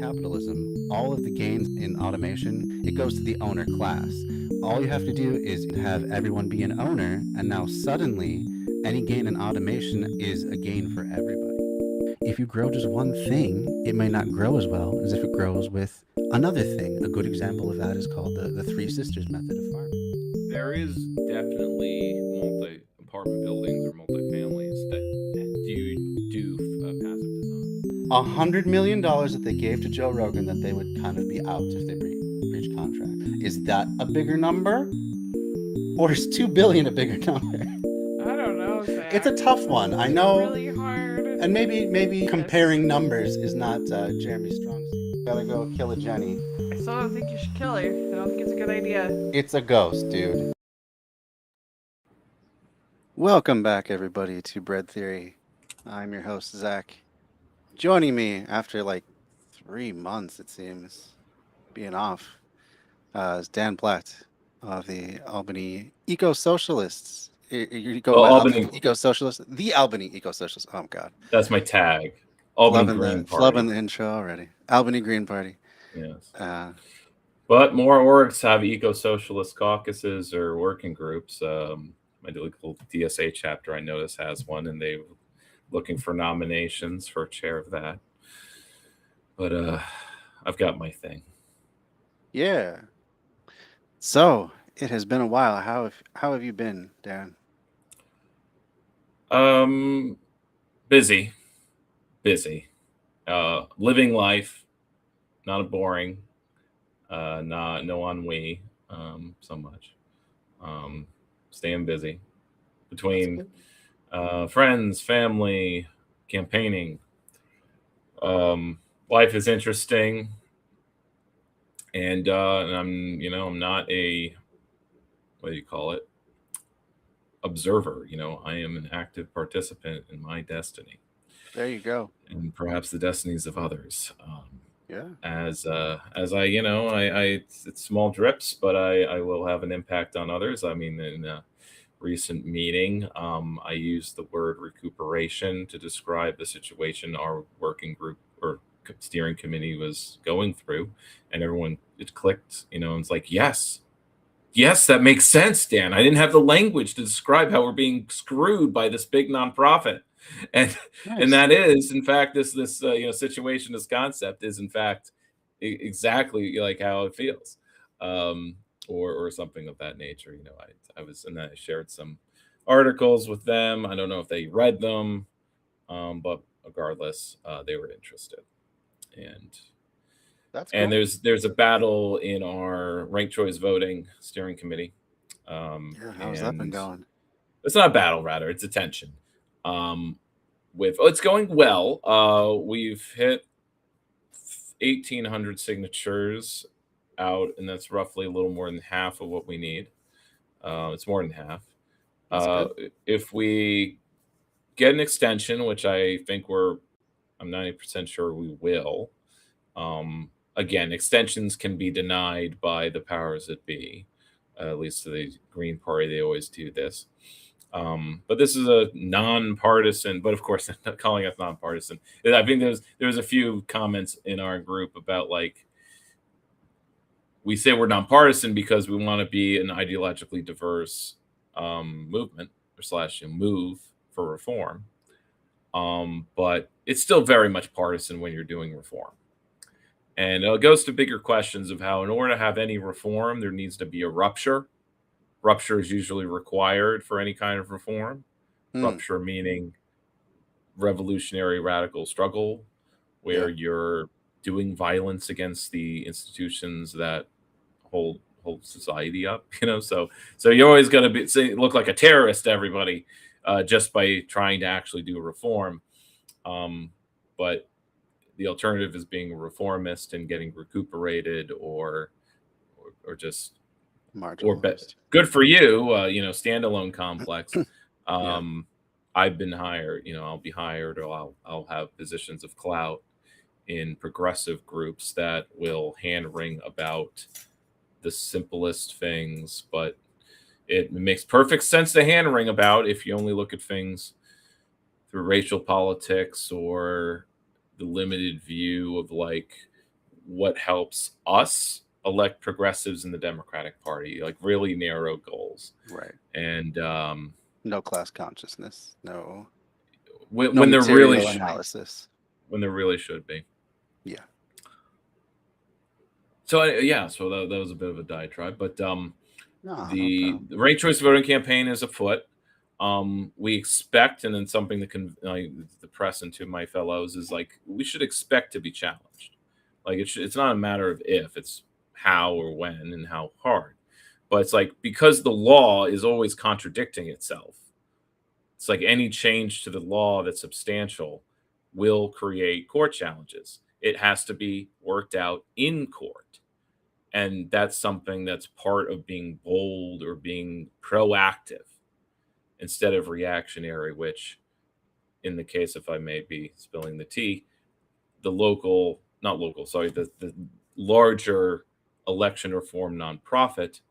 capitalism, all of the gains in automation, it goes to the owner class. All you have to do is have everyone be an owner, and now suddenly any gain in automation is a gain for everybody. If you grow just one thing, it may not grow as well as if it grows with another thing. A good example of that is called the Three Sisters method of farming. There is definitely multi-apartment buildings or multi-families that do passive design. $100 million that they gave to Joe Rogan that they would kind of be out if they breach contract. Is that a bigger number? Or is 2 billion a bigger number? I don't know, Zach. It's a tough one. I It's know. really hard. And maybe comparing numbers is not Jeremy's strong suit. Gotta go kill a Jenny. I still don't think you should kill her. I don't think it's a good idea. It's a ghost, dude. Welcome back, everybody, to Bread Theory. I'm your host, Zach. Joining me after like 3 months, it seems, being off, is Dan Platt of the Albany Eco-Socialists. You go by Albany Eco-Socialists? The Albany Eco-Socialists. Oh, God. That's my tag. Albany Green Party. Loving the intro already. Albany Green Party. Yes. But more orgs have eco-socialist caucuses or working groups. My local DSA chapter, I notice, has one, and they're looking for nominations for chair of that. But I've got my thing. Yeah. So it has been a while. How have you been, Dan? Busy. Living life, not boring. No ennui, so much. Staying busy between friends, family, campaigning. Life is interesting, and I'm not a, what do you call it, observer. I am an active participant in my destiny. There you go. And perhaps the destinies of others. Yeah. As I, it's small drips, but I will have an impact on others. I mean, in a recent meeting, I used the word recuperation to describe the situation our working group or steering committee was going through, and everyone, it clicked, and it's like, yes, that makes sense, Dan. I didn't have the language to describe how we're being screwed by this big nonprofit. And Nice. And that is, in fact, this situation, this concept is, in fact, exactly like how it feels, or something of that nature. I was, and I shared some articles with them. I don't know if they read them, but regardless, they were interested. And That's cool. and there's a battle in our ranked choice voting steering committee. How's that been going? It's not a battle, rather it's a tension. It's going well. We've hit 1,800 signatures out, and that's roughly a little more than half of what we need. It's more than half. If we get an extension, which I think I'm 90% sure we will. Again, extensions can be denied by the powers that be. At least to the Green Party, they always do this. But this is a nonpartisan, but of course, not calling us nonpartisan. I think there was a few comments in our group about, like, we say we're nonpartisan because we want to be an ideologically diverse movement or / move for reform. But it's still very much partisan when you're doing reform. And it goes to bigger questions of how, in order to have any reform, there needs to be a rupture. Rupture is usually required for any kind of reform. Rupture meaning revolutionary radical struggle, where you're doing violence against the institutions that hold society up. So you're always going to look like a terrorist to everybody just by trying to actually do reform. But the alternative is being a reformist and getting recuperated, or just good for you, standalone complex. I've been hired, I'll be hired, or I'll have positions of clout in progressive groups that will hand wring about the simplest things, but it makes perfect sense to hand wring about if you only look at things through racial politics or the limited view of, like, what helps us elect progressives in the Democratic Party, like really narrow goals. Right. And No class consciousness. No. when there really analysis. When there really should be. Yeah. So so that was a bit of a diatribe, but the no ranked choice voting campaign is afoot. We expect, and then something that can the press and to my fellows is like we should expect to be challenged. Like it's not a matter of if, it's how or when and how hard. But it's like because the law is always contradicting itself. It's like any change to the law that's substantial will create court challenges. It has to be worked out in court. And that's something that's part of being bold or being proactive instead of reactionary, which in the case, if I may be spilling the tea, the larger election reform nonprofit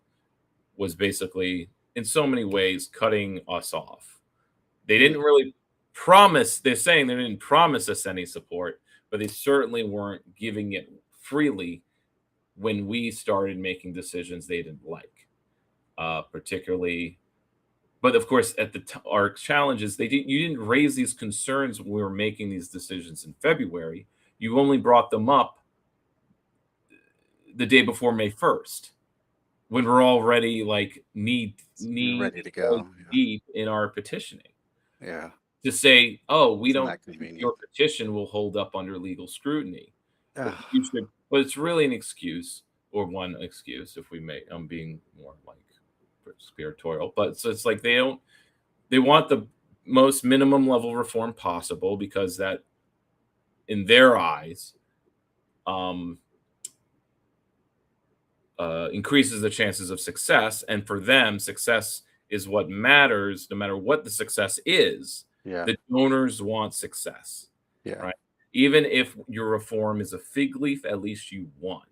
was basically in so many ways cutting us off. They didn't really promise, they're saying they didn't promise us any support, but they certainly weren't giving it freely when we started making decisions they didn't like, particularly. But of course, at our challenges, you didn't raise these concerns when we were making these decisions in February. You only brought them up the day before May 1st, when we're already like knee ready to go deep in our petitioning. Yeah. To say, oh, we don't think your petition will hold up under legal scrutiny. But it's really an excuse, or one excuse, if we may. I'm being more like conspiratorial, but so it's like they want the most minimum level reform possible because that, in their eyes, increases the chances of success, and for them, success is what matters, no matter what the success is. Yeah. The donors want success. Yeah. Right. Even if your reform is a fig leaf, at least you won.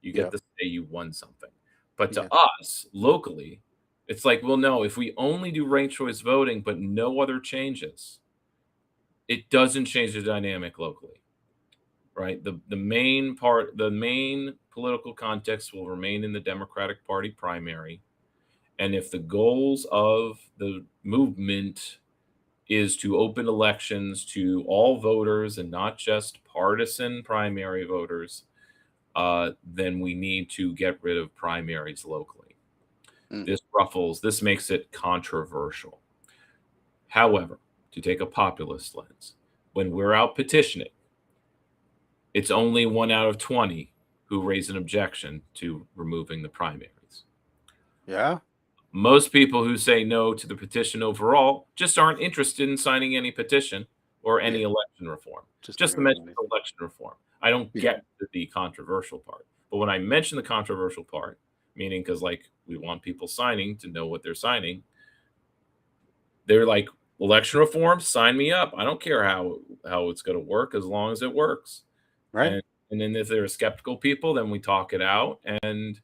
You get to say you won something. But to us, locally, it's like, well, no, if we only do ranked choice voting, but no other changes, it doesn't change the dynamic locally. Right. The main political context will remain in the Democratic Party primary. And if the goals of the movement is to open elections to all voters and not just partisan primary voters, then we need to get rid of primaries locally. This makes it controversial. However, to take a populist lens, when we're out petitioning, it's only 1 out of 20 who raise an objection to removing the primaries. Yeah. Most people who say no to the petition overall just aren't interested in signing any petition or any election reform. Just to mention election reform. I don't get the controversial part. But when I mention the controversial part, meaning because like we want people signing to know what they're signing, they're like, election reform, sign me up. I don't care how it's going to work as long as it works. Right. And then if there are skeptical people, then we talk it out, and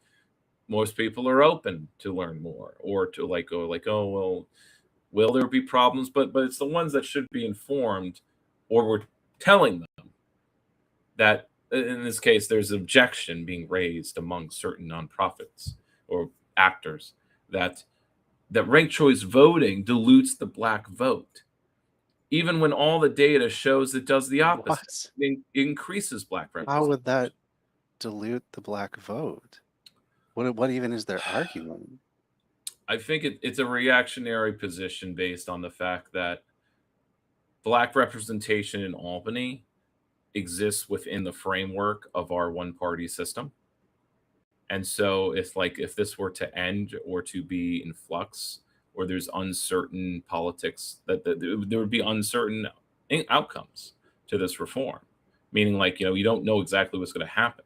most people are open to learn more or to go, oh, well, will there be problems? But it's the ones that should be informed, or we're telling them that in this case, there's objection being raised among certain nonprofits or actors that ranked choice voting dilutes the black vote. Even when all the data shows it does the opposite. It increases black representation. How would that dilute the black vote? What even is their argument? I think it's a reactionary position based on the fact that black representation in Albany exists within the framework of our one-party system. And so if this were to end or to be in flux, or there's uncertain politics, that there would be uncertain outcomes to this reform, meaning you don't know exactly what's going to happen.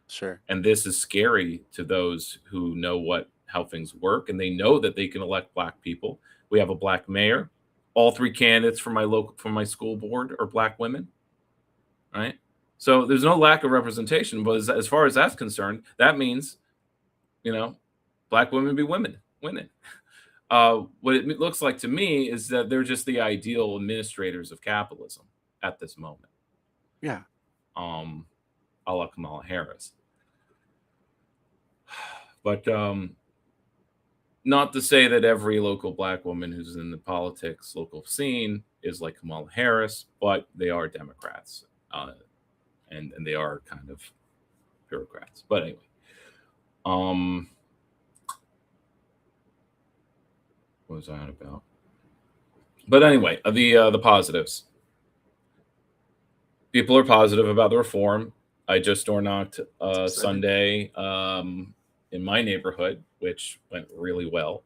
Sure. And this is scary to those who know how things work, and they know that they can elect black people. We have a black mayor. All 3 candidates from my school board are black women. Right? So there's no lack of representation, but as far as that's concerned, that means, black women be winning. What it looks like to me is that they're just the ideal administrators of capitalism at this moment. Yeah. a la Kamala Harris. But not to say that every local Black woman who's in the politics local scene is like Kamala Harris, but they are Democrats, and they are kind of bureaucrats. But anyway, what was that about? But anyway, the positives. People are positive about the reform. I just door knocked Sunday in my neighborhood, which went really well.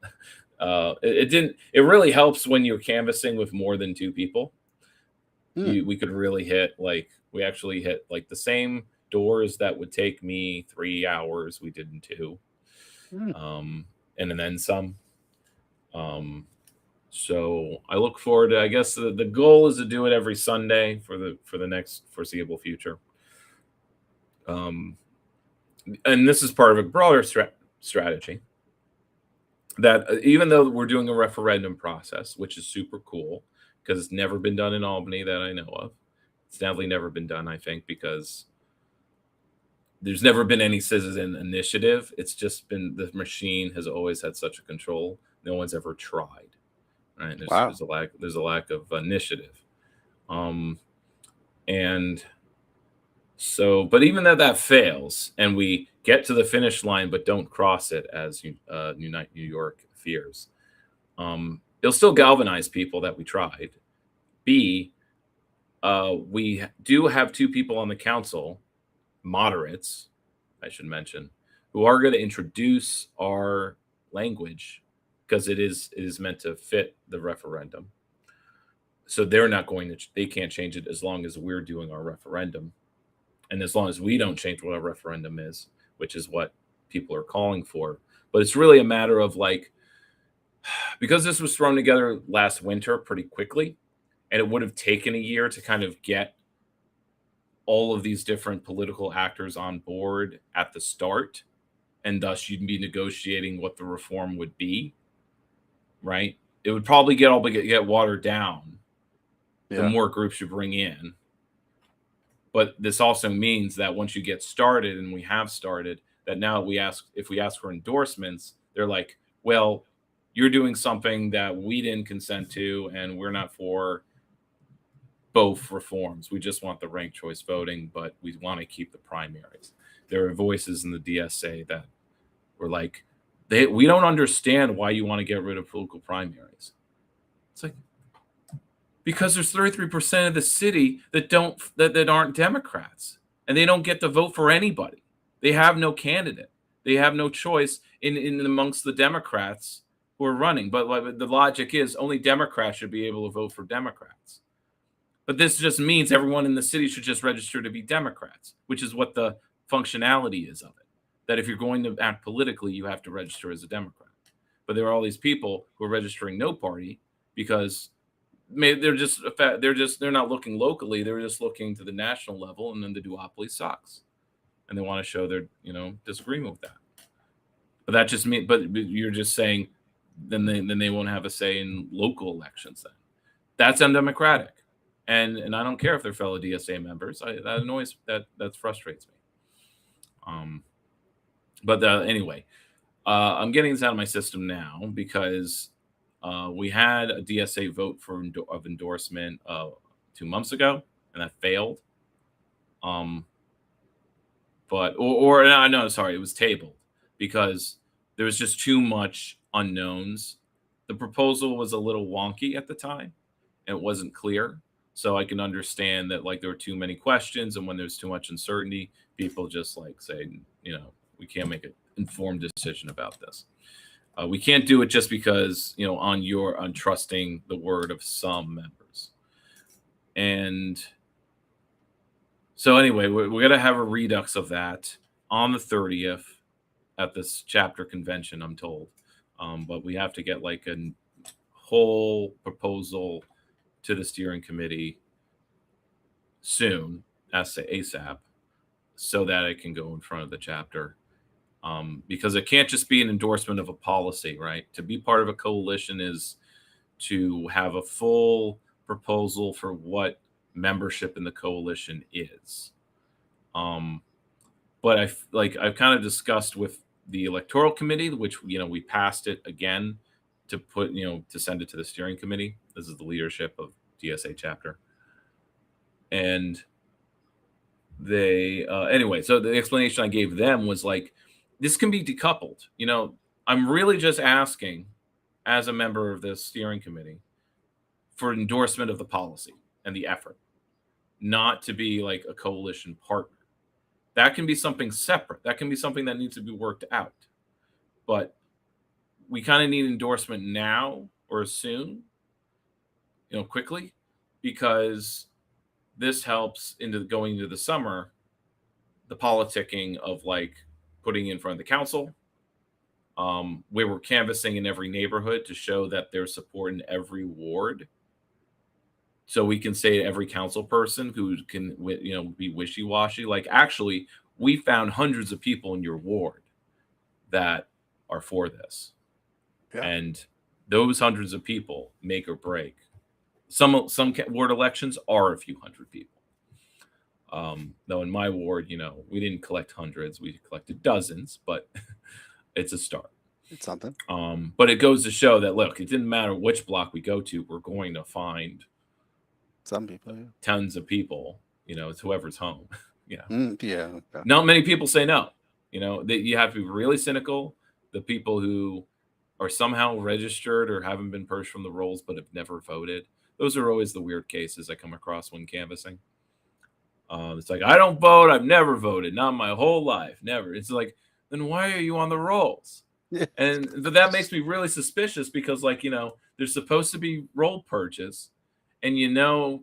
It didn't. It really helps when you're canvassing with more than 2 people. We could really hit we actually hit the same doors that would take me 3 hours. We did in 2, and then some. So I look forward to. I guess the goal is to do it every Sunday for the next foreseeable future. And this is part of a broader strategy that even though we're doing a referendum process, which is super cool because it's never been done in Albany that I know of. It's definitely never been done, I think, because there's never been any citizen initiative. It's just been the machine has always had such a control. No one's ever tried. Right? There's a lack of initiative. And so, but even though that fails and we get to the finish line but don't cross it, as Unite New York fears, it'll still galvanize people that we tried. B, we do have 2 people on the council, moderates, I should mention, who are going to introduce our language because it is meant to fit the referendum. So they can't change it as long as we're doing our referendum. And as long as we don't change what a referendum is, which is what people are calling for. But it's really a matter of because this was thrown together last winter pretty quickly, and it would have taken a year to kind of get all of these different political actors on board at the start. And thus you'd be negotiating what the reform would be, right? It would probably get watered down the more groups you bring in. But this also means that once you get started, and we have started, that now if we ask for endorsements, they're like, well, you're doing something that we didn't consent to, and we're not for both reforms. We just want the ranked choice voting, but we want to keep the primaries. There are voices in the DSA that were like, we don't understand why you want to get rid of political primaries. It's like, because there's 33% of the city that aren't Democrats, and they don't get to vote for anybody. They have no candidate. They have no choice in amongst the Democrats who are running. But the logic is only Democrats should be able to vote for Democrats. But this just means everyone in the city should just register to be Democrats, which is what the functionality is of it. That if you're going to act politically, you have to register as a Democrat. But there are all these people who are registering no party because maybe they're not looking locally. They're just looking to the national level, and then the duopoly sucks, and they want to show their disagreement with that. But that just means, but you're just saying, then they won't have a say in local elections. Then that's undemocratic, and I don't care if they're fellow DSA members. That frustrates me. But anyway, I'm getting this out of my system now because. We had a DSA vote of endorsement 2 months ago, and that failed. It was tabled because there was just too much unknowns. The proposal was a little wonky at the time, and it wasn't clear. So I can understand that there were too many questions, and when there's too much uncertainty, people just say, we can't make an informed decision about this. We can't do it just because, on trusting the word of some members. And so anyway, we're going to have a redux of that on the 30th at this chapter convention, I'm told. But we have to get a whole proposal to the steering committee soon, ASAP, so that it can go in front of the chapter. Because it can't just be an endorsement of a policy, right? To be part of a coalition is to have a full proposal for what membership in the coalition is. but I've kind of discussed with the electoral committee, which we passed it again to put to send it to the steering committee. This is the leadership of DSA chapter, and they anyway. So the explanation I gave them was like, this can be decoupled. I'm really just asking, as a member of this steering committee, for endorsement of the policy and the effort, not to be like a coalition partner. That can be something separate. That can be something that needs to be worked out. But we kind of need endorsement now or soon, quickly, because this helps going into the summer, the politicking of like putting in front of the council, where we're canvassing in every neighborhood to show that there's support in every ward. So we can say to every council person who can, be wishy-washy, like, actually, we found hundreds of people in your ward that are for this. Yeah. And those hundreds of people make or break. Some ward elections are a few hundred people. Though in my ward, we didn't collect hundreds, we collected dozens, but it's a start. It's something. But it goes to show that, look, it didn't matter which block we go to, we're going to find some people, tons of people. It's whoever's home. Yeah. Not many people say no. That you have to be really cynical. The people who are somehow registered or haven't been purged from the rolls but have never voted, those are always the weird cases I come across when canvassing. It's like, I don't vote. I've never voted. Not my whole life. Never. It's like, then why are you on the rolls? But that makes me really suspicious because, like, there's supposed to be roll purges, and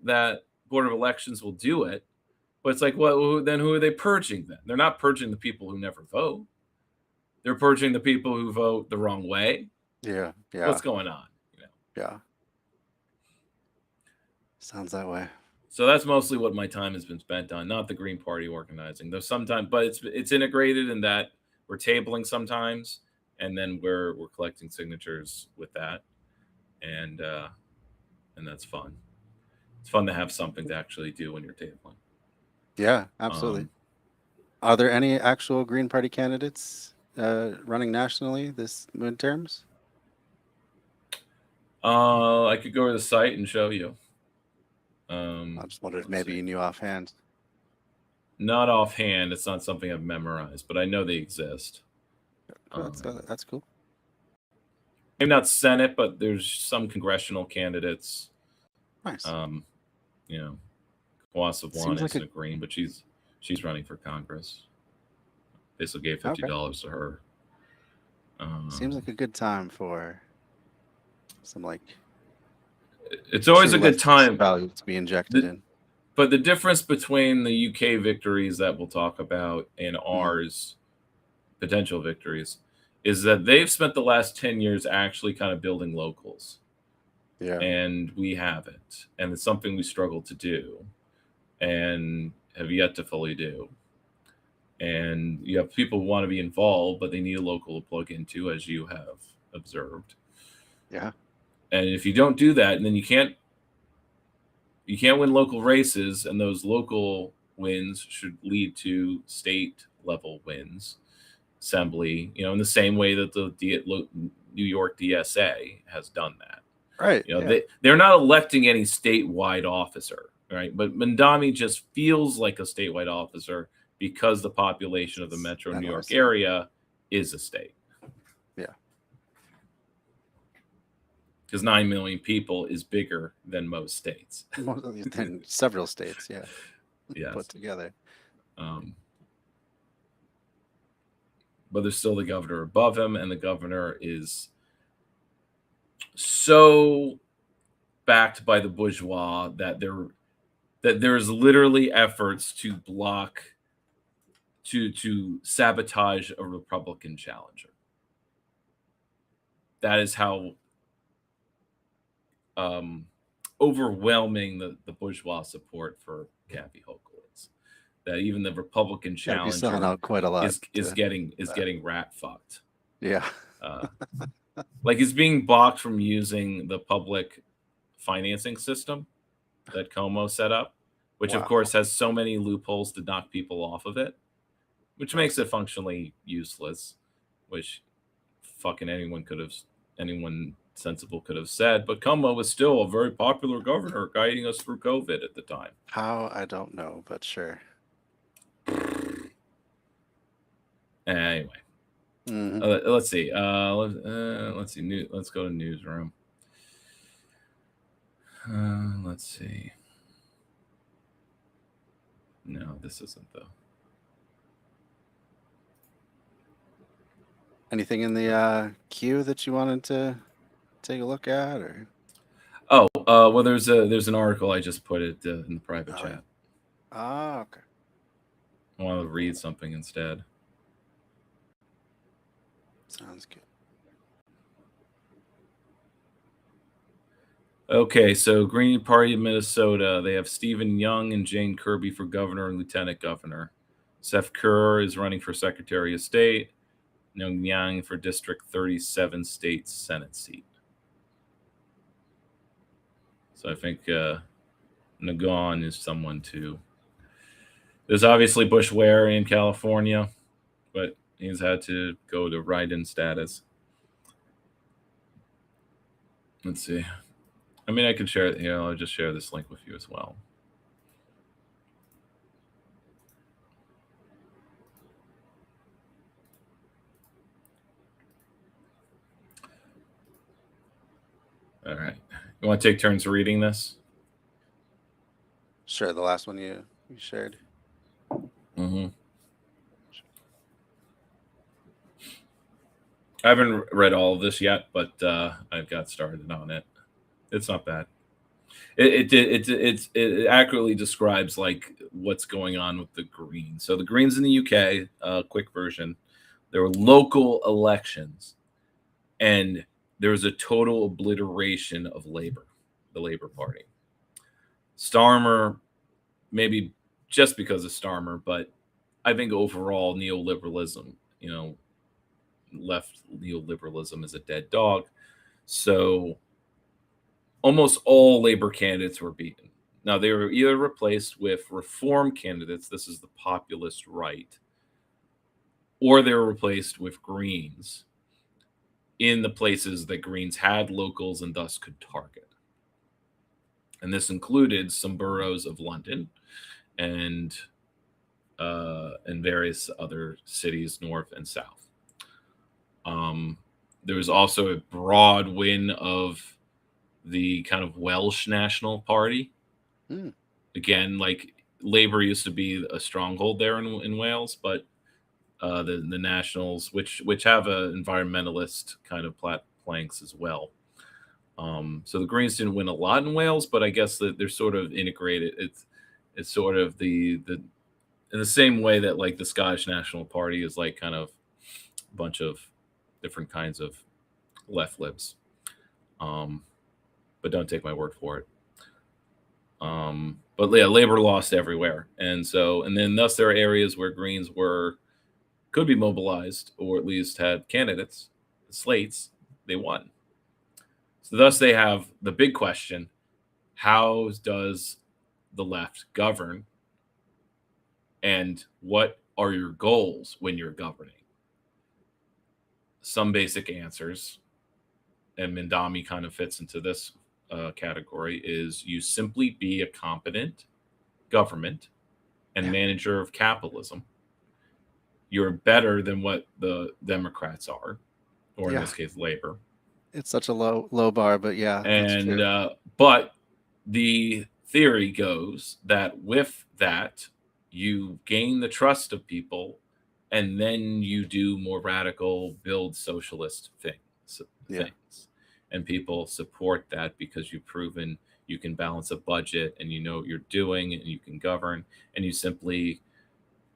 that Board of Elections will do it. But it's like, well, then who are they purging then? They're not purging the people who never vote. They're purging the people who vote the wrong way. Yeah. What's going on? Yeah. Sounds that way. So that's mostly what my time has been spent on, not the Green Party organizing. Though sometimes, but it's integrated in that we're tabling sometimes, and then we're collecting signatures with that, and that's fun. It's fun to have something to actually do when you're tabling. Yeah, absolutely. Are there any actual Green Party candidates running nationally this midterms? I could go to the site and show you. I just wondered if maybe you knew offhand. Not offhand. It's not something I've memorized, but I know they exist. That's cool. Maybe not Senate, but there's some congressional candidates. Nice. Kawasa isn't a Green, but she's running for Congress. Basically gave $50 to her. Seems like a good time for some it's always a good time value to be injected in. But the difference between the UK victories that we'll talk about and ours potential victories is that they've spent the last 10 years actually kind of building locals. Yeah. And we haven't. And it's something we struggle to do and have yet to fully do. And you have people who want to be involved, but they need a local to plug into, as you have observed. Yeah. And if you don't do that, and then you can't win local races, and those local wins should lead to state level wins, assembly, in the same way that the New York DSA has done that. Right. They're not electing any statewide officer, right? But Mandami just feels like a statewide officer because the population of the Metro New York area is a state. Yeah. Because 9 million people is bigger than most states. Than several states, yeah. Yes. Put together. But there's still the governor above him, and the governor is so backed by the bourgeois that there's literally efforts to block, to sabotage a Republican challenger. That is how overwhelming the bourgeois support for Kathy Hochul is. That even the Republican challenger out quite a lot is getting rat fucked. Yeah. Like he's being blocked from using the public financing system that Como set up, which of course has so many loopholes to knock people off of it. which makes it functionally useless, which fucking anyone sensible could have said. But Como was still a very popular governor guiding us through COVID at the time. How? I don't know, but sure. Anyway, Mhm. let's see. Let's see. Let's go to newsroom. Let's see. No, this isn't the. Anything in the queue that you wanted to take a look at, or? Oh, well, there's an article I just put it in the private chat. Ah, okay. I want to read something instead. Sounds good. Okay, so Green Party of Minnesota, they have Stephen Young and Jane Kirby for governor and lieutenant governor. Seth Kerr is running for Secretary of State. Nung Yang for District 37 State Senate seat. So I think Nagon is someone to. There's obviously Bush Ware in California, but he's had to go to write-in status. Let's see. I mean, I can share it. I'll just share this link with you as well. All right. You want to take turns reading this? Sure. The last one you shared. Mm-hmm. I haven't read all of this yet, but I've got started on it. It's not bad. It accurately describes like what's going on with the Greens. So the Greens in the UK, quick version, there were local elections, and there was a total obliteration of Labour, the Labour Party. Starmer, maybe just because of Starmer, but I think overall neoliberalism, left neoliberalism is a dead dog. So almost all Labour candidates were beaten. Now, they were either replaced with reform candidates, this is the populist right, or they were replaced with Greens in the places that Greens had locals and thus could target. And this included some boroughs of London and various other cities north and south. There was also a broad win of the kind of Welsh National Party. Again, like Labour used to be a stronghold there in Wales, but the Nationals, which have an environmentalist kind of planks as well. So the Greens didn't win a lot in Wales, but I guess that they're sort of integrated. It's sort of the in the same way that like the Scottish National Party is like kind of a bunch of different kinds of left libs. But don't take my word for it. But yeah, Labour lost everywhere. And then thus there are areas where Greens could be mobilized or at least had candidates, slates, they won. So thus they have the big question, how does the left govern? And what are your goals when you're governing? Some basic answers, and Mindami kind of fits into this category, is you simply be a competent government and manager of capitalism. You're better than what the Democrats are, or in this case, Labor. It's such a low bar, but yeah, that's true. But the theory goes that with that, you gain the trust of people, and then you do more radical, build socialist things. And people support that because you've proven you can balance a budget and you know what you're doing and you can govern, and you simply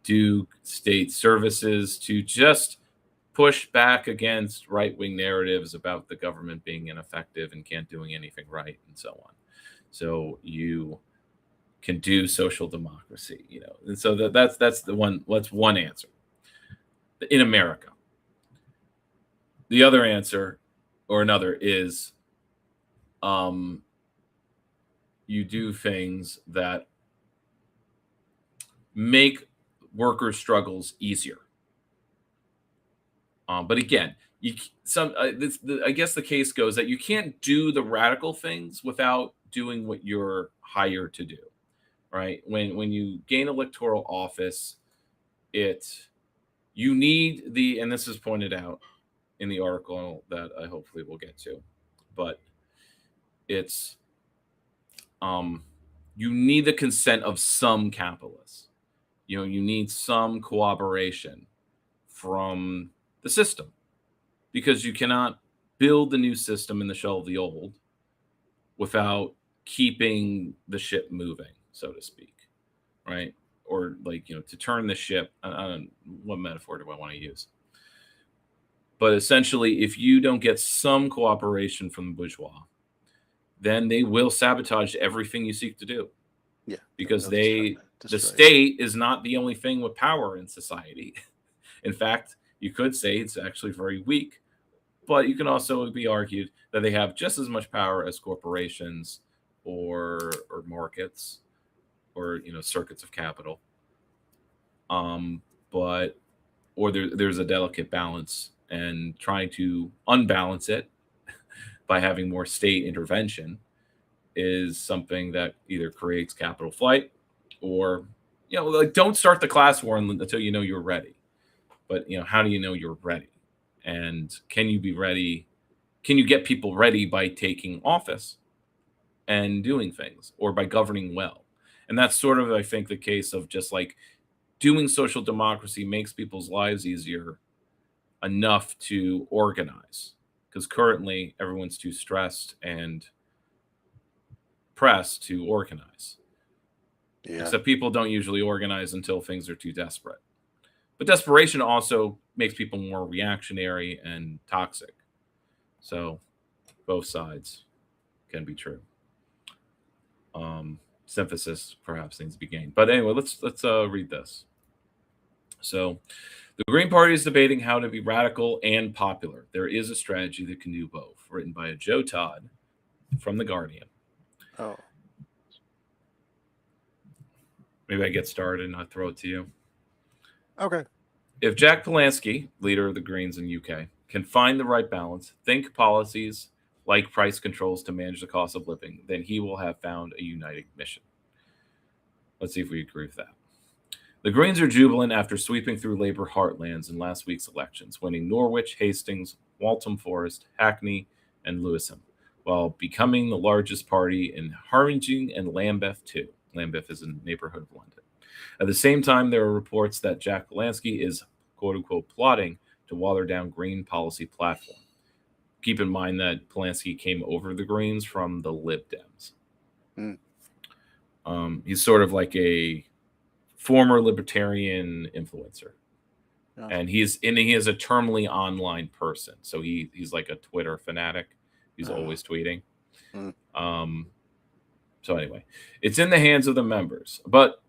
do state services to just push back against right-wing narratives about the government being ineffective and can't doing anything right and so on. So you can do social democracy, and so that's one answer in America. The other answer or another is you do things that make workers' struggles easier. But again, I guess the case goes that you can't do the radical things without doing what you're hired to do, right? When you gain electoral office, you need and this is pointed out in the article that I hopefully will get to, but it's you need the consent of some capitalists. You need some cooperation from the system, because you cannot build the new system in the shell of the old without keeping the ship moving, so to speak, right? Or to turn the ship. What metaphor do I want to use? But essentially, if you don't get some cooperation from the bourgeois, then they will sabotage everything you seek to do. Yeah, because destroy the state is not the only thing with power in society. In fact, you could say it's actually very weak, but you can also be argued that they have just as much power as corporations or markets or circuits of capital. There's a delicate balance, and trying to unbalance it by having more state intervention is something that either creates capital flight or don't start the class war until you're ready. But how do you know you're ready? And can you be ready? Can you get people ready by taking office and doing things, or by governing well? And that's sort of, I think, the case of just doing social democracy makes people's lives easier enough to organize, because currently everyone's too stressed and pressed to organize. Yeah. Except people don't usually organize until things are too desperate. But desperation also makes people more reactionary and toxic. So both sides can be true. Synthesis perhaps needs to be gained. But anyway, let's read this. So the Green Party is debating how to be radical and popular. There is a strategy that can do both. Written by Joe Todd from The Guardian. Oh. Maybe I get started and I throw it to you. Okay. If Jack Polanski, leader of the Greens in UK, can find the right balance, think policies like price controls to manage the cost of living, then he will have found a uniting mission. Let's see if we agree with that. The Greens are jubilant after sweeping through Labour heartlands in last week's elections, winning Norwich, Hastings, Waltham Forest, Hackney, and Lewisham, while becoming the largest party in Harwich and Lambeth too. Lambeth is a neighborhood of London. At the same time, there are reports that Jack Polanski is, quote-unquote, plotting to water down Green policy platform. Keep in mind that Polanski came over the Greens from the Lib Dems. He's sort of like a former libertarian influencer. Oh. And he is a terminally online person. So he's like a Twitter fanatic. He's always tweeting. So anyway, it's in the hands of the members. But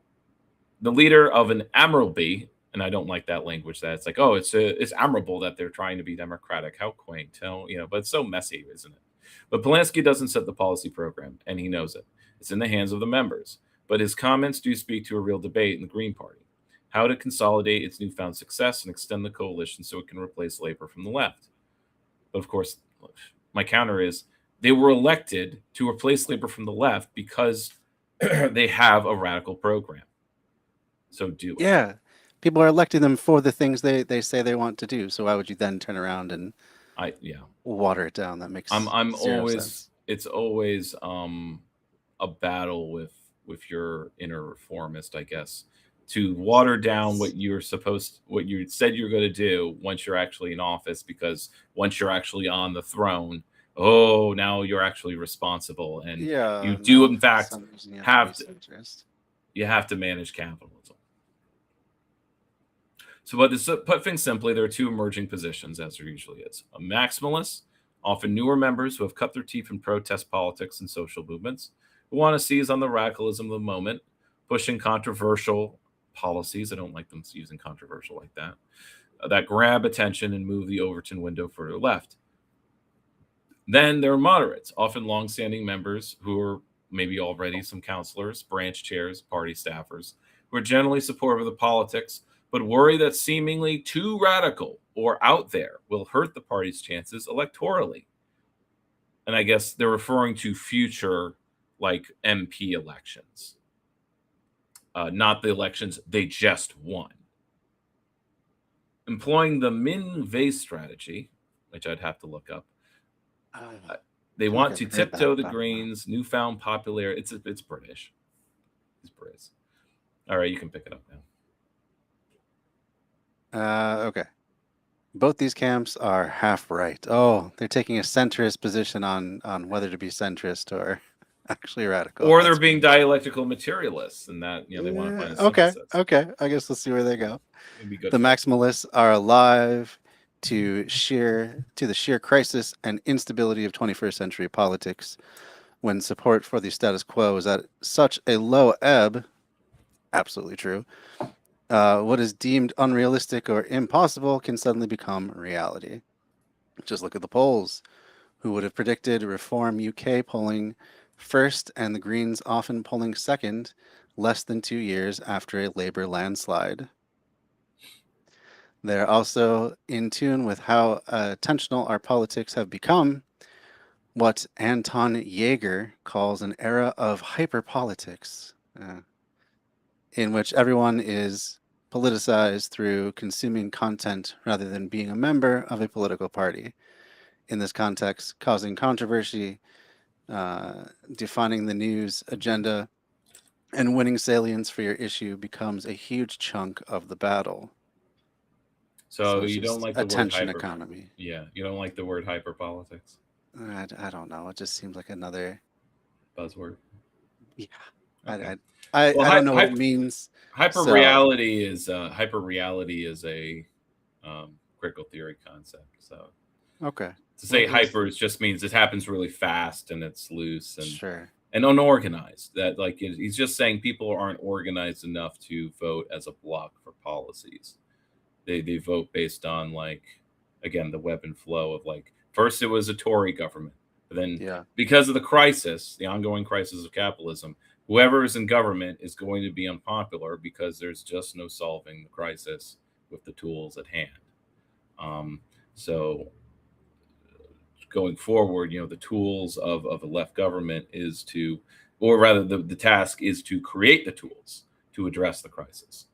the leader of an Amiral-B, and I don't like that language that it's like, oh, it's admirable that they're trying to be democratic. How quaint, but it's so messy, isn't it? But Polanski doesn't set the policy program, and he knows it. It's in the hands of the members. But his comments do speak to a real debate in the Green Party, how to consolidate its newfound success and extend the coalition so it can replace Labour from the left. But of course, my counter is they were elected to replace Labour from the left because they have a radical program. So do it. Yeah. People are electing them for the things they say they want to do. So why would you then turn around and water it down? That makes I'm always sense. It's always a battle with your inner reformist, I guess, to water down what you said you're going to do once you're actually in office, because once you're actually on the throne, now you're actually responsible, and you do in fact have to manage capitalism. So, to put things simply, there are two emerging positions, as there usually is. A maximalist, often newer members who have cut their teeth in protest politics and social movements, who want to seize on the radicalism of the moment, pushing controversial policies. I don't like them using controversial like that. That grab attention and move the Overton window further left. Then there are moderates, often long-standing members who are maybe already some councillors, branch chairs, party staffers, who are generally supportive of the politics, but worry that seemingly too radical or out there will hurt the party's chances electorally. And I guess they're referring to future, like, MP elections, not the elections they just won. Employing the min-vase strategy, which I'd have to look up, they want to tiptoe the Greens' newfound popularity. It's British. It's British. All right, you can pick it up now. Okay. Both these camps are half right. Oh, they're taking a centrist position on whether to be centrist or actually radical. Or they're being dialectical materialists, and that they want to find a synthesis. Okay. I guess let's see where they go. It'd be good the maximalists are alive to the sheer crisis and instability of 21st century politics, when support for the status quo is at such a low ebb. Absolutely true. What is deemed unrealistic or impossible can suddenly become reality. Just look at the polls. Who would have predicted Reform UK polling first and the Greens often polling second less than 2 years after a Labour landslide? They're also in tune with how tensional our politics have become, what Anton Jaeger calls an era of hyperpolitics, in which everyone is politicized through consuming content rather than being a member of a political party. In this context, causing controversy, defining the news agenda, and winning salience for your issue becomes a huge chunk of the battle. So you don't like the attention word economy? Yeah, you don't like the word hyperpolitics? I don't know. It just seems like another buzzword. Yeah, okay. I don't know what it means. Hyperreality is a critical theory concept. So okay, to say hyper just means it happens really fast and it's loose and sure and unorganized. That he's just saying people aren't organized enough to vote as a block for policies. They vote based on, like, again, the web and flow of, like, first it was a Tory government, but then because of the crisis, the ongoing crisis of capitalism, whoever is in government is going to be unpopular because there's just no solving the crisis with the tools at hand. So going forward, the tools of a left government is to, or rather the task is to create the tools to address the crisis.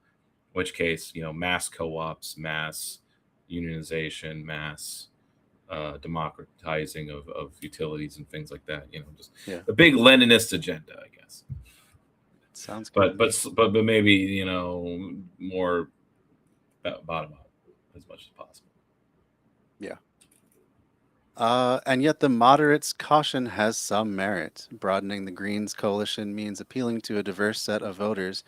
In which case, mass co-ops, mass unionization, mass democratizing of utilities and things like that. Just a big Leninist agenda, I guess. Sounds good. But maybe more bottom up as much as possible. Yeah. And yet the moderates' caution has some merit. Broadening the Greens coalition means appealing to a diverse set of voters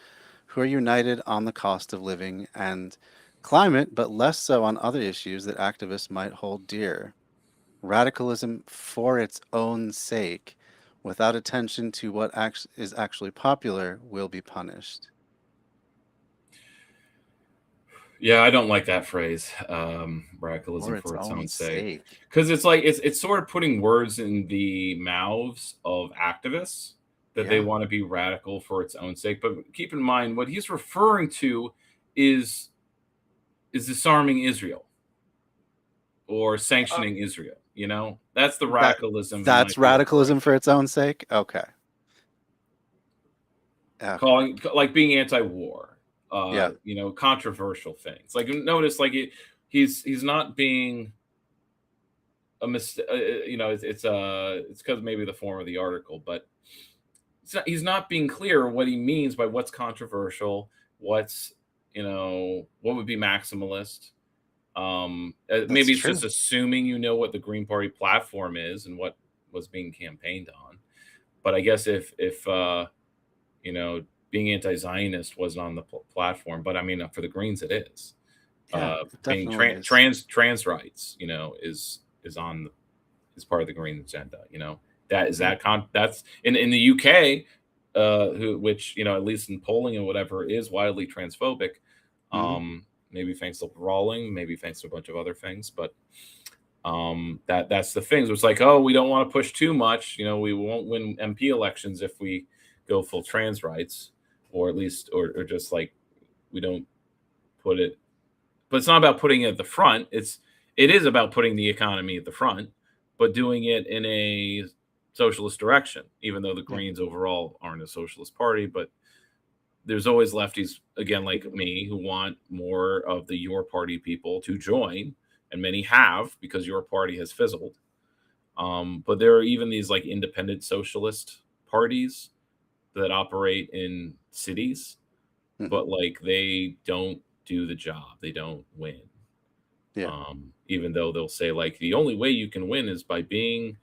who are united on the cost of living and climate, but less so on other issues that activists might hold dear. Radicalism for its own sake, without attention to what is actually popular, will be punished. Yeah, I don't like that phrase, radicalism for its own sake, because it's like it's sort of putting words in the mouths of activists that they want to be radical for its own sake. But keep in mind, what he's referring to is disarming Israel or sanctioning Israel. That's the radicalism. That's radicalism for its own sake. Okay. Calling, like, being anti-war. Controversial things. Like, notice, like, he's not being a mistake. It's because maybe the form of the article, but he's not being clear what he means by what's controversial, what's what would be maximalist. Maybe it's just assuming what the Green Party platform is and what was being campaigned on. But I guess if being anti-Zionist wasn't on the platform, but I mean, for the Greens it is. Being trans rights, is part of the Green agenda. That's in the UK, which at least in polling and whatever, is widely transphobic. Maybe thanks to brawling, maybe thanks to a bunch of other things, but that's the things. It's like, oh, we don't want to push too much. We won't win MP elections if we go full trans rights. or at least, or just like we don't put it. But it's not about putting it at the front. It is about putting the economy at the front, but doing it in a socialist direction. Even though the Yeah. Greens overall aren't a socialist party, but there's always lefties again like me who want more of the your party people to join, and many have because your party has fizzled. But there are even these like independent socialist parties that operate in cities, Mhm. but like they don't do the job. They don't win. Yeah. Even though they'll say like the only way you can win is by being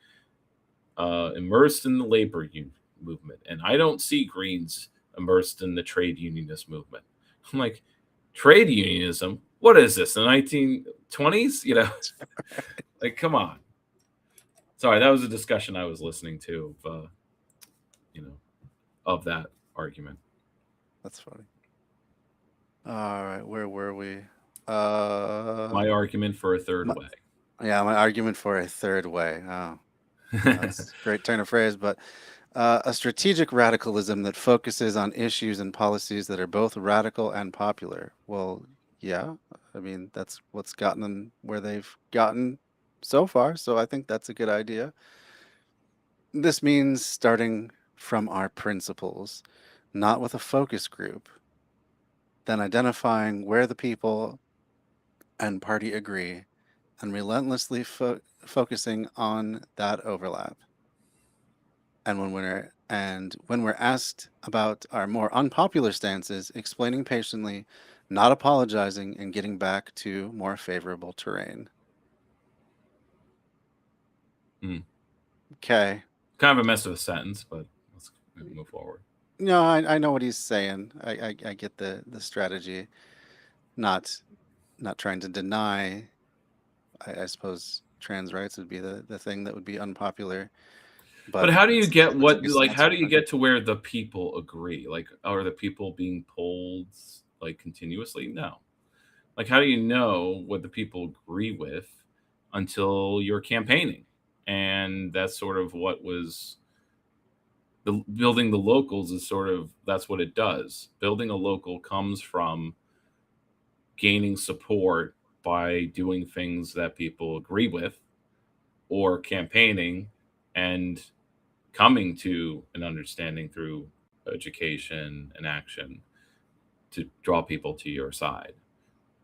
immersed in the movement, and I don't see Greens immersed in the trade unionist movement. I'm like, trade unionism? What is this? The 1920s? You know, like come on. Sorry, that was a discussion I was listening to of you know of that argument. That's funny. All right, where were we? My argument for a third my, way. yeah, my argument for a third way. Oh, that's a great turn of phrase, but a strategic radicalism that focuses on issues and policies that are both radical and popular. Well, yeah, I mean, that's what's gotten them where they've gotten so far, so I think that's a good idea. This means starting from our principles, not with a focus group, then identifying where the people and party agree, and relentlessly focusing on that overlap. And when we're asked about our more unpopular stances, explaining patiently, not apologizing, and getting back to more favorable terrain. Mm. Okay. Kind of a mess of a sentence, but let's move forward. No, I know what he's saying. I get the strategy. Not not trying to deny. I suppose trans rights would be the thing that would be unpopular. But But how do you get that's a what good like stance how do for you him. get to where the people agree? Like are the people being polled like continuously? No. Like how do you know what the people agree with until you're campaigning? And that's sort of what was the building the locals is sort of that's what it does. Building a local comes from gaining support by doing things that people agree with or campaigning and coming to an understanding through education and action to draw people to your side.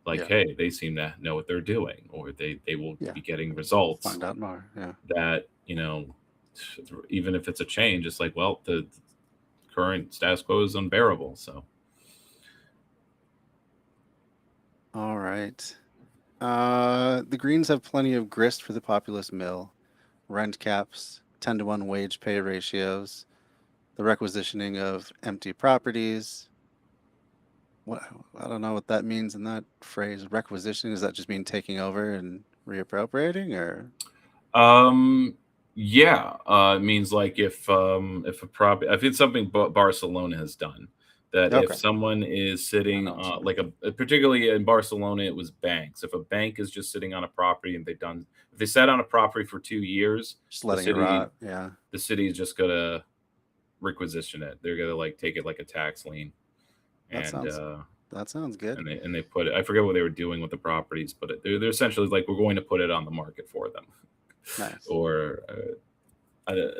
Like, Yeah. hey, they seem to know what they're doing, or they will Yeah. be getting results Find out more. Yeah. that, even if it's a change, it's like, well, the current status quo is unbearable. So, All right. The Greens have plenty of grist for the populist mill. Rent caps, 10-to-1 wage pay ratios, the requisitioning of empty properties. What I don't know what that means in that phrase. Requisitioning, does that just mean taking over and reappropriating, or um, yeah, it means like if a prop if it's something Barcelona has done, that if okay? someone is I sitting know what you mean. like particularly in Barcelona it was banks. If a bank is just sitting on a property and if they sat on a property for 2 years, Just the letting it city rot. Yeah, the city is just gonna requisition it. They're gonna like take it like a tax lien, that and sounds uh, that sounds good. and they put it. I forget what they were doing with the properties, but they're essentially like we're going to put it on the market for them, Nice. or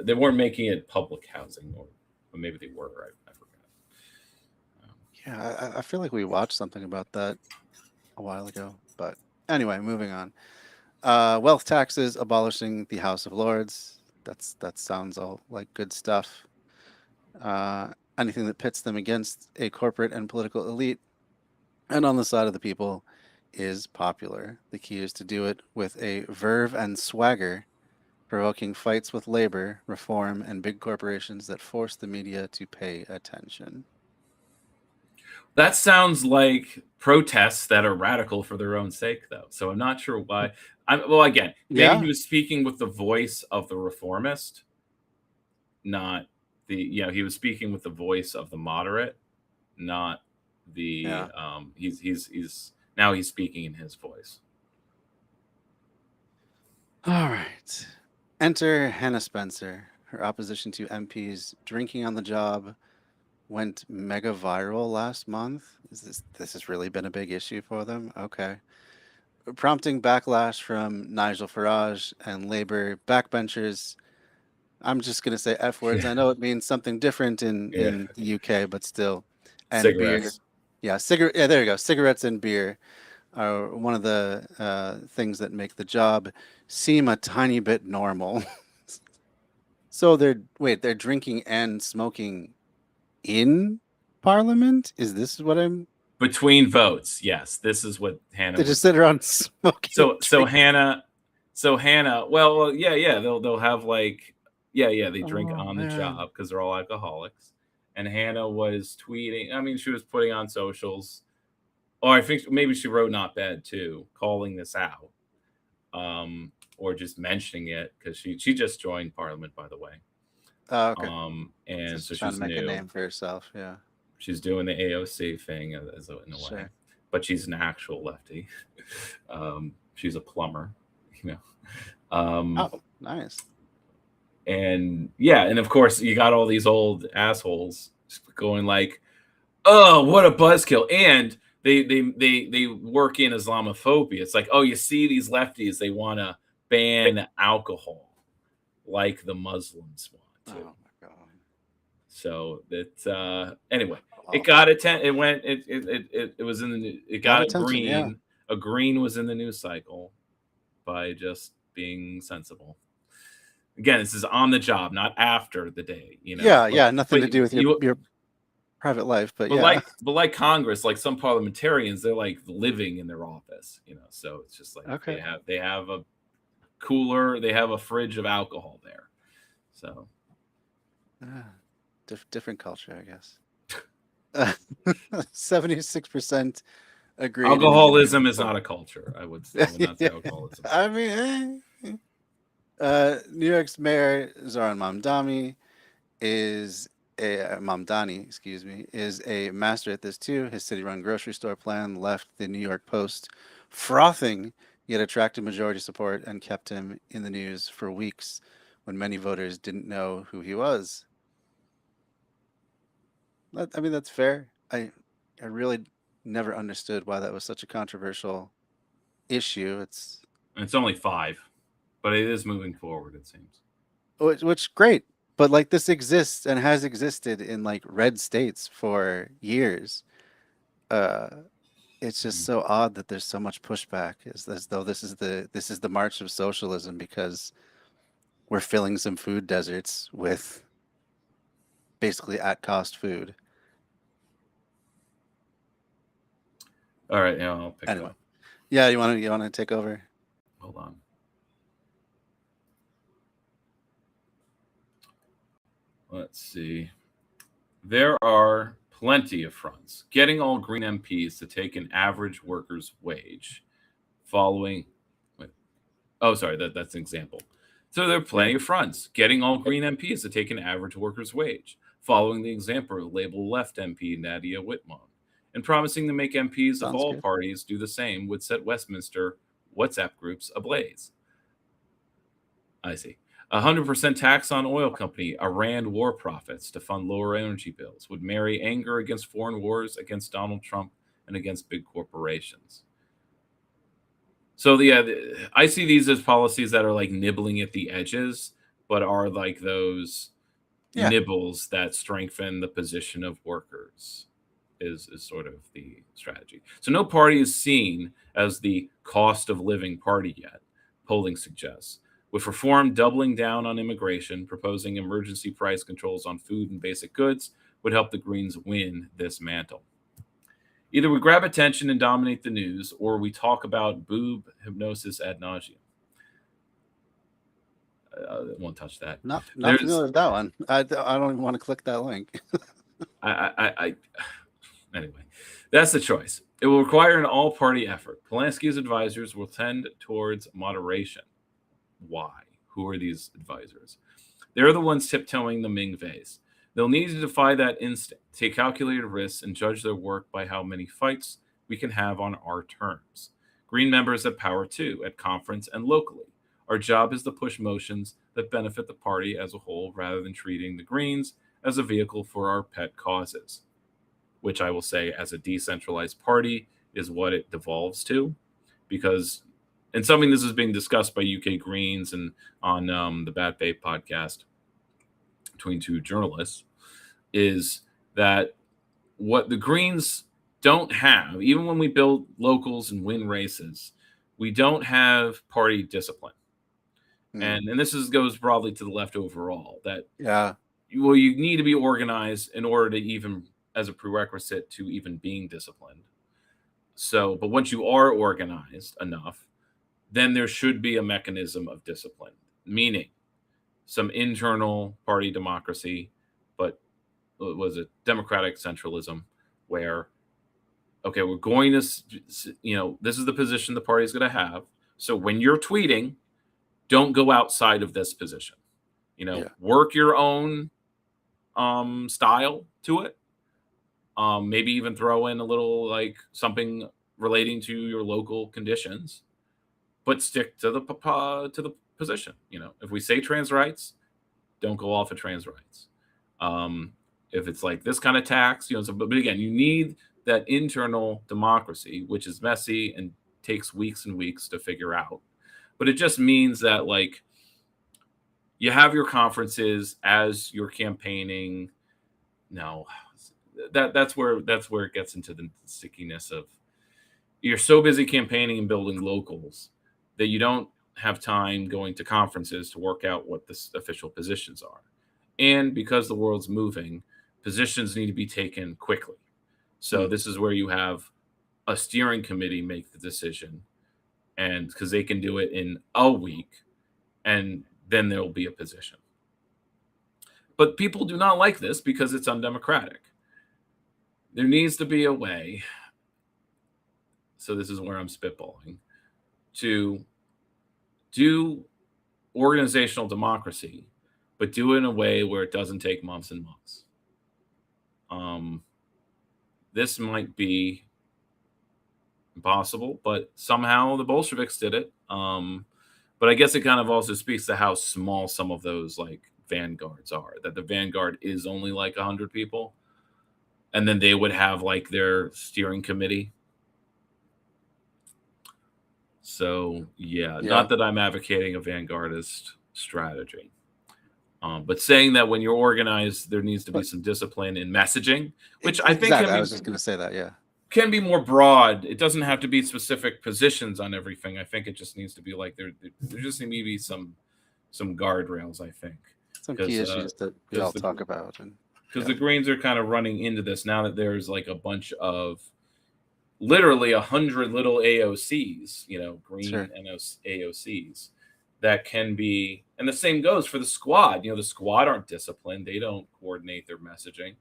they weren't making it public housing, or maybe they were. I forgot. Um, Yeah, I feel like we watched something about that a while ago. But anyway, moving on. Wealth taxes, abolishing the House of Lords. That sounds all like good stuff. Anything that pits them against a corporate and political elite and on the side of the people is popular. The key is to do it with a verve and swagger, provoking fights with labor, reform, and big corporations that force the media to pay attention. that sounds like protests that are radical for their own sake, though. So I'm not sure why. Well, again, maybe he Yeah, was speaking with the voice of the reformist, not he was speaking with the voice of the moderate, not the yeah. he's now he's speaking in his voice. All right. Enter Hannah Spencer. Her opposition to MPs drinking on the job went mega viral last month. This has really been a big issue for them? Okay. Prompting backlash from Nigel Farage and Labour backbenchers. I'm just gonna say F words. I know it means something different Yeah. in the UK, but still. And beer. Cigarettes. Yeah, cigarette. Yeah, there you go. Cigarettes and beer are one of the things that make the job seem a tiny bit normal. So they're drinking and smoking in Parliament? Is this what I'm? Between votes, yes. This is what Hannah They was. just sit around smoking. So Hannah, well, yeah, they'll have like, yeah, they drink Oh on the man. job because they're all alcoholics. And Hannah was tweeting. I mean, she was putting on socials. Or I think maybe she wrote "not bad" too, calling this out, or just mentioning it because she just joined Parliament, by the way. Oh, okay. And Just so trying she's to make a new. name for herself. Yeah. She's doing the AOC thing in a way, Sure. but she's an actual lefty. She's a plumber, you know. Oh, nice. And yeah, and of course you got all these old assholes going like, "Oh, what a buzzkill!" And they work in Islamophobia. It's like, oh, you see these lefties, they want to ban alcohol like the Muslims want to. Oh my god. So that anyway, Oh, it got it went it was in the it got a attention. green. Yeah. A green was in the news cycle by just being sensible. Again, this is on the job, not after the day. Yeah. Nothing to do with your private life, but yeah. like Congress, like some parliamentarians, they're like living in their office. So it's just like Okay. they have a cooler, they have a fridge of alcohol there. So Different culture, I guess. 76% agree. Alcoholism is not a culture. I would not say alcoholism. I mean, New York's mayor Zoran Mamdani is a master at this too. His city-run grocery store plan left the New York Post frothing, yet attracted majority support and kept him in the news for weeks when many voters didn't know who he was. I mean, that's fair. I really never understood why that was such a controversial issue. It's only 5, but it is moving forward, it seems. which great, but like this exists and has existed in like red states for years. It's just so odd that there's so much pushback, as though this is the march of socialism because we're filling some food deserts with basically at cost food. All right, yeah, I'll pick it up. Yeah, you want to take over? Hold on. Let's see. There are plenty of fronts. Getting all Green MPs to take an average worker's wage following. That's an example. So there are plenty of fronts. Getting all Green MPs to take an average worker's wage following the example of Labour left MP Nadia Whitmore. And promising to make MPs of all parties do the same would set Westminster WhatsApp groups ablaze. I see. 100% tax on oil company Iran war profits to fund lower energy bills would marry anger against foreign wars, against Donald Trump, and against big corporations. So I see these as policies that are like nibbling at the edges, but are like those nibbles that strengthen the position of workers. Is sort of the strategy. So no party is seen as the cost of living party yet, polling suggests. With reform doubling down on immigration, proposing emergency price controls on food and basic goods would help the Greens win this mantle. Either we grab attention and dominate the news, or we talk about boob hypnosis ad nauseum. I won't touch that. Not familiar with that one. I don't even want to click that link. Anyway, that's the choice. It will require an all-party effort. Polanski's advisors will tend towards moderation. Why? Who are these advisors? They're the ones tiptoeing the Ming vase. They'll need to defy that instinct, take calculated risks, and judge their work by how many fights we can have on our terms. Green members have power too, at conference and locally. Our job is to push motions that benefit the party as a whole rather than treating the Greens as a vehicle for our pet causes, which I will say as a decentralized party is what it devolves to. Because, and something this is being discussed by UK Greens and on the Bad Faith podcast between two journalists, is that what the Greens don't have, even when we build locals and win races, we don't have party discipline. And this goes broadly to the left overall, that you need to be organized in order to even, as a prerequisite to even being disciplined. So, but once you are organized enough, then there should be a mechanism of discipline, meaning some internal party democracy, but was it democratic centralism, where, okay, we're going to, this is the position the party is going to have. So when you're tweeting, don't go outside of this position. Work your own style to it. Maybe even throw in a little like something relating to your local conditions, but stick to the position. If we say trans rights, don't go off of trans rights. If it's like this kind of tax, but again, you need that internal democracy, which is messy and takes weeks and weeks to figure out. But it just means that like you have your conferences as you're campaigning. No, that's where it gets into the stickiness of, you're so busy campaigning and building locals that you don't have time going to conferences to work out what the official positions are. And because the world's moving, positions need to be taken quickly. So this is where you have a steering committee make the decision, and because they can do it in a week, and then there will be a position. But people do not like this because it's undemocratic. There needs to be a way, so this is where I'm spitballing, to do organizational democracy, but do it in a way where it doesn't take months and months. This might be impossible, but somehow the Bolsheviks did it. But I guess it kind of also speaks to how small some of those like vanguards are, that the vanguard is only like 100 people. And then they would have like their steering committee. So yeah. Not that I'm advocating a vanguardist strategy. But saying that when you're organized, there needs to be some discipline in messaging, which I think I was just going to say that, can be more broad. It doesn't have to be specific positions on everything. I think it just needs to be like there just need to be some guardrails, I think. Some key issues that we all talk about. Because the Greens are kind of running into this now that there's like a bunch of literally 100 little AOCs, green AOCs that can be, and the same goes for the squad. The squad aren't disciplined. They don't coordinate their messaging,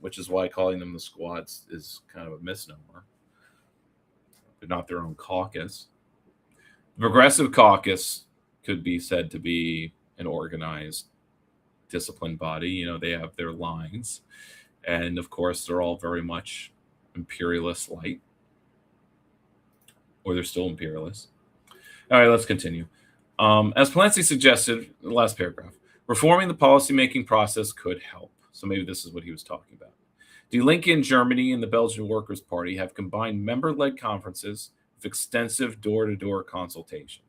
which is why calling them the squads is kind of a misnomer. They're not their own caucus. The Progressive Caucus could be said to be an organized, disciplined body. They have their lines. And of course, they're all very much imperialist light. Or they're still imperialists. All right, let's continue. As Polanski suggested, the last paragraph, reforming the policymaking process could help. So maybe this is what he was talking about. Die Linke in Germany and the Belgian Workers' Party have combined member-led conferences with extensive door-to-door consultation,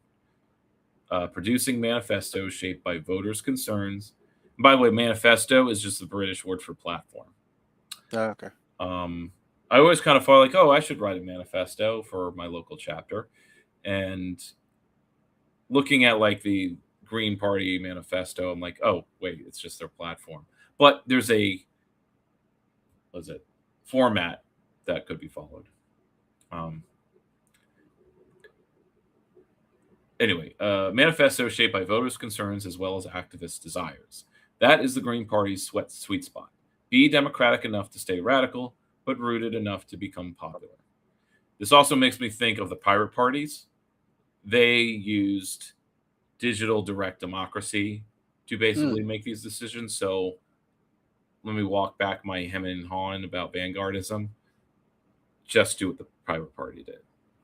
producing manifestos shaped by voters' concerns. And by the way, manifesto is just the British word for platform. Oh, okay. I always kind of felt like, I should write a manifesto for my local chapter. And looking at like the Green Party manifesto, I'm like, oh, wait, it's just their platform. But there's a, format that could be followed. Anyway, manifesto shaped by voters' concerns as well as activists' desires. That is the Green Party's sweet spot. Be democratic enough to stay radical, but rooted enough to become popular. This also makes me think of the pirate parties. They used digital direct democracy to basically make these decisions. So let me walk back my hem and hawing about vanguardism. Just do what the private party did,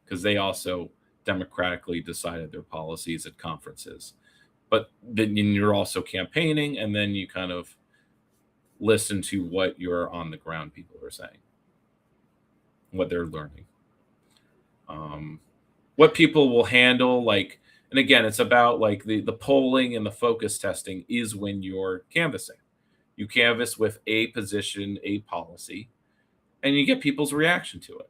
because they also democratically decided their policies at conferences. But then you're also campaigning, and then you kind of listen to what your on the ground people are saying, what they're learning, what people will handle. Like, and again, it's about like the polling and the focus testing is when you're canvassing. You canvass with a position, a policy, and you get people's reaction to it.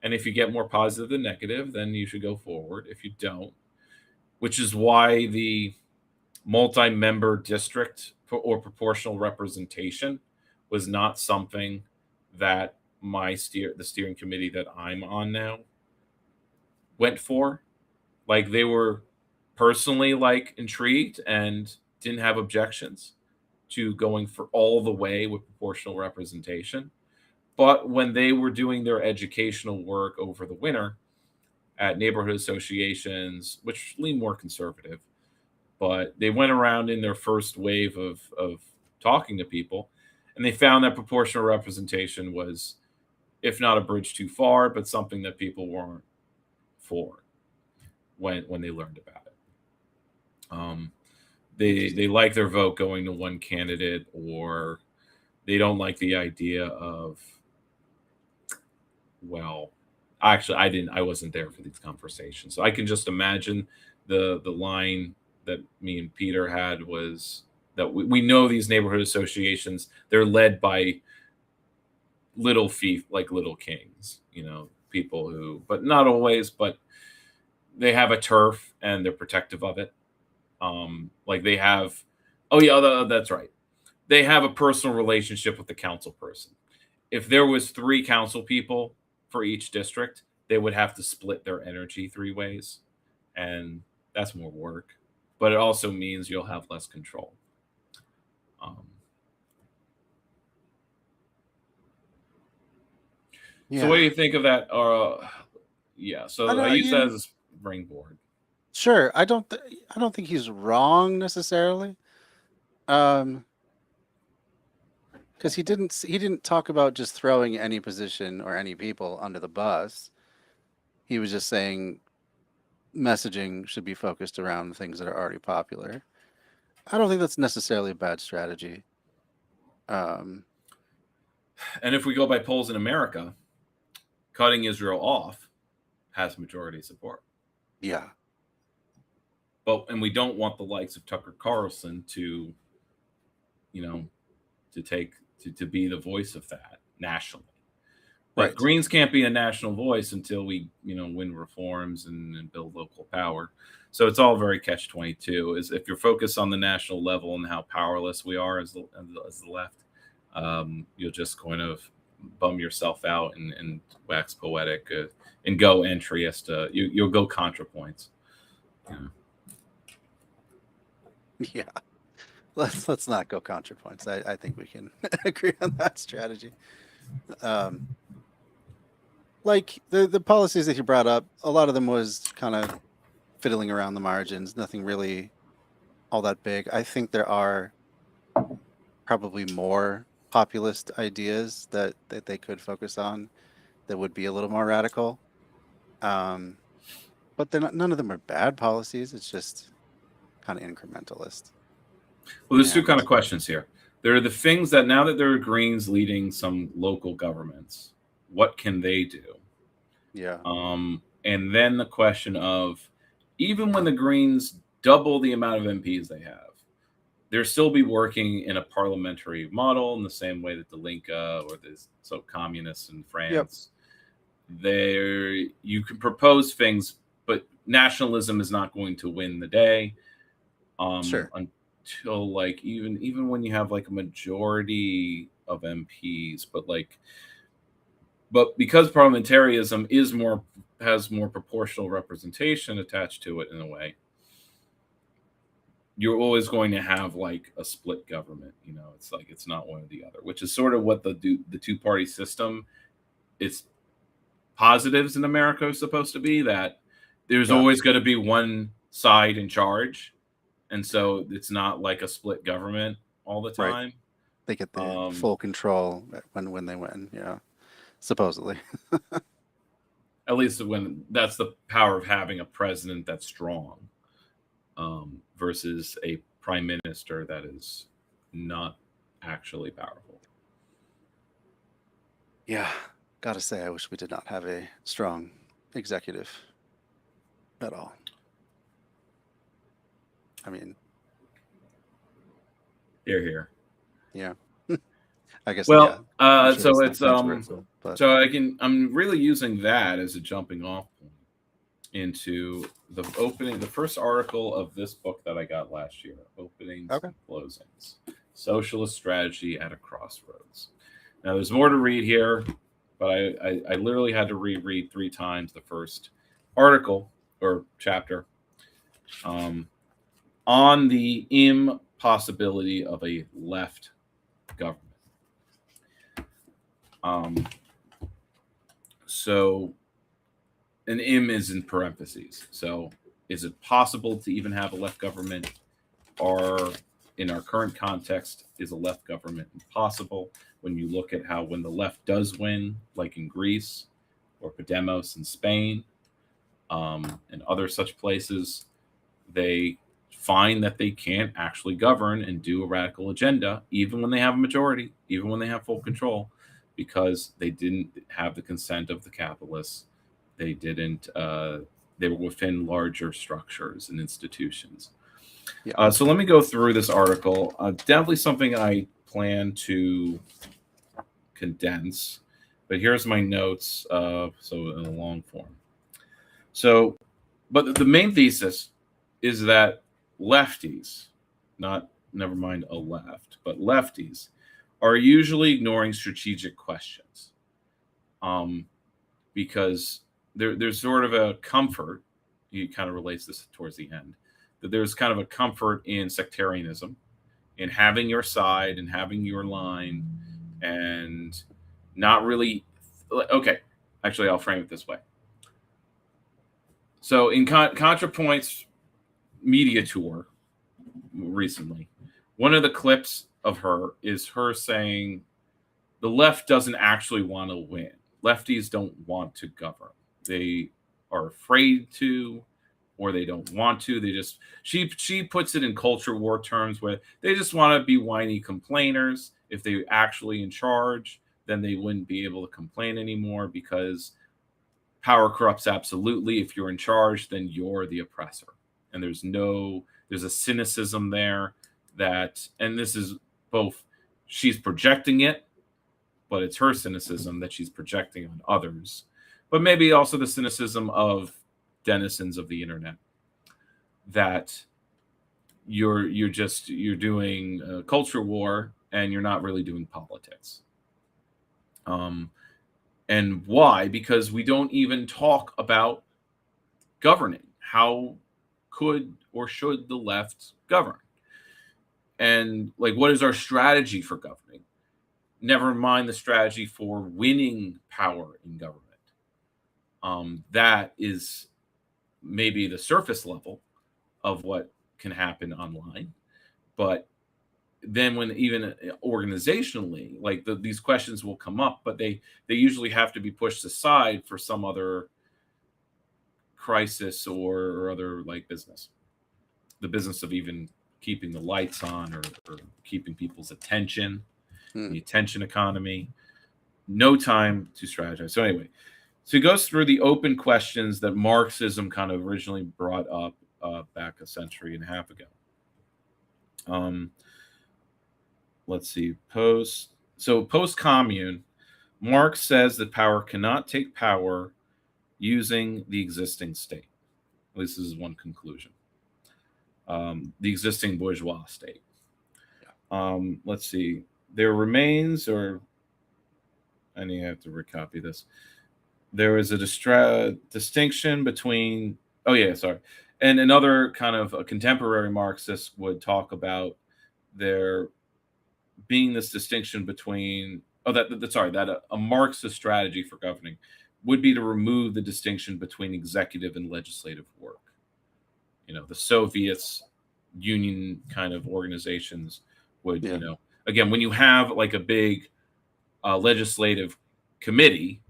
And if you get more positive than negative, then you should go forward. If you don't, which is why the multi-member district or proportional representation was not something that the steering committee that I'm on now went for. Like, they were personally like intrigued and didn't have objections to going for all the way with proportional representation. But when they were doing their educational work over the winter at neighborhood associations, which lean more conservative, but they went around in their first wave of talking to people, and they found that proportional representation was, if not a bridge too far, but something that people weren't for when they learned about it. They like their vote going to one candidate, or they don't like the idea of, well, actually, I wasn't there for these conversations, so I can just imagine the line that me and Peter had was that we know these neighborhood associations, they're led by little fief, like little kings, people who, but not always, but they have a turf and they're protective of it. Like they have, oh yeah, that's right. They have a personal relationship with the council person. If there was 3 council people for each district, they would have to split their energy 3 ways. And that's more work, but it also means you'll have less control. Yeah. So what do you think of that? Yeah. So I use that as a springboard. Sure. I don't think he's wrong necessarily. Because he didn't talk about just throwing any position or any people under the bus. He was just saying messaging should be focused around things that are already popular. I don't think that's necessarily a bad strategy. And if we go by polls in America, cutting Israel off has majority support. Yeah. And we don't want the likes of Tucker Carlson to be the voice of that nationally. But Right. Greens can't be a national voice until we, win reforms and build local power. So it's all very catch-22. Is if you're focused on the national level and how powerless we are as the left, you'll just kind of bum yourself out and wax poetic and go entryist. You'll go ContraPoints. Yeah. Let's not go ContraPoints. I think we can agree on that strategy. Like the policies that you brought up, a lot of them was kind of fiddling around the margins, nothing really all that big. I think there are probably more populist ideas that they could focus on that would be a little more radical. But none of them are bad policies. It's just kind of incrementalist. Well, there's 2 kind of questions here. There are the things that now that there are Greens leading some local governments, what can they do? Yeah. And then the question of, even when the Greens double the amount of MPs they have, they'll still be working in a parliamentary model in the same way that the Linke or the communists in France. Yep. You can propose things, but nationalism is not going to win the day. Sure. Until like even when you have like a majority of MPs, but because parliamentarism has more proportional representation attached to it in a way, you're always going to have like a split government. It's like it's not one or the other, which is sort of what the 2-party system, its positives in America are supposed to be, that there's always going to be one side in charge. And so it's not like a split government all the time. Right. They get the full control when they win. Yeah, supposedly. At least when that's the power of having a president that's strong, versus a prime minister that is not actually powerful. Yeah, gotta say, I wish we did not have a strong executive at all. I mean, Here. yeah. I guess, yeah. Well, I'm sure so that's it's not controversial, but so I'm really using that as a jumping off point into the first article of this book that I got last year, Openings okay. and Closings, Socialist Strategy at a Crossroads. Now, there's more to read here, but I literally had to reread 3 times the first article or chapter on the impossibility of a left government. So an M is in parentheses. So is it possible to even have a left government? Or in our current context, is a left government impossible? When you look at how when the left does win, like in Greece or Podemos in Spain and other such places, they find that they can't actually govern and do a radical agenda, even when they have a majority, even when they have full control, because they didn't have the consent of the capitalists. They didn't. They were within larger structures and institutions. Yeah. So let me go through this article. Definitely something I plan to condense, but here's my notes. So in a long form. So, but the main thesis is that lefties, never mind a left, but lefties are usually ignoring strategic questions, because there's sort of a comfort. He kind of relates this towards the end, that there's kind of a comfort in sectarianism, in having your side and having your line, and not really. Okay, actually, I'll frame it this way. So in ContraPoint's media tour recently, one of the clips of her is her saying the left doesn't actually want to win. Lefties don't want to govern. They are afraid to, or they don't want to. They just she puts it in culture war terms where they just want to be whiny complainers. If they're actually in charge, then they wouldn't be able to complain anymore, because power corrupts absolutely. If you're in charge, then you're the oppressor. And there's a cynicism there that, and this is both, she's projecting it, but it's her cynicism that she's projecting on others. But maybe also the cynicism of denizens of the internet, that you're doing a culture war and you're not really doing politics. And why? Because we don't even talk about governing. How could or should the left govern? And like, what is our strategy for governing? Never mind the strategy for winning power in government. That is maybe the surface level of what can happen online. But then when even organizationally, like these questions will come up, but they usually have to be pushed aside for some other crisis or other like business. The business of even keeping the lights on or keeping people's attention, the attention economy. No time to strategize. So anyway, so he goes through the open questions that Marxism kind of originally brought up back a century and a half ago. Let's see. Post-commune, Marx says that power cannot take power using the existing state. At least this is one conclusion. The existing bourgeois state. Let's see. There remains, or I need to have to recopy this. There is a distinction between. Oh yeah, sorry. And another kind of a contemporary Marxist would talk about there being this distinction between. That a Marxist strategy for governing would be to remove the distinction between executive and legislative work. The Soviets, union kind of organizations would, again, when you have like a big legislative committee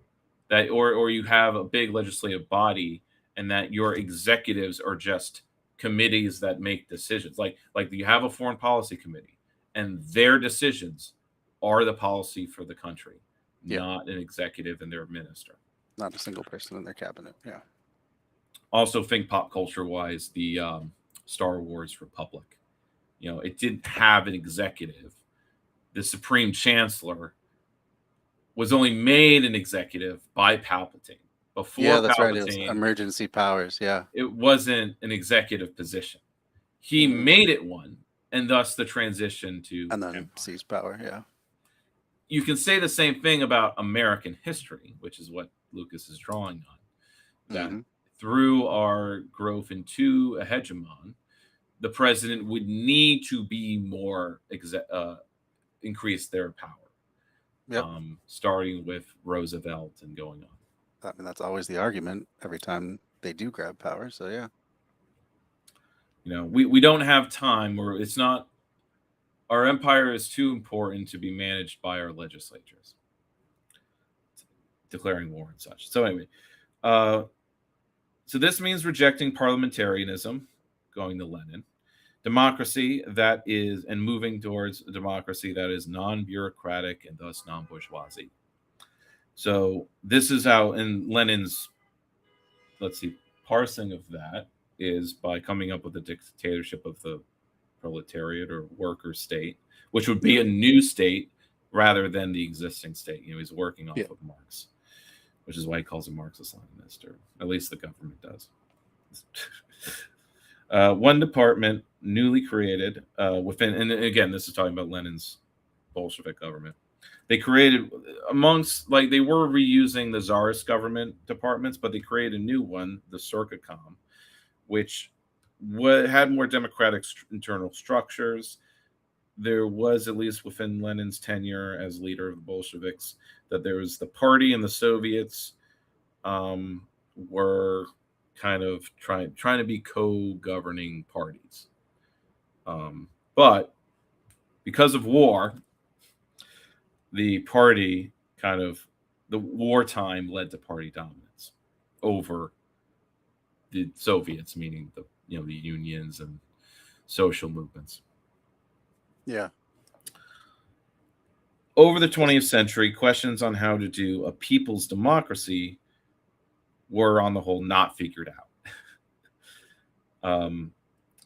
that, or you have a big legislative body, and that your executives are just committees that make decisions, like you have a foreign policy committee, and their decisions are the policy for the country, Yeah. not an executive and their minister. Not a single person in their cabinet. Yeah. Also, think pop culture wise, the Star Wars Republic. It didn't have an executive. The Supreme Chancellor was only made an executive by Palpatine. Before that's Palpatine, right. It was emergency powers. Yeah. It wasn't an executive position. He made it one, and thus the transition to and then empire. seized power. Yeah. You can say the same thing about American history, which is what Lucas is drawing on. That through our growth into a hegemon, the president would need to be more increase their power. Yep. Starting with Roosevelt and going on. I mean, that's always the argument every time they do grab power. So yeah. We don't have time, or it's not. Our empire is too important to be managed by our legislatures, declaring war and such. So anyway, so this means rejecting parliamentarianism, going to Lenin, democracy that is, and moving towards a democracy that is non-bureaucratic and thus non-bourgeoisie. So this is how, in Lenin's, parsing of that is by coming up with a dictatorship of the proletariat or worker state, which would be a new state rather than the existing state. He's working off of Marx, which is why he calls it Marxist-Leninist, or at least the government does. One department newly created within, and again, this is talking about Lenin's Bolshevik government. They created they were reusing the Tsarist government departments, but they created a new one, the Surkacom, which had more democratic internal structures. There was, at least within Lenin's tenure as leader of the Bolsheviks, that there was the party and the Soviets were kind of trying to be co-governing parties. But because of war, the party the wartime led to party dominance over the Soviets, meaning the unions and social movements. Yeah. Over the 20th century, questions on how to do a people's democracy were, on the whole, not figured out.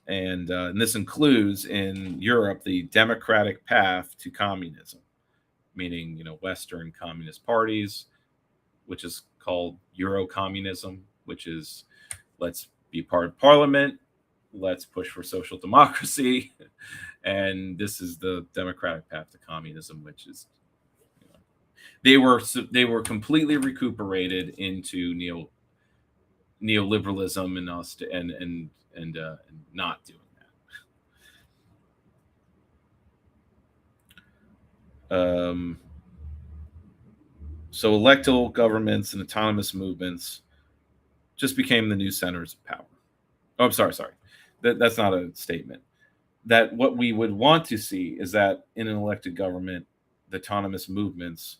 And this includes, in Europe, the democratic path to communism, meaning, Western communist parties, which is called Euro-communism, which is, let's be part of parliament, let's push for social democracy. And this is the democratic path to communism, which is, they were completely recuperated into neoliberalism and not doing that. So electoral governments and autonomous movements just became the new centers of power. Oh, I'm sorry. That's not a statement. That what we would want to see is that in an elected government, the autonomous movements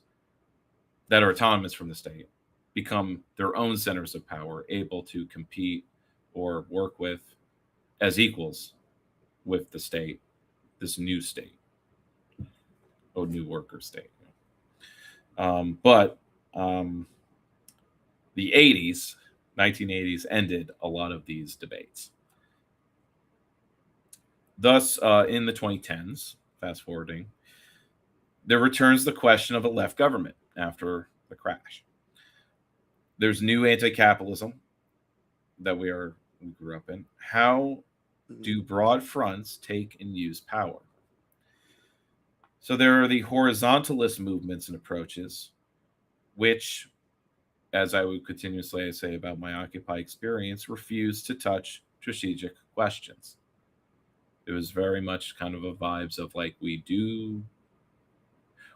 that are autonomous from the state become their own centers of power, able to compete or work with as equals with the state, this new state, or new worker state. But the 1980s ended a lot of these debates. Thus, in the 2010s, fast forwarding, there returns the question of a left government after the crash. There's new anti-capitalism that we grew up in. How do broad fronts take and use power? So there are the horizontalist movements and approaches, which, as I would continuously say about my Occupy experience, refuse to touch strategic questions. It was very much kind of a vibes of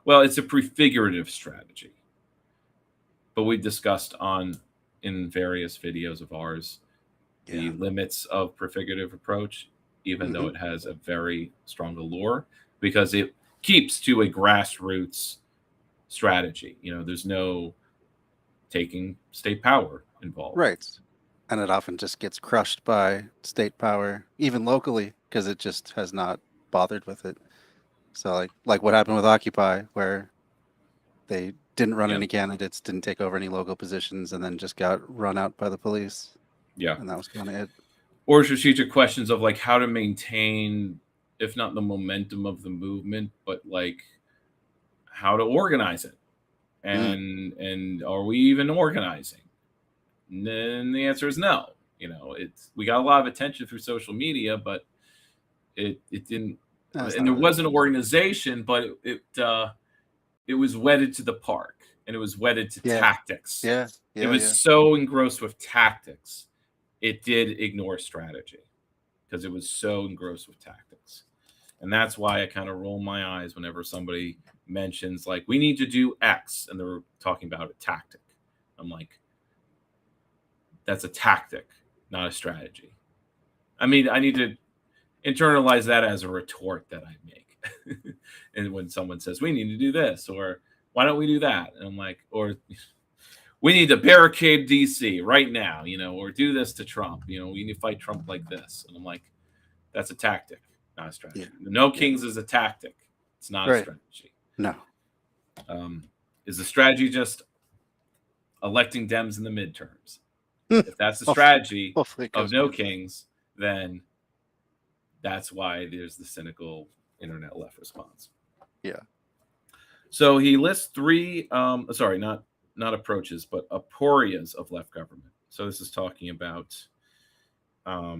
it's a prefigurative strategy. But we've discussed in various videos of ours the limits of prefigurative approach, even though it has a very strong allure, because it keeps to a grassroots strategy. There's no taking state power involved. Right. And it often just gets crushed by state power, even locally, because it just has not bothered with it. So like what happened with Occupy, where they didn't run Yeah. any candidates, didn't take over any local positions, and then just got run out by the police. Yeah. And that was kind of it. Or strategic questions of like how to maintain, if not the momentum of the movement, but like how to organize it. And are we even organizing? And then the answer is no. We got a lot of attention through social media, but it didn't. That's And not there really was an organization, but it was wedded to the park, and it was wedded to tactics. Yeah. It was so engrossed with tactics, it did ignore strategy because it was so engrossed with tactics. And that's why I kind of roll my eyes whenever somebody mentions like we need to do X and they're talking about a tactic. I'm like, that's a tactic, not a strategy. I mean, I need to internalize that as a retort that I make. And when someone says we need to do this, or why don't we do that? And I'm like, or we need to barricade DC right now, or do this to Trump. We need to fight Trump like this. And I'm like, that's a tactic, not a strategy. Yeah. No Kings is a tactic. It's not a strategy. No. Is the strategy just electing Dems in the midterms? If that's the strategy of No Kings, then that's why there's the cynical internet left response. Yeah. So he lists three, not approaches, but aporias of left government. So this is talking about, I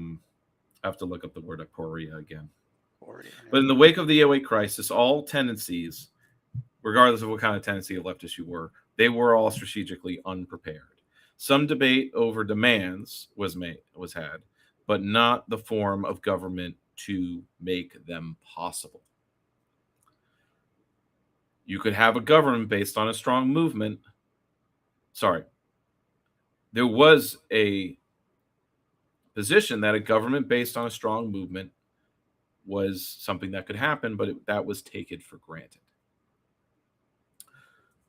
have to look up the word aporia again. But in the wake of the 08 crisis, all tendencies, regardless of what kind of tendency of leftist you were, they were all strategically unprepared. Some debate over demands was had, but not the form of government to make them possible. You could have a government based on a strong movement. There was a position that a government based on a strong movement was something that could happen, but that was taken for granted.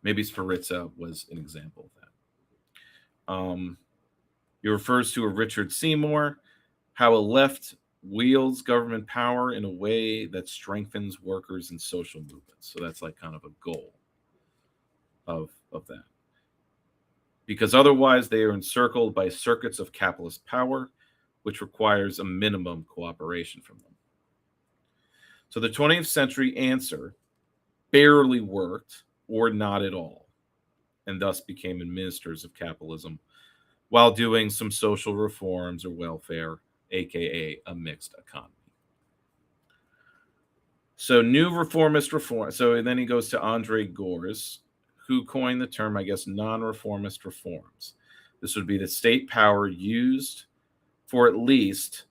Maybe Sparitza was an example of that. He refers to a Richard Seymour, how a left wields government power in a way that strengthens workers and social movements. So that's like kind of a goal of that. Because otherwise they are encircled by circuits of capitalist power, which requires a minimum cooperation from them. So the 20th century answer barely worked or not at all, and thus became administrators of capitalism while doing some social reforms or welfare, aka a mixed economy. So new reformist reform. So then he goes to Andre Gores, who coined the term, I guess, non-reformist reforms. This would be the state power used for at least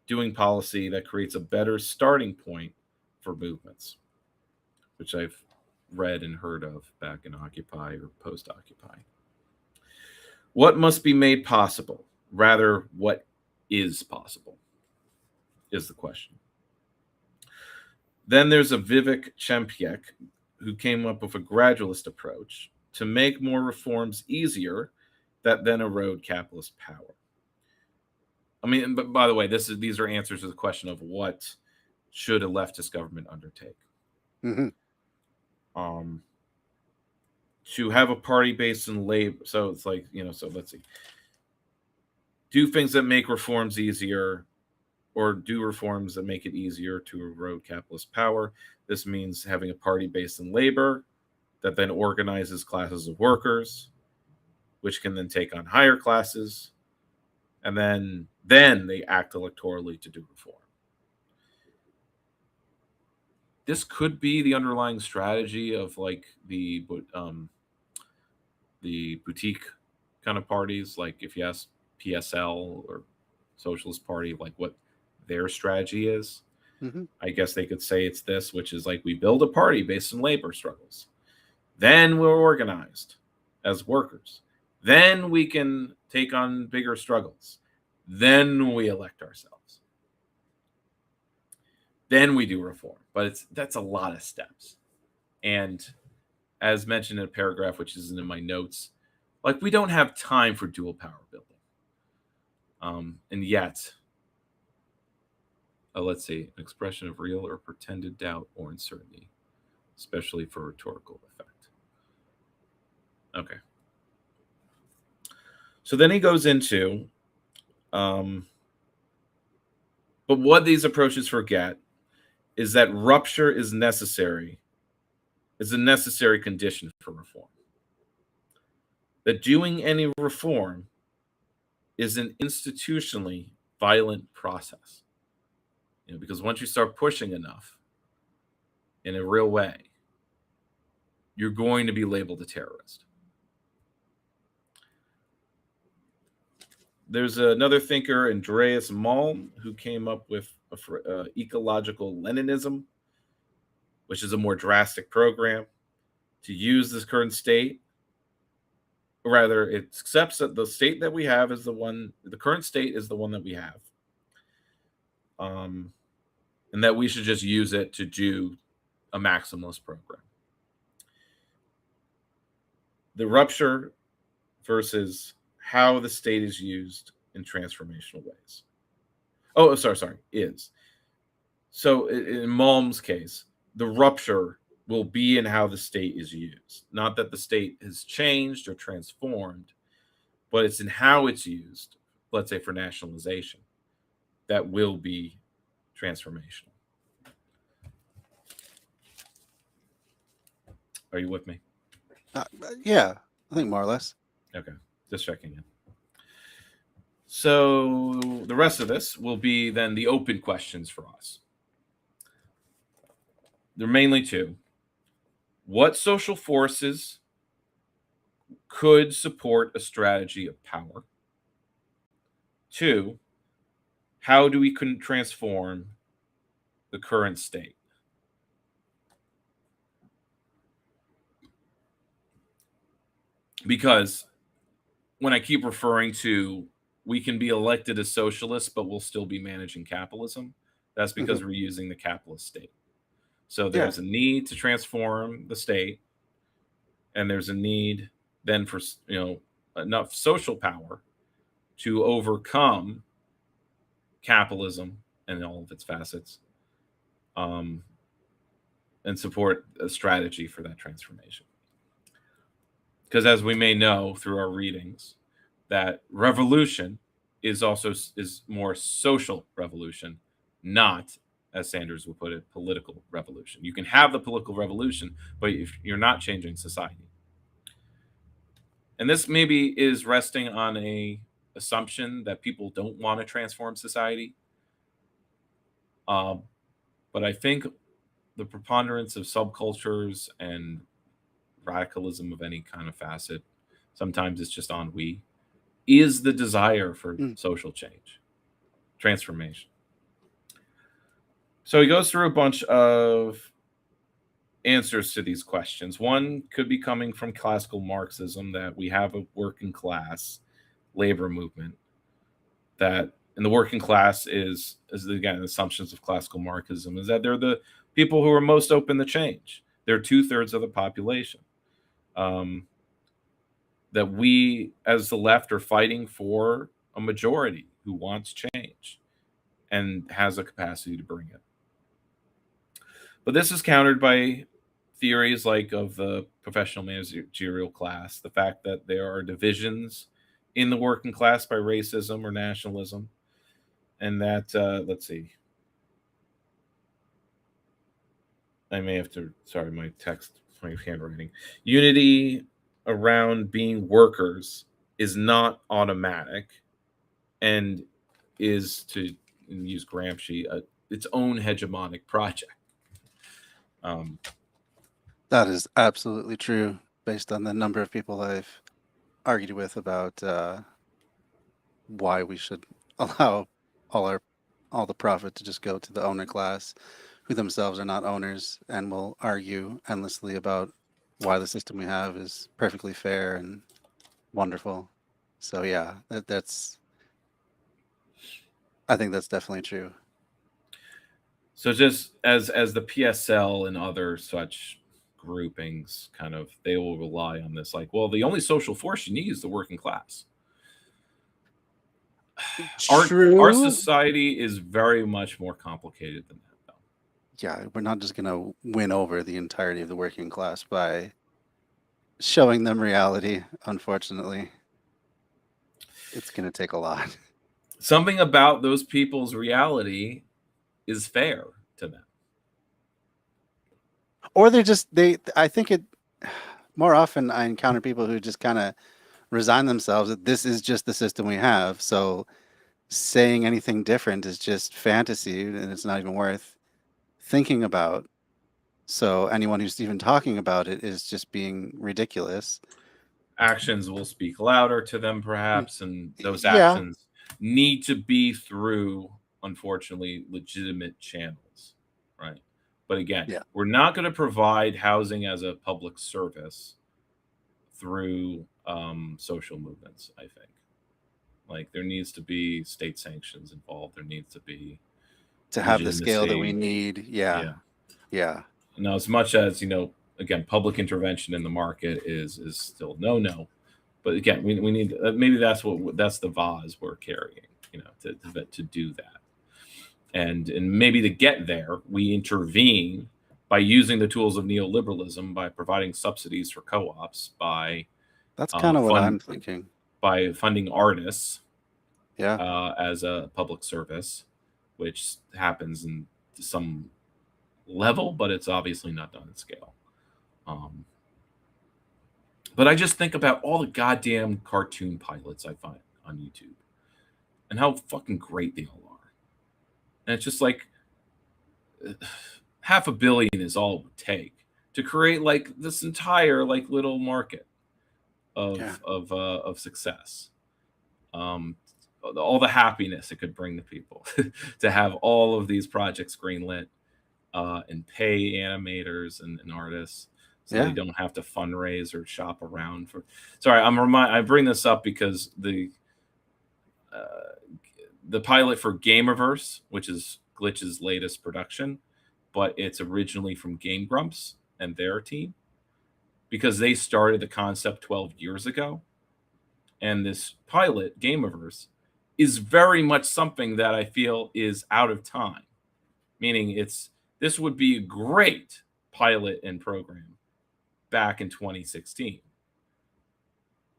doing policy that creates a better starting point for movements, which I've read and heard of back in Occupy or post-Occupy. What must be made possible? Rather, what is possible is the question. Then there's a Vivek Chempiek, who came up with a gradualist approach to make more reforms easier that then erode capitalist power. I mean, but by the way, these are answers to the question of what should a leftist government undertake. Mm-hmm. To have a party based in labor. So it's like, so let's see. Do things that make reforms easier, or do reforms that make it easier to erode capitalist power. This means having a party based in labor that then organizes classes of workers, which can then take on higher classes, and then they act electorally to do reform. This could be the underlying strategy of like the boutique kind of parties. Like if you ask PSL or Socialist Party, like what their strategy is, I guess they could say it's this, which is like we build a party based on labor struggles. Then we're organized as workers. Then we can take on bigger struggles. Then we elect ourselves. Then we do reform. But that's a lot of steps. And as mentioned in a paragraph, which isn't in my notes, like we don't have time for dual power building. And yet, let's see, an expression of real or pretended doubt or uncertainty, especially for rhetorical effect. Okay. So then he goes into, but what these approaches forget is that rupture is a necessary condition for reform. That doing any reform is an institutionally violent process. Because once you start pushing enough in a real way, you're going to be labeled a terrorist. There's another thinker, Andreas Malm, who came up with ecological Leninism, which is a more drastic program to use this current state. Rather, it accepts that the state that we have is the current state is the one that we have. And that we should just use it to do a maximalist program. The rupture versus how the state is used in transformational ways. Oh, sorry, is. So in Malm's case, the rupture will be in how the state is used. Not that the state has changed or transformed, but it's in how it's used, let's say for nationalization, that will be transformational. Are you with me? Yeah, I think more or less. Okay, just checking in. So the rest of this will be then the open questions for us. There are mainly two. What social forces could support a strategy of power? Two, how do we transform the current state? Because when I keep referring to we can be elected as socialists, but we'll still be managing capitalism, that's because we're using the capitalist state. So there's a need to transform the state, and there's a need then for enough social power to overcome capitalism and all of its facets, and support a strategy for that transformation. Because as we may know through our readings, that revolution is more social revolution, not, as Sanders would put it, political revolution. You can have the political revolution, but if you're not changing society. And this maybe is resting on a assumption that people don't want to transform society. But I think the preponderance of subcultures and radicalism of any kind of facet, sometimes it's just ennui, is the desire for social change, transformation. So he goes through a bunch of answers to these questions. One could be coming from classical Marxism, that we have a working class labor movement, that in the working class is again, assumptions of classical Marxism, is that they're the people who are most open to change. They're 2/3 of the population. That we as the left are fighting for a majority who wants change and has a capacity to bring it. But this is countered by theories like of the professional managerial class, the fact that there are divisions in the working class by racism or nationalism, and that, let's see, I may have to, sorry, my handwriting. Unity around being workers is not automatic and is, to use Gramsci, its own hegemonic project. That is absolutely true, based on the number of people I've argued with about why we should allow all the profit to just go to the owner class, who themselves are not owners, and will argue endlessly about why the system we have is perfectly fair and wonderful. So yeah, that's I think that's definitely true. So just as the PSL and other such groupings, kind of, they will rely on this, like, well, the only social force you need is the working class. Our True. society is very much more complicated than that, though. Yeah, we're not just gonna win over the entirety of the working class by showing them reality. Unfortunately, it's gonna take a lot. Something about those people's reality is fair to them. Or they're just they. I think it more often I encounter people who just kind of resign themselves that this is just the system we have. So saying anything different is just fantasy and it's not even worth thinking about. So anyone who's even talking about it is just being ridiculous. Actions will speak louder to them, perhaps, and those Yeah, actions need to be through, unfortunately, legitimate channels, right? But again, yeah. we're not going to provide housing as a public service through social movements, I think. Like, there needs to be state sanctions involved. There needs to be To have the scale that we legitimacy. need. Yeah, Yeah. yeah. Now, as much as, again, public intervention in the market is still no. But again, we need maybe that's the vase we're carrying, to do that. And maybe to get there, we intervene by using the tools of neoliberalism, by providing subsidies for co-ops, by That's kind of what I'm fund thinking. by funding artists Yeah. as a public service, which happens in some level, but it's obviously not done at scale. But I just think about all the goddamn cartoon pilots I find on YouTube and how fucking great they all are. And it's just like $500 million is all it would take to create like this entire like little market Yeah. of success. All the happiness it could bring to people to have all of these projects greenlit and pay animators and artists so Yeah. they don't have to fundraise or shop around for. Sorry, I bring this up because the pilot for Gamerverse, which is Glitch's latest production, but it's originally from Game Grumps and their team, because they started the concept 12 years ago. And this pilot, Gamerverse, is very much something that I feel is out of time. Meaning this would be a great pilot and program back in 2016.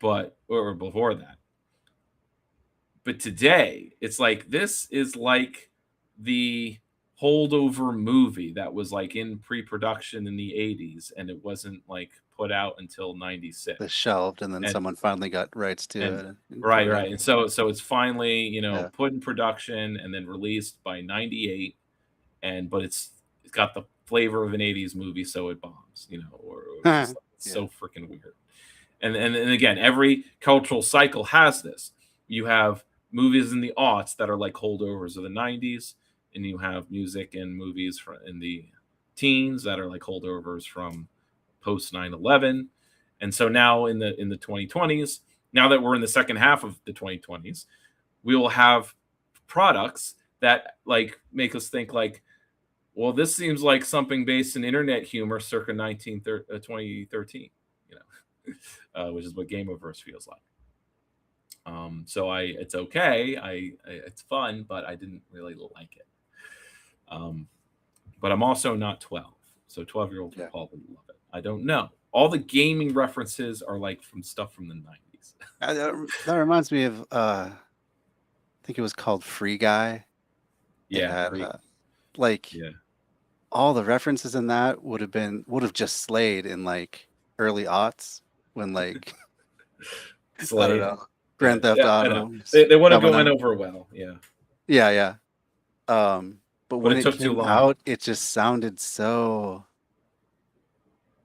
Or before that. But today, it's like this is like the holdover movie that was like in pre-production in the 80s and it wasn't like put out until 96. The shelved, and then And someone finally got rights to and it. And put right, it out. right. And so it's finally, Yeah. put in production and then released by 98. But it's got the flavor of an 80s movie, so it bombs, or it's Yeah. so freaking weird. And again, every cultural cycle has this. You have movies in the aughts that are like holdovers of the 90s, and you have music and movies in the teens that are like holdovers from post 9/11. And so now in the 2020s, now that we're in the second half of the 2020s, we will have products that like make us think like, well, this seems like something based in internet humor circa 2013, which is what Gameoverse feels like. So it's okay. It's fun, but I didn't really like it. But I'm also not 12, so 12-year-olds will probably love it. I don't know. All the gaming references are like from stuff from the 90s. That reminds me of I think it was called Free Guy. Yeah, Had, all the references in that would have just slayed in like early aughts when like I don't know, Grand Theft Auto. They would have gone over well. Yeah. But when it it took too came long. out, it just sounded so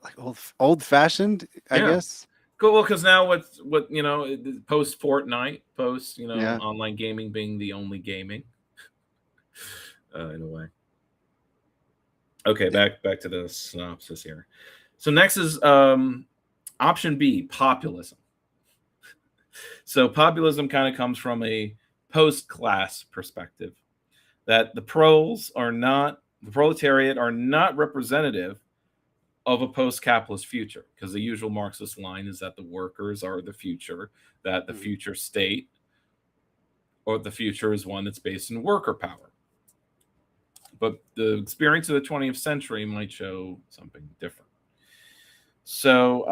like old fashioned, I guess. Cool. Well, because now what post Fortnite, post online gaming being the only gaming, in a way. Okay, back to the synopsis here. So next is option B, populism. So populism kind of comes from a post-class perspective, that the proletariat are not representative of a post-capitalist future, because the usual Marxist line is that the workers are the future, that the future state or the future is one that's based in worker power. But the experience of the 20th century might show something different. So,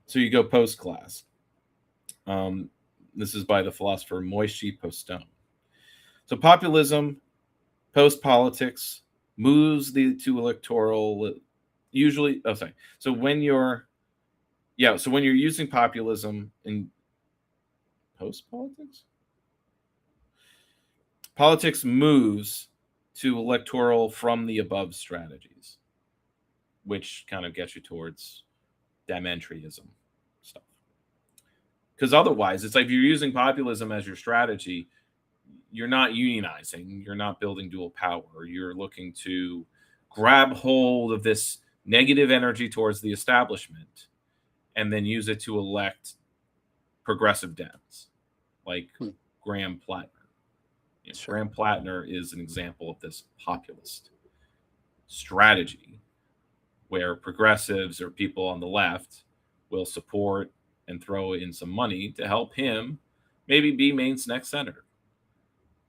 so you go post-class. This is by the philosopher Moishe Postone. So populism, post-politics, moves to electoral, usually, oh, sorry. So when you're using populism in post-politics, politics moves to electoral from the above strategies, which kind of gets you towards dementryism stuff. Because otherwise, it's like if you're using populism as your strategy, you're not unionizing, you're not building dual power, you're looking to grab hold of this negative energy towards the establishment and then use it to elect progressive Dems like Graham Plattner. Sure. Graham Plattner is an example of this populist strategy where progressives or people on the left will support and throw in some money to help him maybe be Maine's next senator,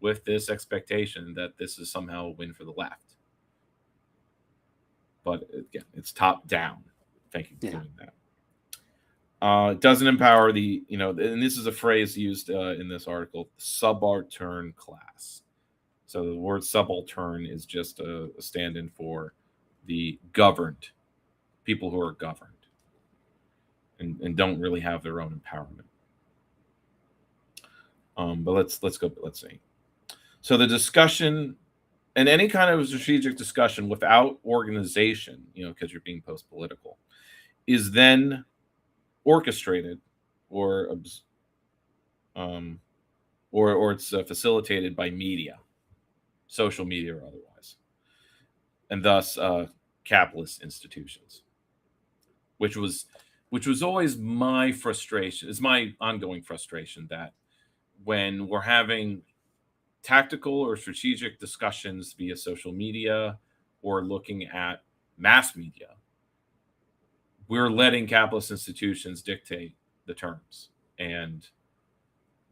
with this expectation that this is somehow a win for the left. But again, it's top down. Thank you for doing that. It doesn't empower the, and this is a phrase used in this article, subaltern class. So the word subaltern is just a stand-in for the governed, people who are governed and don't really have their own empowerment. But let's see. So the discussion and any kind of strategic discussion without organization, because you're being post-political, is then orchestrated or it's facilitated by media, social media or otherwise, and thus capitalist institutions, which was always my frustration. It's my ongoing frustration that when we're having tactical or strategic discussions via social media or looking at mass media, we're letting capitalist institutions dictate the terms. And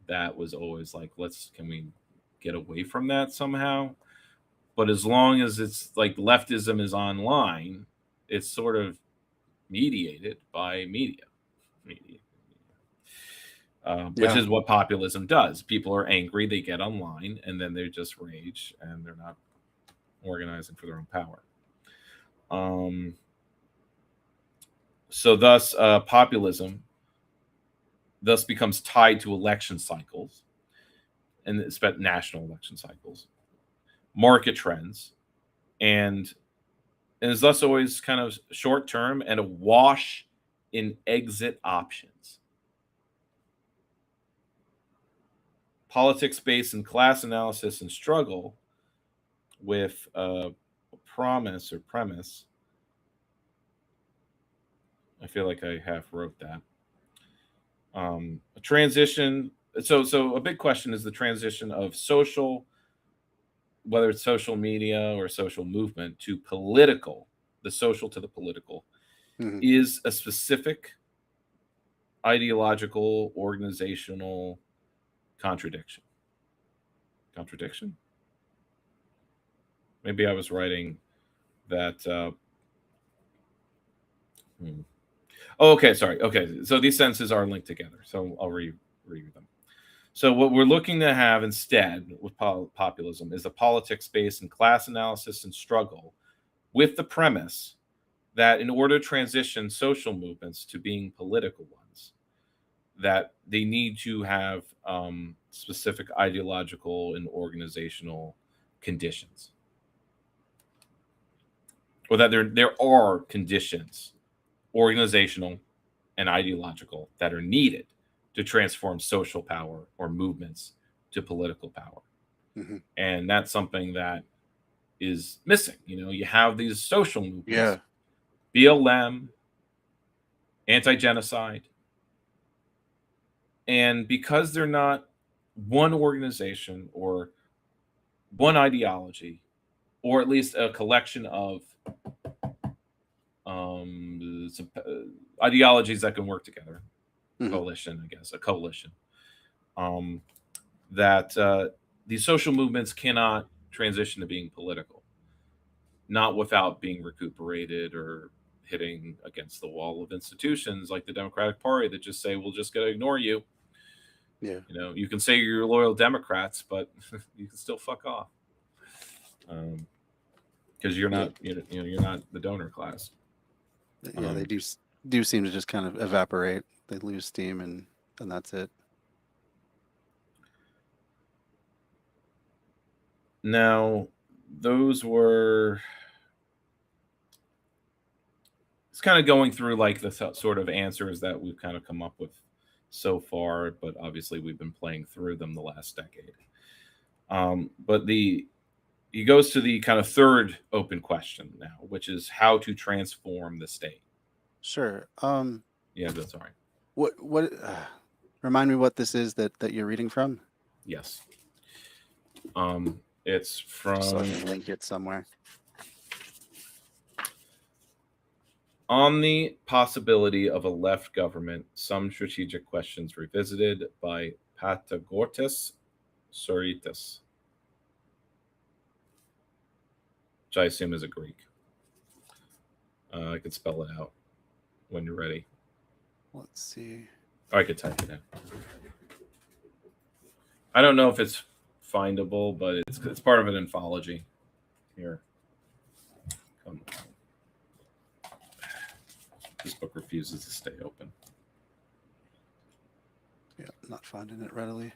that was always like, can we get away from that somehow? But as long as it's like leftism is online, it's sort of mediated by media. Which is what populism does. People are angry, they get online, and then they just rage, and they're not organizing for their own power. So thus, populism thus becomes tied to election cycles, and it's about national election cycles, market trends, and is thus always kind of short-term and awash in exit options. Politics based in class analysis and struggle with a promise or premise. I feel like I half wrote that. A transition. So a big question is the transition of social, whether it's social media or social movement, to political, the social to the political, is a specific ideological, organizational contradiction. Maybe I was writing that. Okay, sorry. Okay, so these sentences are linked together. So I'll read them. So what we're looking to have instead with populism is a politics based in class analysis and struggle, with the premise that in order to transition social movements to being political ones, that they need to have specific ideological and organizational conditions, or that there are conditions, organizational and ideological, that are needed to transform social power or movements to political power. And that's something that is missing. You have these social movements, BLM, anti-genocide, and because they're not one organization or one ideology, or at least a collection of ideologies that can work together, coalition, I guess, a coalition. that these social movements cannot transition to being political, not without being recuperated or hitting against the wall of institutions like the Democratic Party that just say, we're just going to ignore you. Yeah. You can say you're loyal Democrats, but you can still fuck off. Because you're not, you're not the donor class. Yeah, they do seem to just kind of evaporate. They lose steam, and that's it. Now, those were. It's kind of going through like the sort of answers that we've kind of come up with so far, but obviously we've been playing through them the last decade. But he goes to the kind of third open question now, which is how to transform the state. Sure. Yeah, that's all right. What remind me what this is that you're reading from? Yes. It's from So I can link it somewhere. On the Possibility of a Left Government, Some Strategic Questions Revisited by Patagortis Soritas, which I assume is a Greek. I could spell it out when you're ready. Let's see. Or I could type it in. I don't know if it's findable, but it's part of an anthology. Here. Come on. This book refuses to stay open. Yeah, not finding it readily.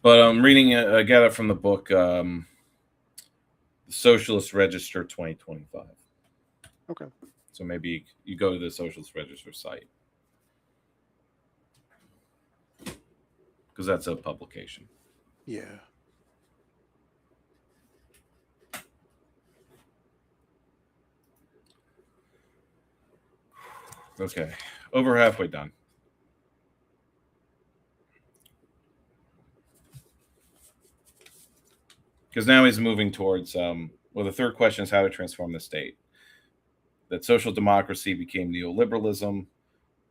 But I'm reading it. I got it from the book Socialist Register 2025. Okay. So maybe you go to the Socialist Register site, because that's a publication. Yeah. Okay. Over halfway done. Because now he's moving towards, the third question is how to transform the state. That social democracy became neoliberalism,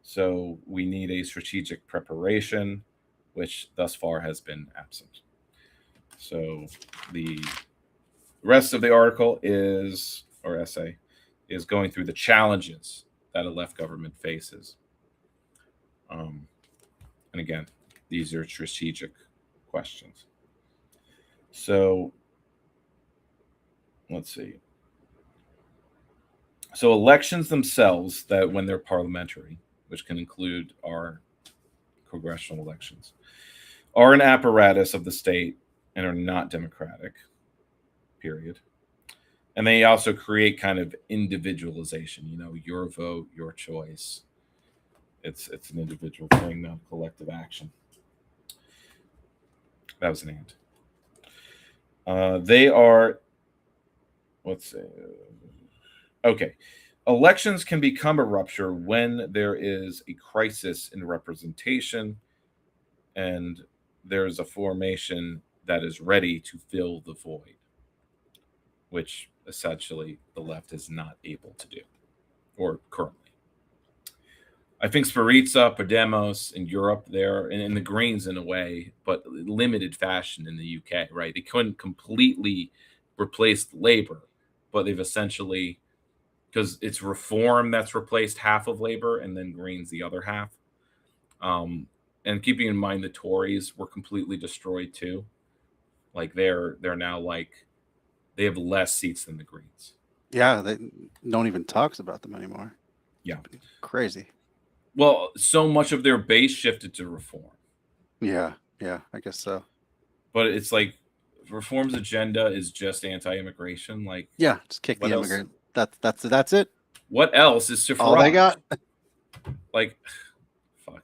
so we need a strategic preparation, which thus far has been absent. So the rest of the article essay is going through the challenges that a left government faces. And again, these are strategic questions. So let's see. So elections themselves, that when they're parliamentary, which can include our congressional elections, are an apparatus of the state and are not democratic, period. And they also create kind of individualization, your vote, your choice. It's an individual thing, not collective action. That was an and. They are, let's say, okay. Elections can become a rupture when there is a crisis in representation and there's a formation that is ready to fill the void, which essentially the left is not able to do, or currently. I think Sparitza, Podemos in Europe there, and in the Greens in a way, but limited fashion in the UK, right? They couldn't completely replace Labour, but they've essentially, because it's Reform that's replaced half of Labour and then Greens the other half. And keeping in mind the Tories were completely destroyed too. Like they're now like, they have less seats than the Greens. Yeah, they don't even talk about them anymore. Yeah. Crazy. Well, so much of their base shifted to Reform. Yeah, I guess so. But it's like Reform's agenda is just anti-immigration. Like, yeah, just kick the immigrant. That's it. What else is to all they got? Like, fuck.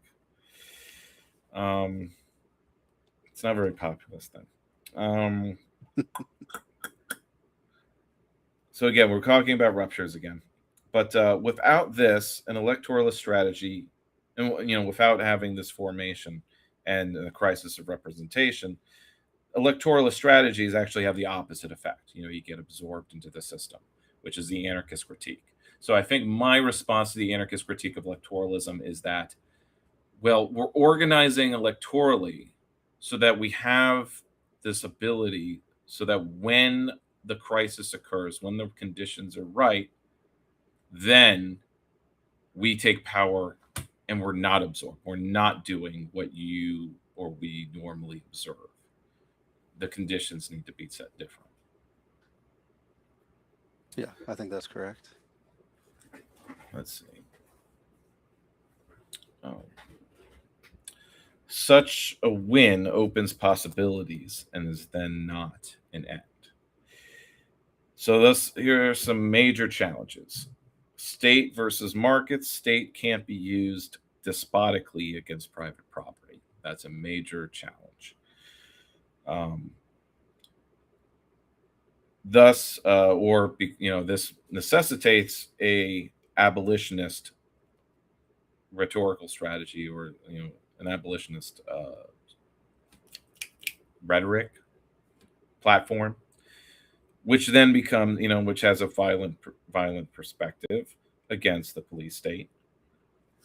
It's not very populist then. So again, we're talking about ruptures again. But without this, an electoralist strategy, and without having this formation, and a crisis of representation, electoralist strategies actually have the opposite effect. You get absorbed into the system, which is the anarchist critique. So I think my response to the anarchist critique of electoralism is that, well, we're organizing electorally so that we have this ability so that when the crisis occurs, when the conditions are right, then we take power and we're not absorbed. We're not doing what you or we normally observe. The conditions need to be set different. Yeah, I think that's correct. Let's see. Oh. Such a win opens possibilities and is then not an end. So here are some major challenges. State versus markets. State can't be used despotically against private property. That's a major challenge. Thus, this necessitates a abolitionist rhetorical strategy, or an abolitionist rhetoric platform, which then becomes, which has a violent perspective against the police state.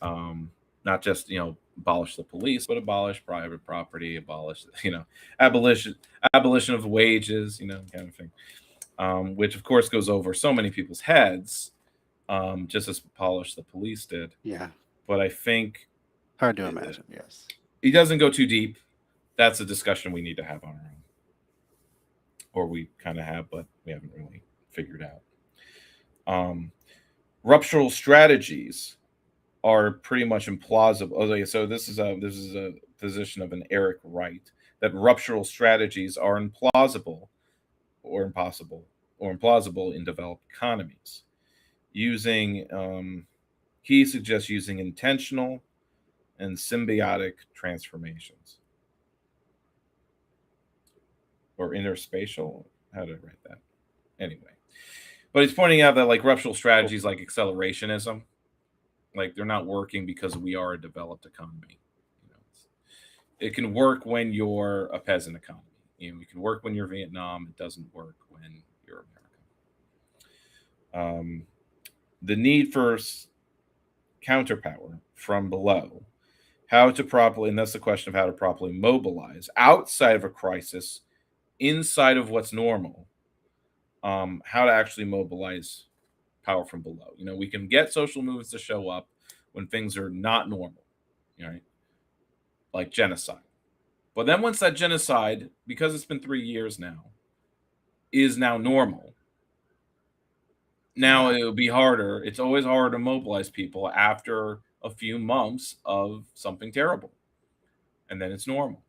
Not just abolish the police, but abolish private property, abolish abolition of wages, kind of thing, which of course goes over so many people's heads, just as abolish the police did. Yeah, but I think hard to imagine. Yes, he doesn't go too deep. That's a discussion we need to have on our own, or we kind of have, but we haven't really figured out. Ruptural strategies are pretty much implausible. Okay, so this is a position of an Eric Wright, that ruptural strategies are implausible or impossible or implausible in developed economies. He suggests using intentional and symbiotic transformations, or interspatial. How did I write that? Anyway, but he's pointing out that like ruptural strategies like accelerationism, like they're not working because we are a developed economy. It can work when you're a peasant economy. It can work when you're Vietnam. It doesn't work when you're America. The need for counterpower from below, and that's the question of how to properly mobilize outside of a crisis, inside of what's normal, how to actually mobilize power from below. We can get social movements to show up when things are not normal, right? Like genocide. But then once that genocide, because it's been 3 years now, is now normal, now it'll be harder. It's always harder to mobilize people after a few months of something terrible. And then it's normal.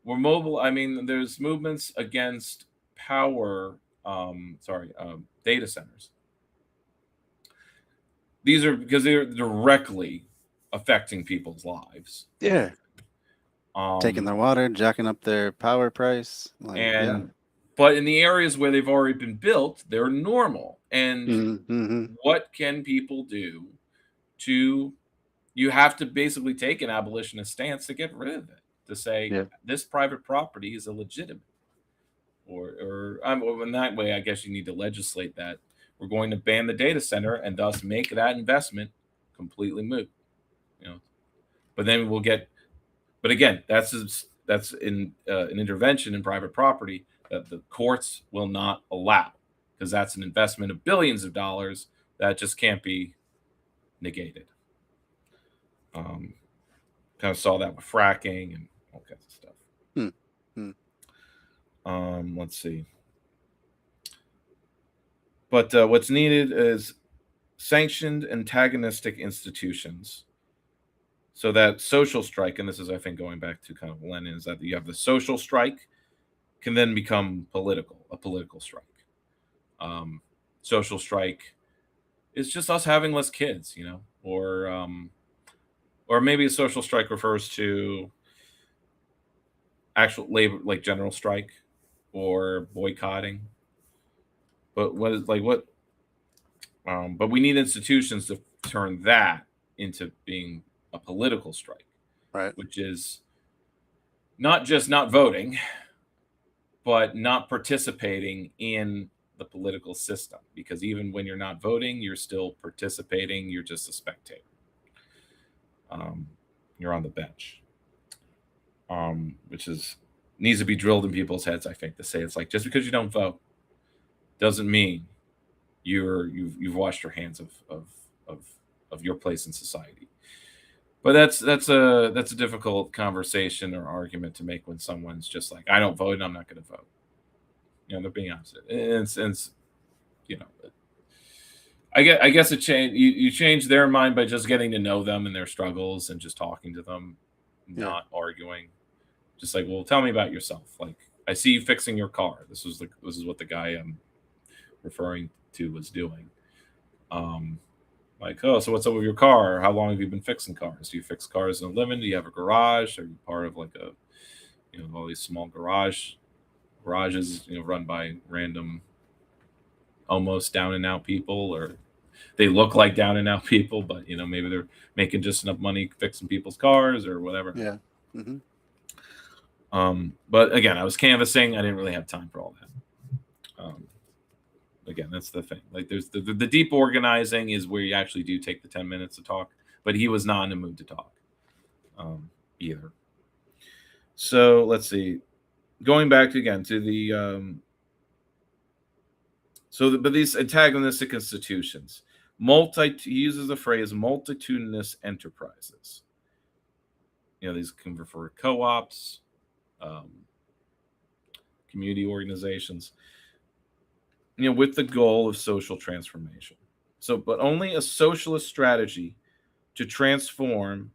We're mobile. I mean, there's movements against data centers. These are because they're directly affecting people's lives. Yeah. Taking their water, jacking up their power price. But in the areas where they've already been built, they're normal. And what can people do you have to basically take an abolitionist stance to get rid of it, to say this private property is illegitimate. Or in that way, I guess you need to legislate that we're going to ban the data center and thus make that investment completely moot. But then but again, that's in an intervention in private property that the courts will not allow, because that's an investment of billions of dollars that just can't be negated. Kind of saw that with fracking and all kinds of stuff. Let's see. But what's needed is sanctioned antagonistic institutions, so that social strike, and this is, I think, going back to kind of Lenin, is that you have the social strike can then become a political strike. Social strike is just us having less kids, or maybe a social strike refers to actual labor, like general strike or boycotting. But but we need institutions to turn that into being a political strike. Right. which is not just not voting, but not participating in the political system. Because even when you're not voting, you're still participating. You're just a spectator. You're on the bench, which needs to be drilled in people's heads. I think to say it's like just because you don't vote doesn't mean you've washed your hands of your place in society. But that's a difficult conversation or argument to make when someone's just like, I don't vote and I'm not going to vote. They're being honest. And I guess it changed. You change their mind by just getting to know them and their struggles and just talking to them, not arguing. Just like, well, tell me about yourself. Like, I see you fixing your car. This is what the guy I'm referring to was doing. Like, oh, so what's up with your car? How long have you been fixing cars? Do you fix cars in a living? Do you have a garage? Are you part of like all these small garages, run by random, almost down and out people, or they look like down and out people, but maybe they're making just enough money fixing people's cars or whatever. Yeah. Mm-hmm. But again, I was canvassing. I didn't really have time for all that. Again, that's the thing. Like, there's the deep organizing is where you actually do take the 10 minutes to talk, but he was not in the mood to talk either. So let's see. Going back to the but these antagonistic institutions, he uses the phrase multitudinous enterprises. These can refer to co-ops, community organizations, with the goal of social transformation. But only a socialist strategy to transform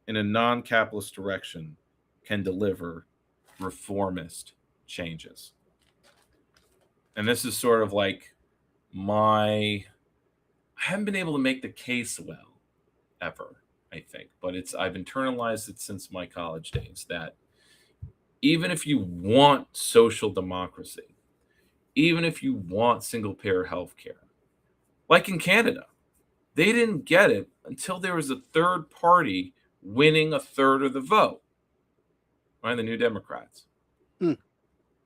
in a non-capitalist direction can deliver reformist changes. And this is sort of like I haven't been able to make the case well ever, I think, but I've internalized it since my college days that even if you want social democracy, even if you want single-payer healthcare, like in Canada, they didn't get it until there was a third party winning a third of the vote, right? The New Democrats.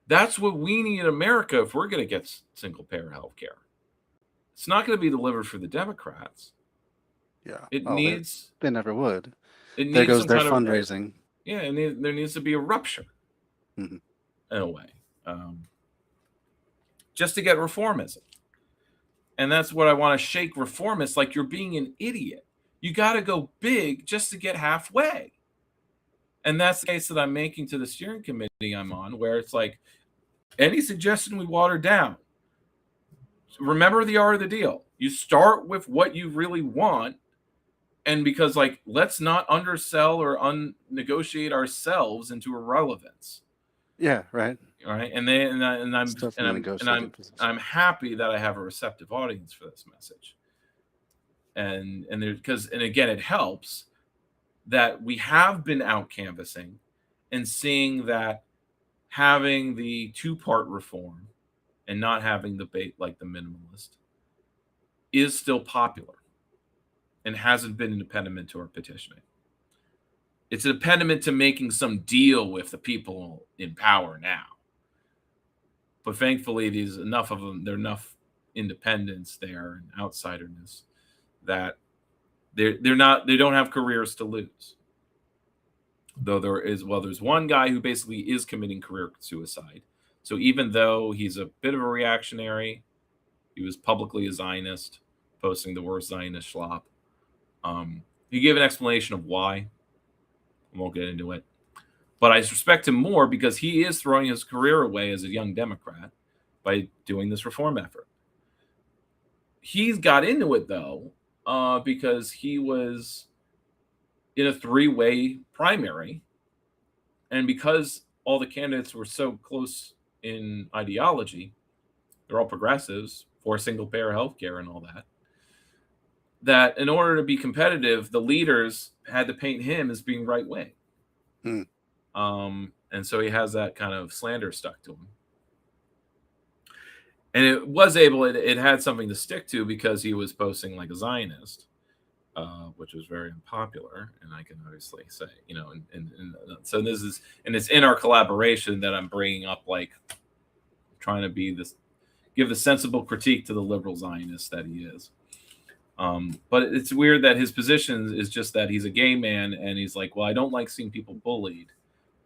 That's what we need in America if we're going to get single-payer healthcare. It's not going to be delivered for the Democrats. Yeah. It needs. They never would. There goes their fundraising. And there needs to be a rupture, in a way, just to get reformism. And that's what I want to shake reformists. Like, you're being an idiot. You got to go big just to get halfway. And that's the case that I'm making to the steering committee I'm on, where it's like, any suggestion we water down. Remember the art of the deal. You start with what you really want. And because, let's not undersell or unnegotiate ourselves into irrelevance. Yeah, right. All right. I'm happy that I have a receptive audience for this message. And again, it helps that we have been out canvassing and seeing that having the two-part reform and not having the debate like the minimalist is still popular and hasn't been an impediment to our petitioning. It's an impediment to making some deal with the people in power now. But thankfully, there's enough of them. There are enough independents there and outsiderness that they don't have careers to lose. Though there's one guy who basically is committing career suicide. So even though he's a bit of a reactionary, he was publicly a Zionist, posting the worst Zionist schlop. He gave an explanation of why. I won't get into it. But I respect him more because he is throwing his career away as a young Democrat by doing this reform effort. He's got into it, though, because he was in a three-way primary. And because all the candidates were so close in ideology, they're all progressives for single-payer healthcare and all that, that in order to be competitive, the leaders had to paint him as being right-wing. And so he has that kind of slander stuck to him. And it had something to stick to because he was posting like a Zionist. which was very unpopular. And I can obviously say, so this is, and it's in our collaboration that I'm bringing up, like trying to be this, give the sensible critique to the liberal Zionist that he is. But it's weird that his position is just that he's a gay man, and he's like, well, I don't like seeing people bullied.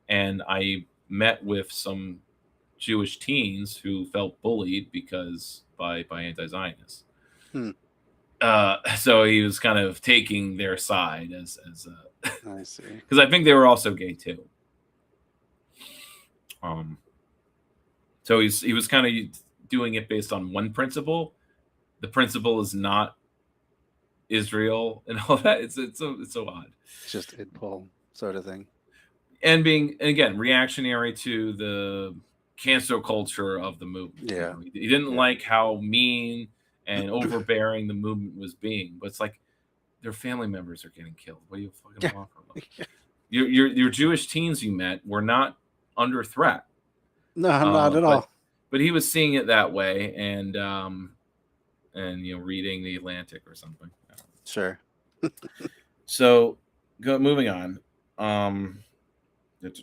And I met with some Jewish teens who felt bullied because by anti-Zionists. So he was kind of taking their side as I see, because I think they were also gay too. So he was kind of doing it based on one principle. The principle is not Israel and all that. It's so odd. It's just id pull sort of thing. And being, again, reactionary to the cancel culture of the movement. Yeah. He didn't like how mean and overbearing the movement was being. But it's like, their family members are getting killed. What do you fucking offer them? Your Jewish teens you met were not under threat. No, not at all. But he was seeing it that way, and reading the Atlantic or something. Sure. So, moving on. Where have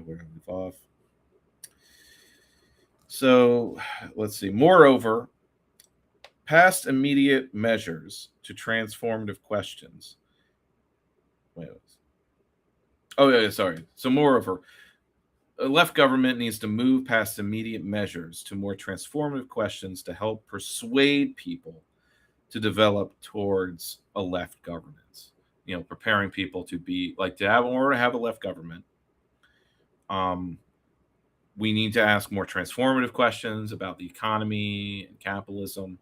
we left off? So, let's see. Moreover, past immediate measures to transformative questions. Sorry. So, moreover, a left government needs to move past immediate measures to more transformative questions to help persuade people to develop towards a left governance. Preparing people to be like in order to have a left government. We need to ask more transformative questions about the economy and capitalism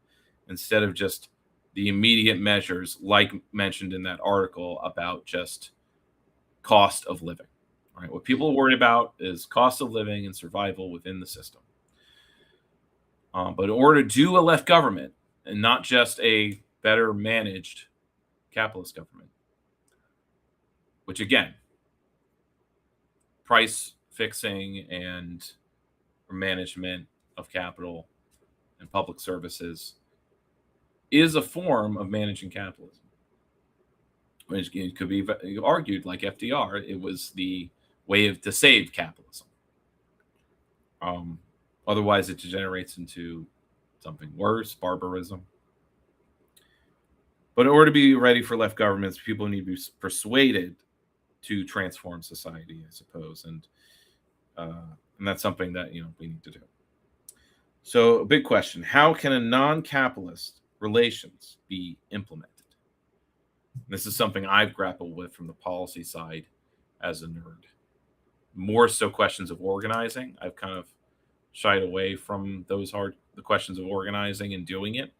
instead of just the immediate measures, like mentioned in that article about just cost of living. Right? What people are worried about is cost of living and survival within the system. But in order to do a left government and not just a better managed capitalist government, which again, price fixing and management of capital and public services is a form of managing capitalism. Which could be argued, like FDR, it was the way to save capitalism. Otherwise, it degenerates into something worse, barbarism. But in order to be ready for left governments, people need to be persuaded to transform society, I suppose, and that's something that we need to do. So, a big question: how can a non-capitalist relations be implemented? This is something I've grappled with from the policy side as a nerd. More so questions of organizing. I've kind of shied away from the questions of organizing and doing it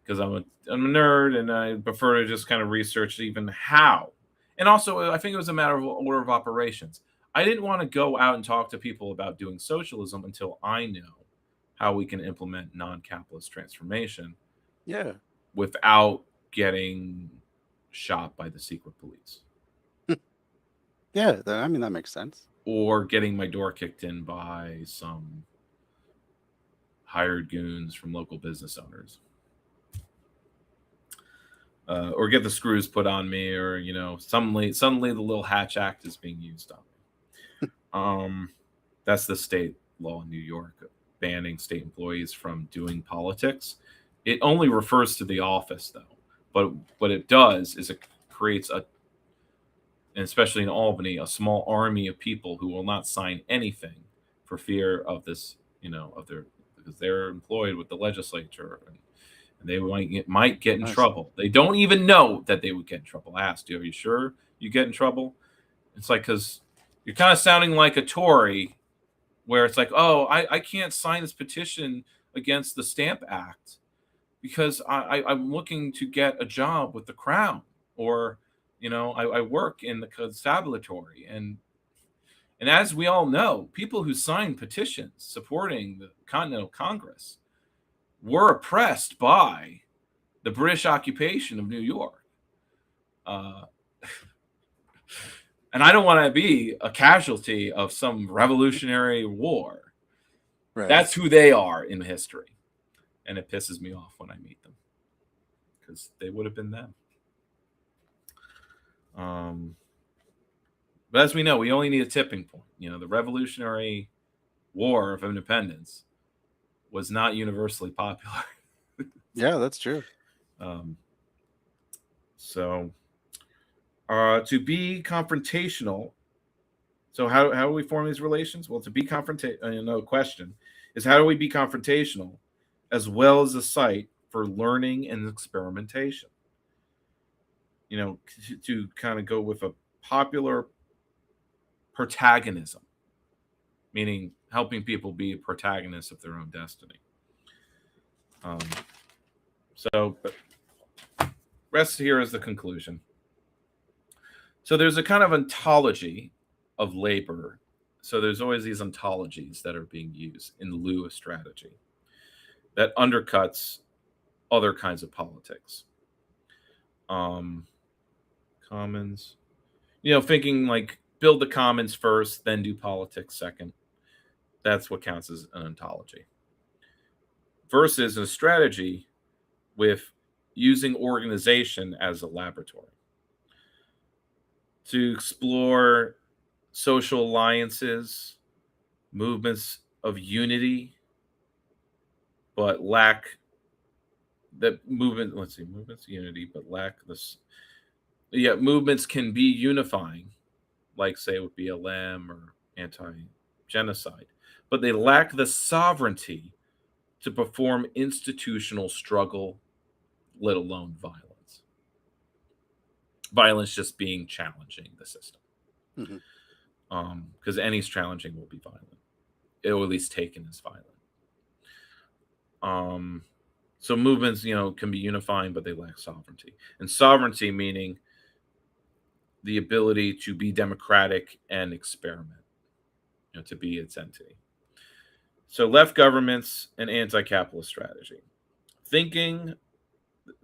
because I'm a nerd and I prefer to just kind of research even how. And also, I think it was a matter of order of operations. I didn't want to go out and talk to people about doing socialism until I know how we can implement non-capitalist transformation. Yeah. Without getting shot by the secret police. Yeah, that makes sense. Or getting my door kicked in by some hired goons from local business owners. Or get the screws put on me, or suddenly the Little Hatch Act is being used on me. That's the state law in New York, banning state employees from doing politics. It only refers to the office, though. But what it does is it creates and especially in Albany, a small army of people who will not sign anything for fear of this, because they're employed with the legislature and they might get in trouble. They don't even know that they would get in trouble. I asked, are you sure you get in trouble? It's like, because you're kind of sounding like a Tory where it's like, oh, I can't sign this petition against the Stamp Act because I'm looking to get a job with the Crown, or I work in the constabulary, and as we all know, people who signed petitions supporting the Continental Congress were oppressed by the British occupation of New York, and I don't want to be a casualty of some revolutionary war. Right. That's who they are in history. And it pisses me off when I meet them because they would have been them. But as we know, we only need a tipping point. The Revolutionary War of Independence was not universally popular. Yeah, that's true. So to be confrontational. So how do we form these relations? Well, to be another question is, how do we be confrontational as well as a site for learning and experimentation? To kind of go with a popular protagonism, meaning helping people be protagonists of their own destiny. So rest here is the conclusion. So there's a kind of ontology of labor. So there's always these ontologies that are being used in lieu of strategy that undercuts other kinds of politics. Commons, thinking like build the commons first, then do politics second. That's what counts as an ontology. Versus a strategy with using organization as a laboratory to explore social alliances, movements of unity, but lack that movement. Let's see, movements of unity, but lack this. Yeah, movements can be unifying, like say with BLM or anti-genocide, but they lack the sovereignty to perform institutional struggle, let alone violence. Violence just being challenging the system. Because any challenging will be violent. It will at least taken as violent. So movements, can be unifying, but they lack sovereignty. And sovereignty meaning the ability to be democratic and experiment, to be its entity. So left governments and anti-capitalist strategy. Thinking,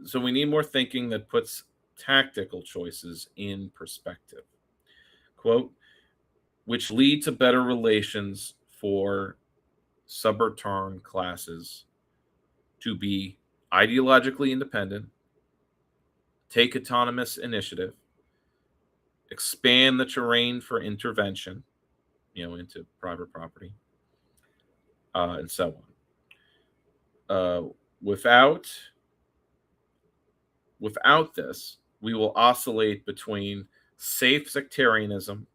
so we need more thinking that puts tactical choices in perspective. Quote, which lead to better relations for subaltern classes to be ideologically independent, take autonomous initiative, expand the terrain for intervention, into private property, and so on. Without this, we will oscillate between safe sectarianism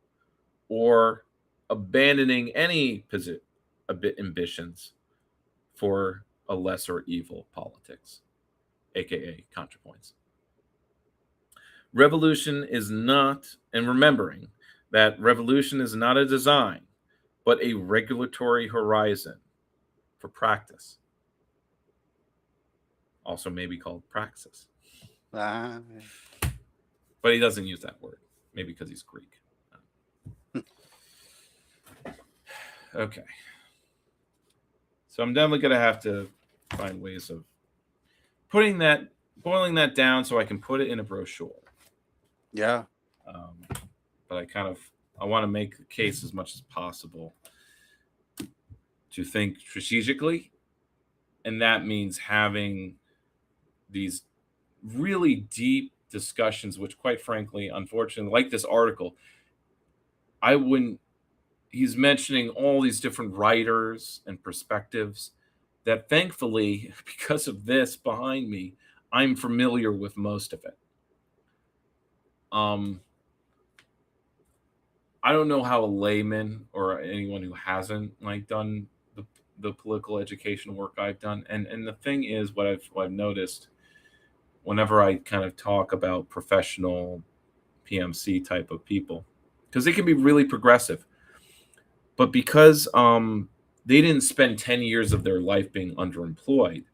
or abandoning any ambitions for a lesser evil politics, aka ContraPoints. Revolution is not, and remembering that revolution is not a design, but a regulatory horizon for practice. Also maybe called praxis. But he doesn't use that word, maybe because he's Greek. Okay. So I'm definitely going to have to find ways of boiling that down so I can put it in a brochure. Yeah. But I want to make the case as much as possible to think strategically. And that means having these really deep discussions, which quite frankly, unfortunately, like this article, he's mentioning all these different writers and perspectives that thankfully, because of this behind me, I'm familiar with most of it. I don't know how a layman or anyone who hasn't done the political education work I've done. And the thing is, what I've noticed whenever I kind of talk about professional PMC type of people, because they can be really progressive, but because they didn't spend 10 years of their life being underemployed,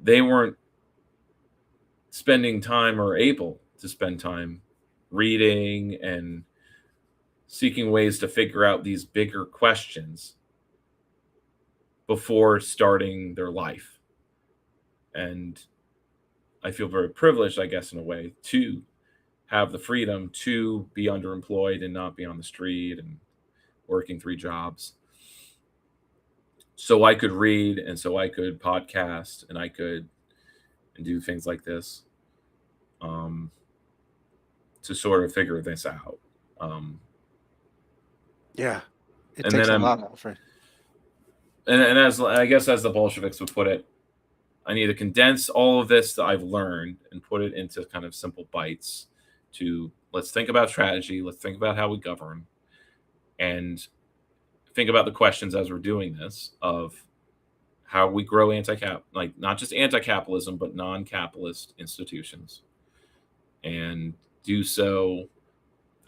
they weren't spending time or able to spend time reading and seeking ways to figure out these bigger questions before starting their life. And I feel very privileged, I guess, in a way, to have the freedom to be underemployed and not be on the street and working 3 jobs. So I could read, and so I could podcast, and I could do things like this. to sort of figure this out. Yeah, it And takes then a lot of effort. And as I guess as the Bolsheviks would put it, I need to condense all of this that I've learned and put it into kind of simple bites. To let's think about strategy, let's think about how we govern, and think about the questions as we're doing this of how we grow like not just anti-capitalism, but non-capitalist institutions, and do so,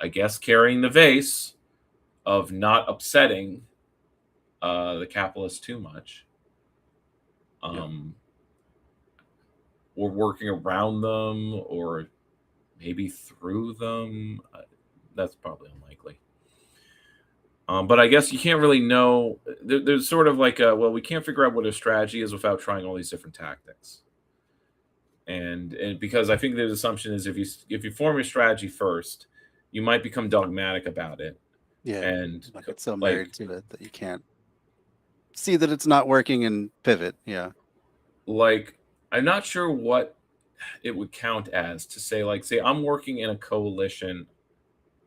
I guess, carrying the vase of not upsetting the capitalists too much. Or working around them, or maybe through them. That's probably unlikely. But I guess you can't really know. There's sort of like we can't figure out what a strategy is without trying all these different tactics. And because I think the assumption is if you form your strategy first, you might become dogmatic about it. Yeah, and like it's so married to it that you can't see that it's not working and pivot. Yeah, like I'm not sure what it would count as to say I'm working in a coalition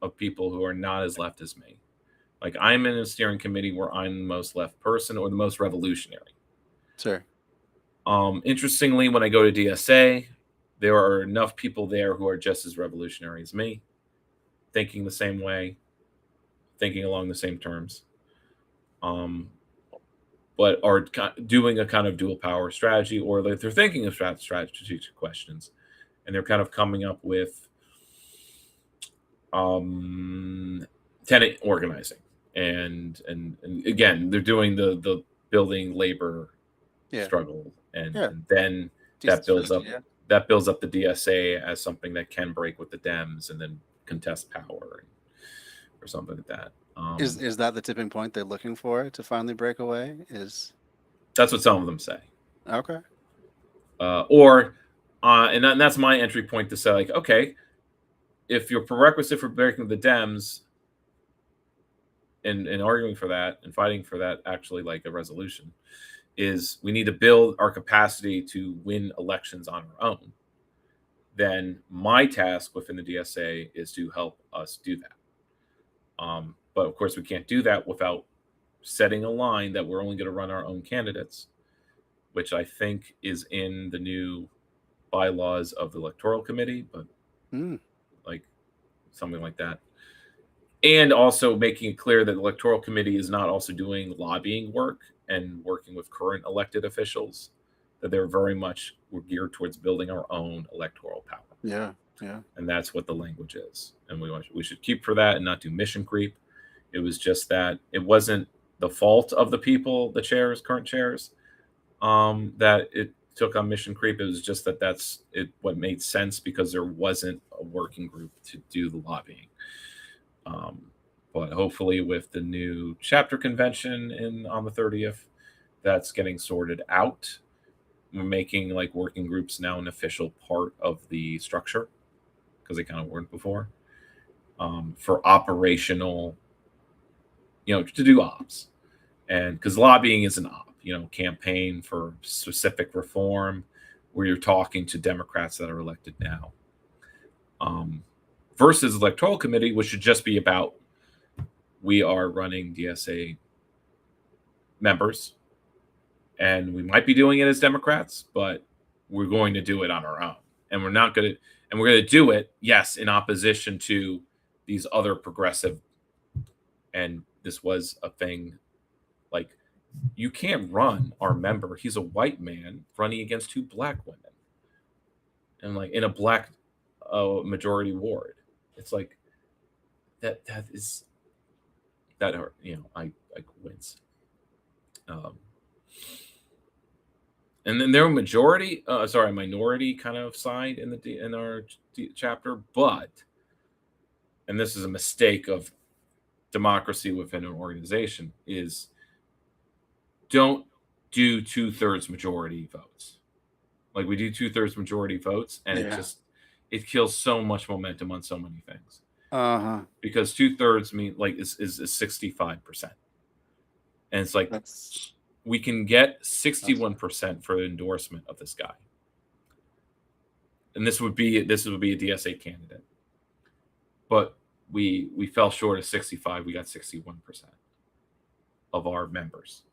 of people who are not as left as me. Like I'm in a steering committee where I'm the most left person or the most revolutionary. Sure. Interestingly, when I go to DSA, there are enough people there who are just as revolutionary as me, thinking the same way, thinking along the same terms, but are doing a kind of dual power strategy, or they're thinking of strategic questions, and they're kind of coming up with tenant organizing, and again, they're doing the building labor struggle, and then that builds up the DSA as something that can break with the Dems and then contest power or something like that. Is that the tipping point they're looking for to finally break away? That's what some of them say. Okay. And that's my entry point to say, like, okay, if your prerequisite for breaking the Dems and arguing for that and fighting for that, actually like a resolution, is we need to build our capacity to win elections on our own, then my task within the DSA is to help us do that. But of course, we can't do that without setting a line that we're only going to run our own candidates, which I think is in the new bylaws of the Electoral Committee, but like something like that. And also making it clear that the Electoral Committee is not also doing lobbying work and working with current elected officials, that they're very much geared towards building our own electoral power. Yeah. And that's what the language is. And we should keep for that and not do mission creep. It was just that it wasn't the fault of the people, the current chairs, that it took on mission creep. It was just that that's what made sense, because there wasn't a working group to do the lobbying. But hopefully with the new chapter convention on the 30th, that's getting sorted out. We're making like working groups now an official part of the structure, because they kind of weren't before, for operational, to do ops. And because lobbying is an op, campaign for specific reform where you're talking to Democrats that are elected now, versus Electoral Committee, which should just be about, we are running DSA members, and we might be doing it as Democrats, but we're going to do it on our own. And we're going to do it, yes, in opposition to these other progressive. And this was a thing, like, you can't run our member. He's a white man running against two black women, and like in a black majority ward. It's like that is that hurt. I wince. And then they're a minority kind of side in our chapter, but, and this is a mistake of democracy within an organization, is don't do 2/3 majority votes. Like we do 2/3 majority votes, and it kills so much momentum on so many things. Because 2/3 mean like is 65%, and it's like we can get 61% for the endorsement of this guy, and this would be a DSA candidate. but we fell short of 65. We got 61% of our members.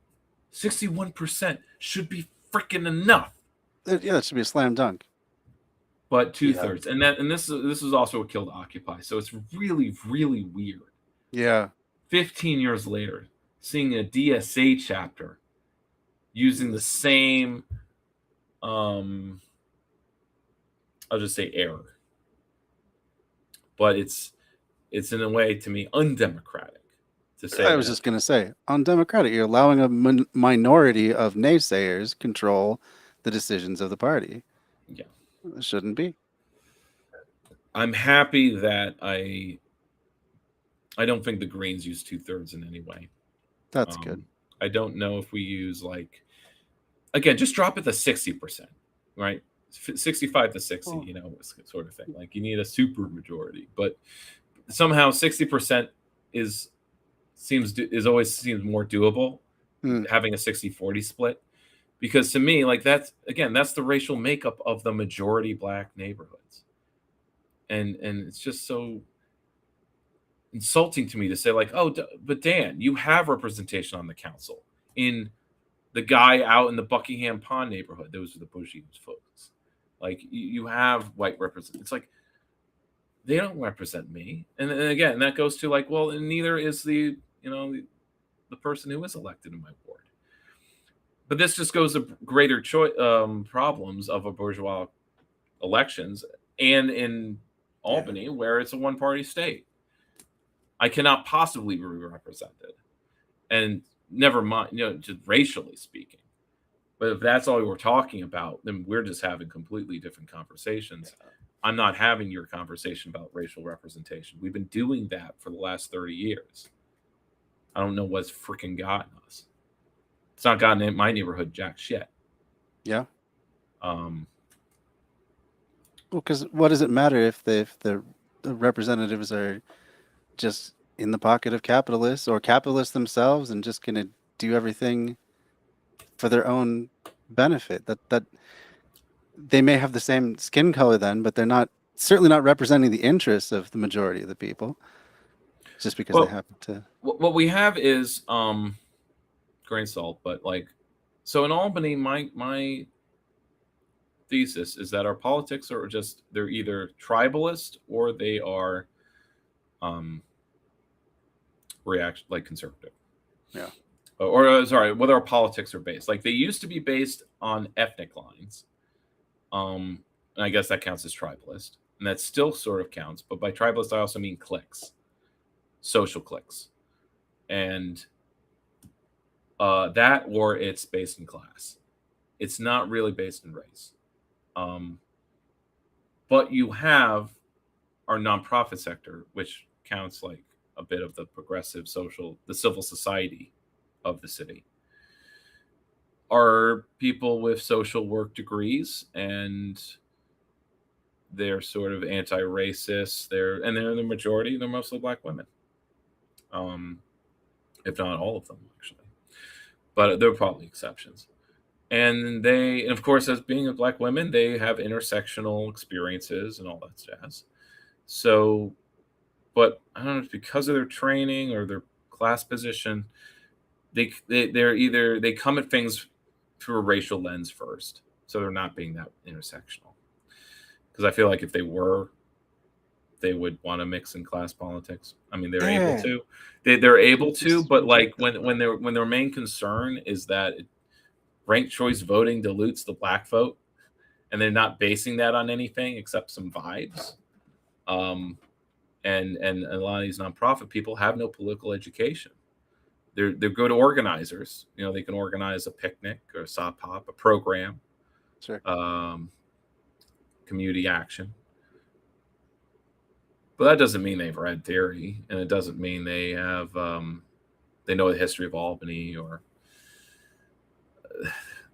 61% should be freaking enough. Yeah, that should be a slam dunk. But Yeah. 2/3, and this is also what killed Occupy. So it's really, really weird. Yeah. 15 years later, seeing a DSA chapter using the same, I'll just say error, but it's in a way to me undemocratic to say. I was just gonna say, undemocratic. You're allowing a minority of naysayers control the decisions of the party. Yeah, it shouldn't be. I'm happy that I don't think the Greens use 2/3 in any way. That's good. I don't know if we use, like, again, just drop it to 60%, right? 65 to 60, sort of thing. Like, you need a super majority, but somehow 60% always seems more doable, having a 60-40 split, because to me, like, that's the racial makeup of the majority Black neighborhoods, and it's just so insulting to me to say, like, oh, but Dan, you have representation on the council in the guy out in the Buckingham Pond neighborhood. Those are the bougie folks. Like, you have white represent. It's like, they don't represent me. And again, that goes to, like, well, and neither is the person who is elected in my ward. But this just goes to greater problems of a bourgeois elections, and in Albany, where it's a one-party state. I cannot possibly be represented. And never mind, just racially speaking. But if that's all we're talking about, then we're just having completely different conversations. I'm not having your conversation about racial representation. We've been doing that for the last 30 years. I don't know what's freaking gotten us. It's not gotten in my neighborhood jack shit. Yeah. Well, because what does it matter if the representatives are just in the pocket of capitalists or capitalists themselves and just going to do everything for their own benefit? That they may have the same skin color then, but they're certainly not representing the interests of the majority of the people, just because they happen to. What we have is grain salt, but, like, so in Albany, my thesis is that our politics are they're either tribalist or they are like conservative. Yeah. Or sorry, whether our politics are based. Like, they used to be based on ethnic lines. And I guess that counts as tribalist. And that still sort of counts. But by tribalist, I also mean cliques. Social cliques. And that, or it's based in class. It's not really based in race. But you have our nonprofit sector, which counts like a bit of the progressive the civil society of the city, are people with social work degrees, and they're sort of anti-racist. They're the majority. They're mostly Black women, if not all of them, actually. But there are probably exceptions. And of course, as being Black women, they have intersectional experiences and all that jazz. So, but I don't know if because of their training or their class position, they come at things through a racial lens first. So they're not being that intersectional. Because I feel like if they were, they would want to mix in class politics. I mean, they're able to. They're able to, but like when their main concern is that ranked choice voting dilutes the Black vote, and they're not basing that on anything except some vibes. And a lot of these nonprofit people have no political education. They're good organizers. They can organize a picnic or a sock hop, a program, sure. Community action. But that doesn't mean they've read theory, and it doesn't mean they have they know the history of Albany or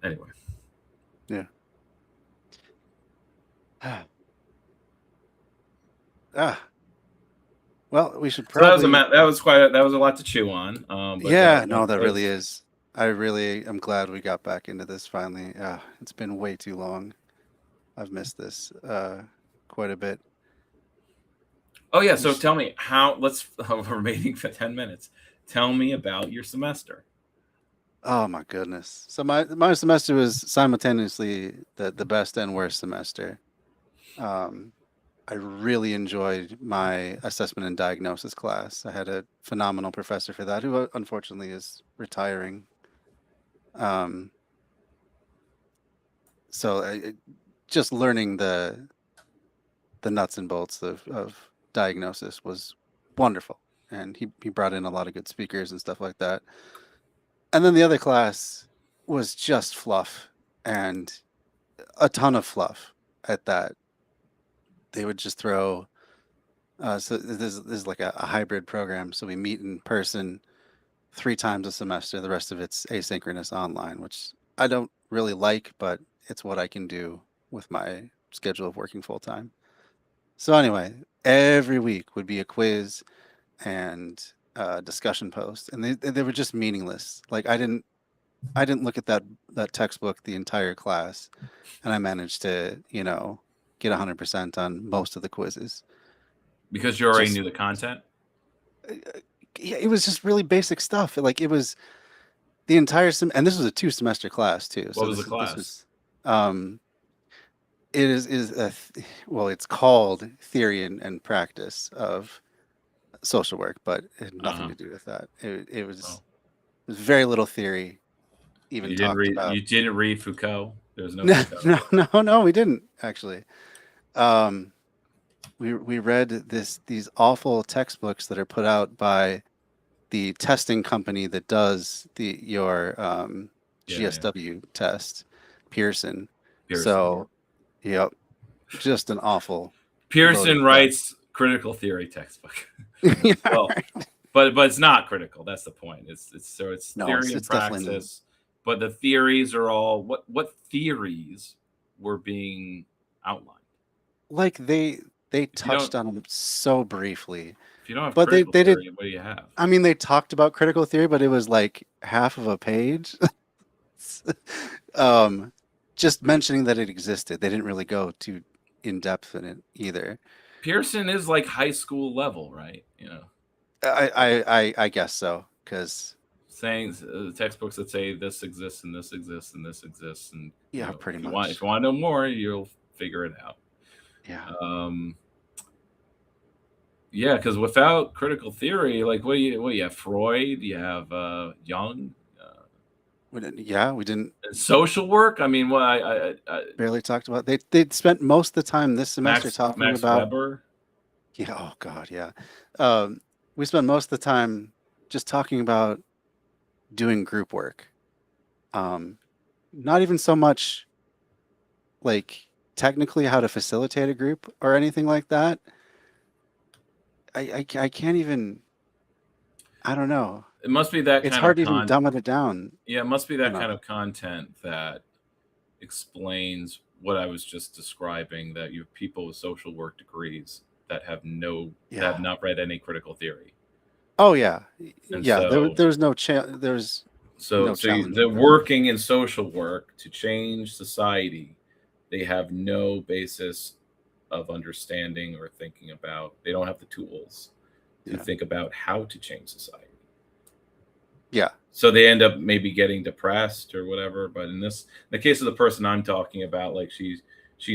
anyway. Yeah. Well, we should probably. So that was a lot to chew on. That really is. I really am glad we got back into this finally. It's been way too long. I've missed this quite a bit. Oh yeah. So tell me how. Let's remaining for 10 minutes. Tell me about your semester. Oh my goodness. So my semester was simultaneously the best and worst semester. Um, I really enjoyed my assessment and diagnosis class. I had a phenomenal professor for that, who unfortunately is retiring. Um, so just learning the nuts and bolts of diagnosis was wonderful, and he brought in a lot of good speakers and stuff like that. And then the other class was just fluff, and a ton of fluff at that. They would just throw. So this is like a hybrid program. So we meet in person 3 times a semester. The rest of it's asynchronous online, which I don't really like, but it's what I can do with my schedule of working full time. So anyway, every week would be a quiz and a discussion post, and they were just meaningless. Like I didn't look at that textbook the entire class, and I managed to get 100% on most of the quizzes. Because you already Just knew the content. yeah, it was just really basic stuff. Like it was the entire and this was a 2 semester class too. What So was the this class? was it is well, it's called theory and practice of social work, but it had nothing Uh-huh. to do with that. It was Oh. it was very little theory even You didn't talked read. about. You didn't read Foucault. There's no No, Foucault. no, we didn't actually. Um, we read these awful textbooks that are put out by the testing company that does your Yeah. GSW test, Pearson. Pearson. So, yep, just an awful load of Pearson crap. writes critical theory textbook. Yeah, Well, right. but it's not critical. That's the point. It's No, theory and it's definitely not. praxis, but the theories are all what theories were being outlined. Like they If you don't touched on them so briefly, if you don't have but critical they did. theory, what do you have? I mean, they talked about critical theory, but it was like half of a page. um, just mentioning that it existed. They didn't really go too in depth in it either. Pearson is like high school level, right? I guess so, because Saying the textbooks that say this exists and this exists and this exists, and yeah, pretty if much. you want to know more, you'll figure it out. Yeah. Yeah, because without critical theory, like what do you have? Freud, you have Jung, We didn't and social work. I mean, what barely talked about. They spent most of the time this semester talking Max about. Weber. Yeah. Oh God. Yeah. We spent most of the time just talking about doing group work. Not even so much like technically how to facilitate a group or anything like that. I can't even. I don't know. It must be that It's kind of hard to even dumb it down Yeah, it must be that kind enough. of content that explains what I was just describing. That you have people with social work degrees that have Yeah. not read any critical theory. Oh yeah. And Yeah. so There was no there's no challenge they're with that. working in social work to change society. They have no basis of understanding or thinking about. They don't have the tools to Yeah. think about how to change society. Yeah. So they end up maybe getting depressed or whatever. But in the case of the person I'm talking about, like she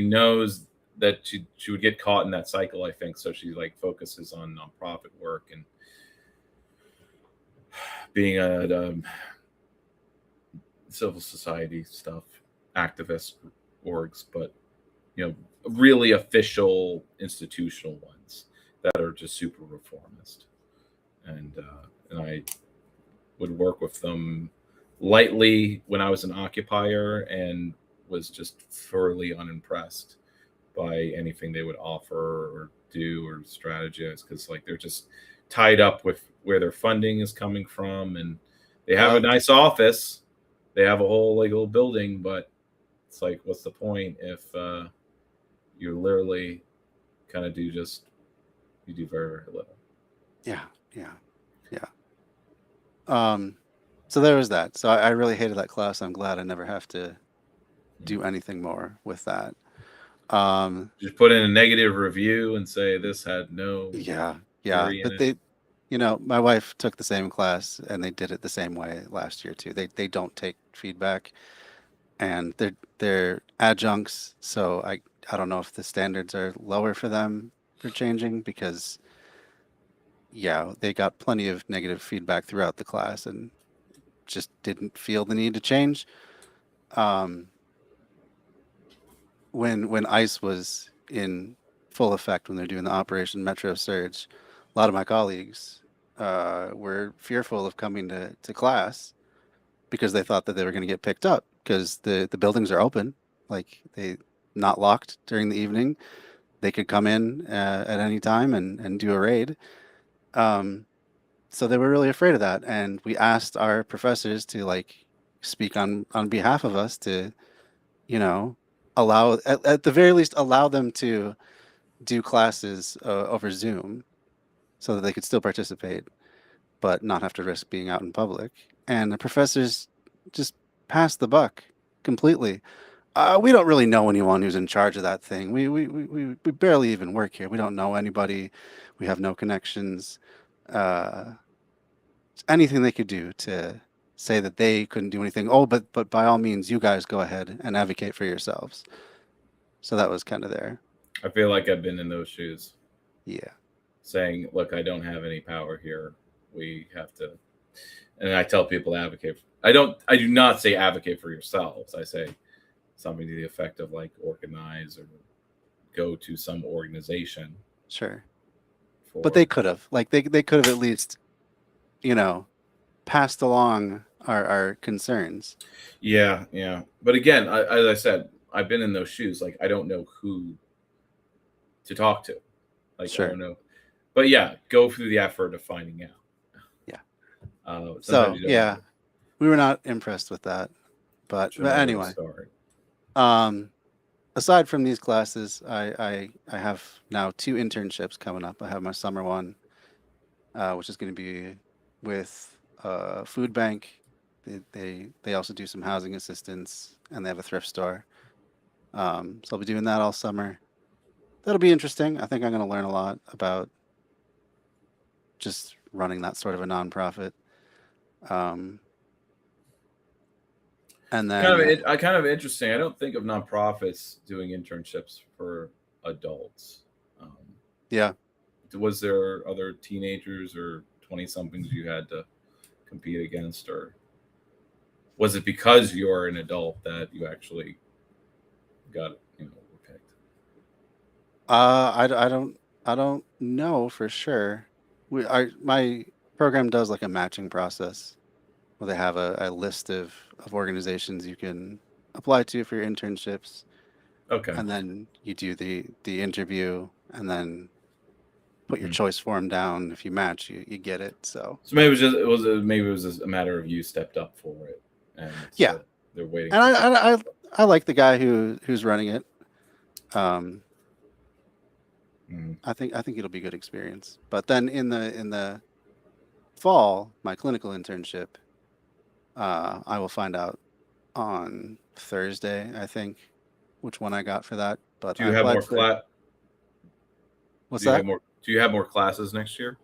knows that she would get caught in that cycle, I think. So she like focuses on nonprofit work and being a civil society stuff, activist orgs, but really official institutional ones that are just super reformist. And I would work with them lightly when I was an occupier and was just thoroughly unimpressed by anything they would offer or do or strategize, because like they're just tied up with where their funding is coming from, and they have a nice office, they have a whole like little building, but it's like, what's the point if you literally kind of you do very, very little. Yeah. So there was that. So I really hated that class. I'm glad I never have to do anything more with that. Just put in a negative review and say this had no Yeah, theory in but it. they, my wife took the same class and they did it the same way last year too. They don't take feedback, and they're adjuncts, so I don't know if the standards are lower for them for changing, because yeah, they got plenty of negative feedback throughout the class and just didn't feel the need to change. Um, when ICE was in full effect, when they're doing the Operation Metro Surge, a lot of my colleagues were fearful of coming to class because they thought that they were going to get picked up, because the buildings are open, like they not locked during the evening. They could come in at any time and do a raid. Um, so they were really afraid of that, and we asked our professors to like speak on behalf of us to, you know, allow at the very least allow them to do classes over Zoom so that they could still participate but not have to risk being out in public. And the professors just passed the buck completely. We don't really know anyone who's in charge of that thing. We barely even work here. We don't know anybody. We have no connections. Uh, Anything they could do to say that they couldn't do anything. Oh, but by all means, you guys go ahead and advocate for yourselves. So that was kind of there. I feel like I've been in those shoes, Yeah, saying, "Look, I don't have any power here. We have to." And I tell people to advocate. I do not say advocate for yourselves. I say something to the effect of like organize or go to some organization sure. But for. they could have, like, they could have at least, you know, passed along our concerns. Yeah, yeah. But again, as I said, I've been in those shoes. Like I don't know who to talk to. Like I Sure. don't know. But yeah, go through the effort of finding out. Yeah. Sometimes So you don't yeah, know. we were not impressed with that. But Traumatic anyway, story. um, aside from these classes, I have now two internships coming up. I have my summer one, which is going to be with food bank. They also do some housing assistance, and they have a thrift store. So I'll be doing that all summer. That'll be interesting. I think I'm going to learn a lot about just running that sort of a nonprofit. Um, and then Kind of interesting. I don't think of nonprofits doing internships for adults. Um, yeah, was there other teenagers or 20 somethings you had to compete against, or was it because you're an adult that you actually got picked? I don't know for sure. My program does like a matching process where they have a list of organizations you can apply to for your internships, Okay. and then you do the interview, and then put your Hmm. choice form down. If you match, you get it. So So maybe maybe it was just a matter of you stepped up for it, and yeah, so they're waiting and for people. I like the guy who's running it. Um, Mhm. I think it'll be a good experience. But then in the fall, my clinical internship, I will find out on Thursday, I think, which one I got for that. But Do I you have more applied for class? what's Do you have that? more? Do you have more classes next year?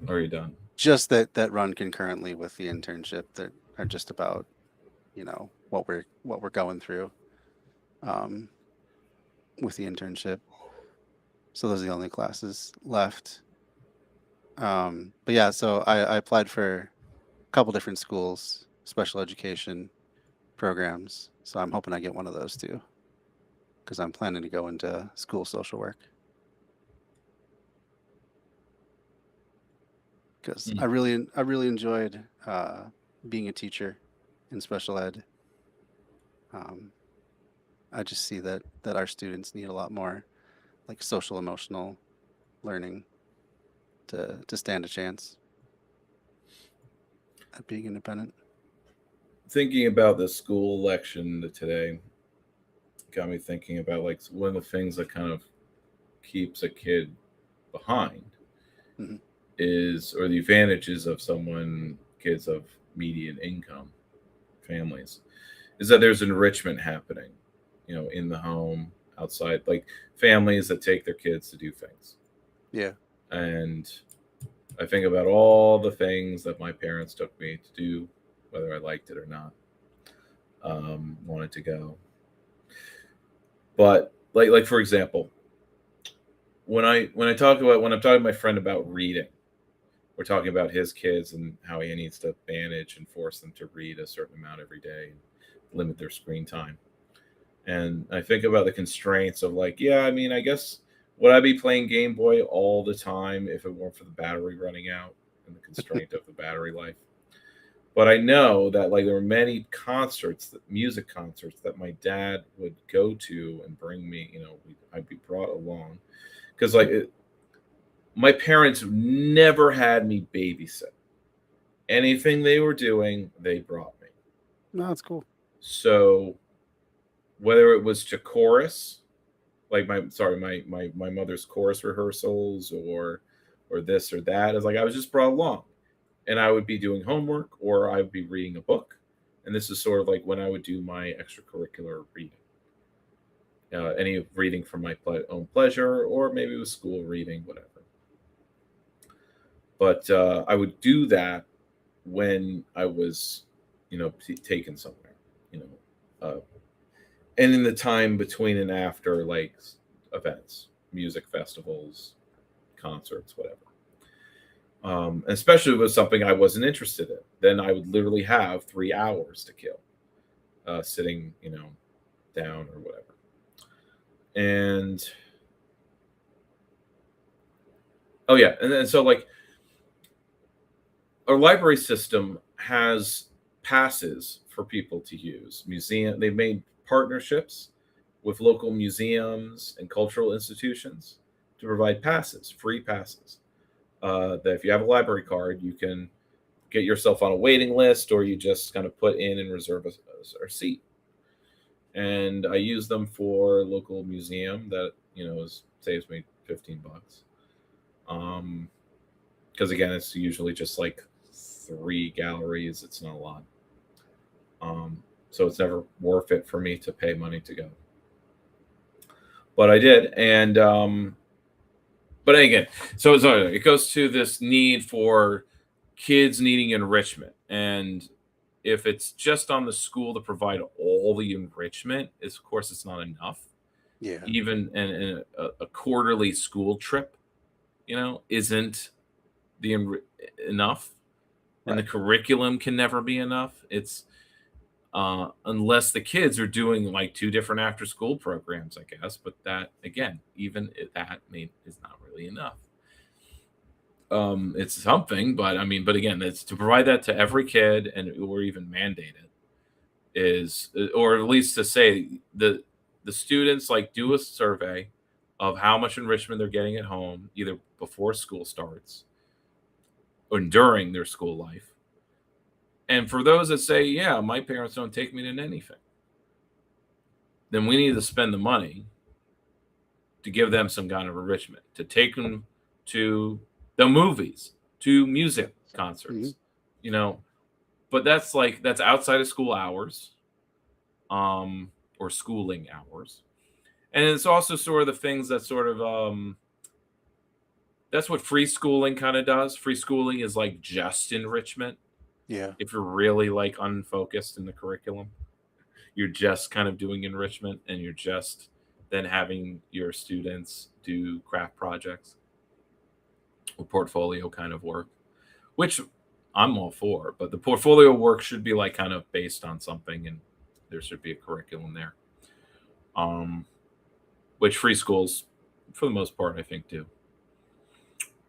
Or are you done? Just that run concurrently with the internship that are just about, what we're going through um, with the internship. So those are the only classes left. But yeah, so I applied for a couple different schools, special education programs. So I'm hoping I get one of those too, because I'm planning to go into school social work. Because Mm. I really enjoyed being a teacher in special ed. Um, I just see that our students need a lot more like social emotional learning to stand a chance at being independent. Thinking about the school election today got me thinking about like one of the things that kind of keeps a kid behind Hmm. is, or the advantages of kids of median income families, is that there's enrichment happening, in the home, outside, like families that take their kids to do things. Yeah. And I think about all the things that my parents took me to do, whether I liked it or not. Wanted to go, but like for example, when I'm talking to my friend about reading, we're talking about his kids and how he needs to manage and force them to read a certain amount every day and limit their screen time. And I think about the constraints of like, yeah, I mean, I guess would I be playing Game Boy all the time if it weren't for the battery running out and the constraint of the battery life? But I know that like there were many music concerts that my dad would go to and bring me. I'd be brought along because my parents never had me babysit. Anything they were doing, they brought me. No, that's cool. So whether it was to chorus, like my mother's chorus rehearsals or this or that, is like I was just brought along, and I would be doing homework or I would be reading a book, and this is sort of like when I would do my extracurricular reading, any reading from my own pleasure, or maybe it was school reading, whatever. But I would do that when I was, taken somewhere, you know, and in the time between and after like events, music festivals, concerts, whatever. Especially if it was something I wasn't interested in, then I would literally have 3 hours to kill, sitting, down or whatever. And oh yeah, and then so like our library system has passes for people to use. They've made partnerships with local museums and cultural institutions to provide passes, free passes. That if you have a library card, you can get yourself on a waiting list, or you just kind of put in and reserve a seat. And I use them for a local museum that saves me $15. Because again, it's usually just like 3 galleries. It's not a lot. So it's never worth it for me to pay money to go. But I did, and but again, so it goes to this need for kids needing enrichment, and if it's just on the school to provide all the enrichment, of course it's not enough. Yeah. Even in a quarterly school trip, isn't enough, and the curriculum can never be enough. It's unless the kids are doing like 2 different after school programs, I guess. But that again, even that is not really enough. It's something, but but again, it's to provide that to every kid, and or even mandate it is, or at least to say the students like do a survey of how much enrichment they're getting at home, either before school starts or during their school life. And for those that say, yeah, my parents don't take me to anything, then we need to spend the money to give them some kind of enrichment, to take them to the movies, to music concerts, But that's outside of school hours, or schooling hours. And it's also sort of the things that sort of that's what free schooling kind of does. Free schooling is like just enrichment. Yeah. If you're really like unfocused in the curriculum, you're just kind of doing enrichment, and you're just then having your students do craft projects or portfolio kind of work, which I'm all for. But the portfolio work should be like kind of based on something, and there should be a curriculum there. Which free schools, for the most part, I think do.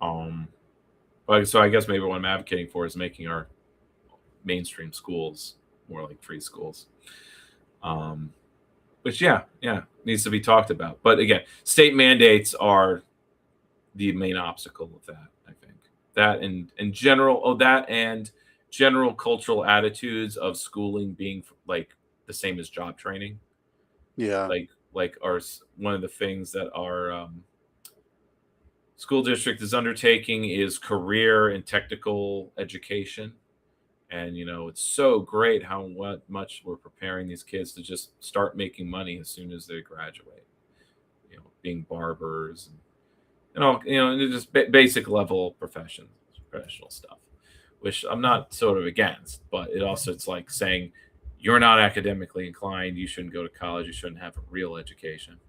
So I guess maybe what I'm advocating for is making our mainstream schools more like free schools. Which needs to be talked about. But again, state mandates are the main obstacle of that, I think. That and general cultural attitudes of schooling being like the same as job training. Yeah. Like one of the things that our school district is undertaking is career and technical education. And it's so great how much we're preparing these kids to just start making money as soon as they graduate. being barbers, and just basic level professional stuff, which I'm not sort of against, but it's like saying you're not academically inclined, you shouldn't go to college, you shouldn't have a real education.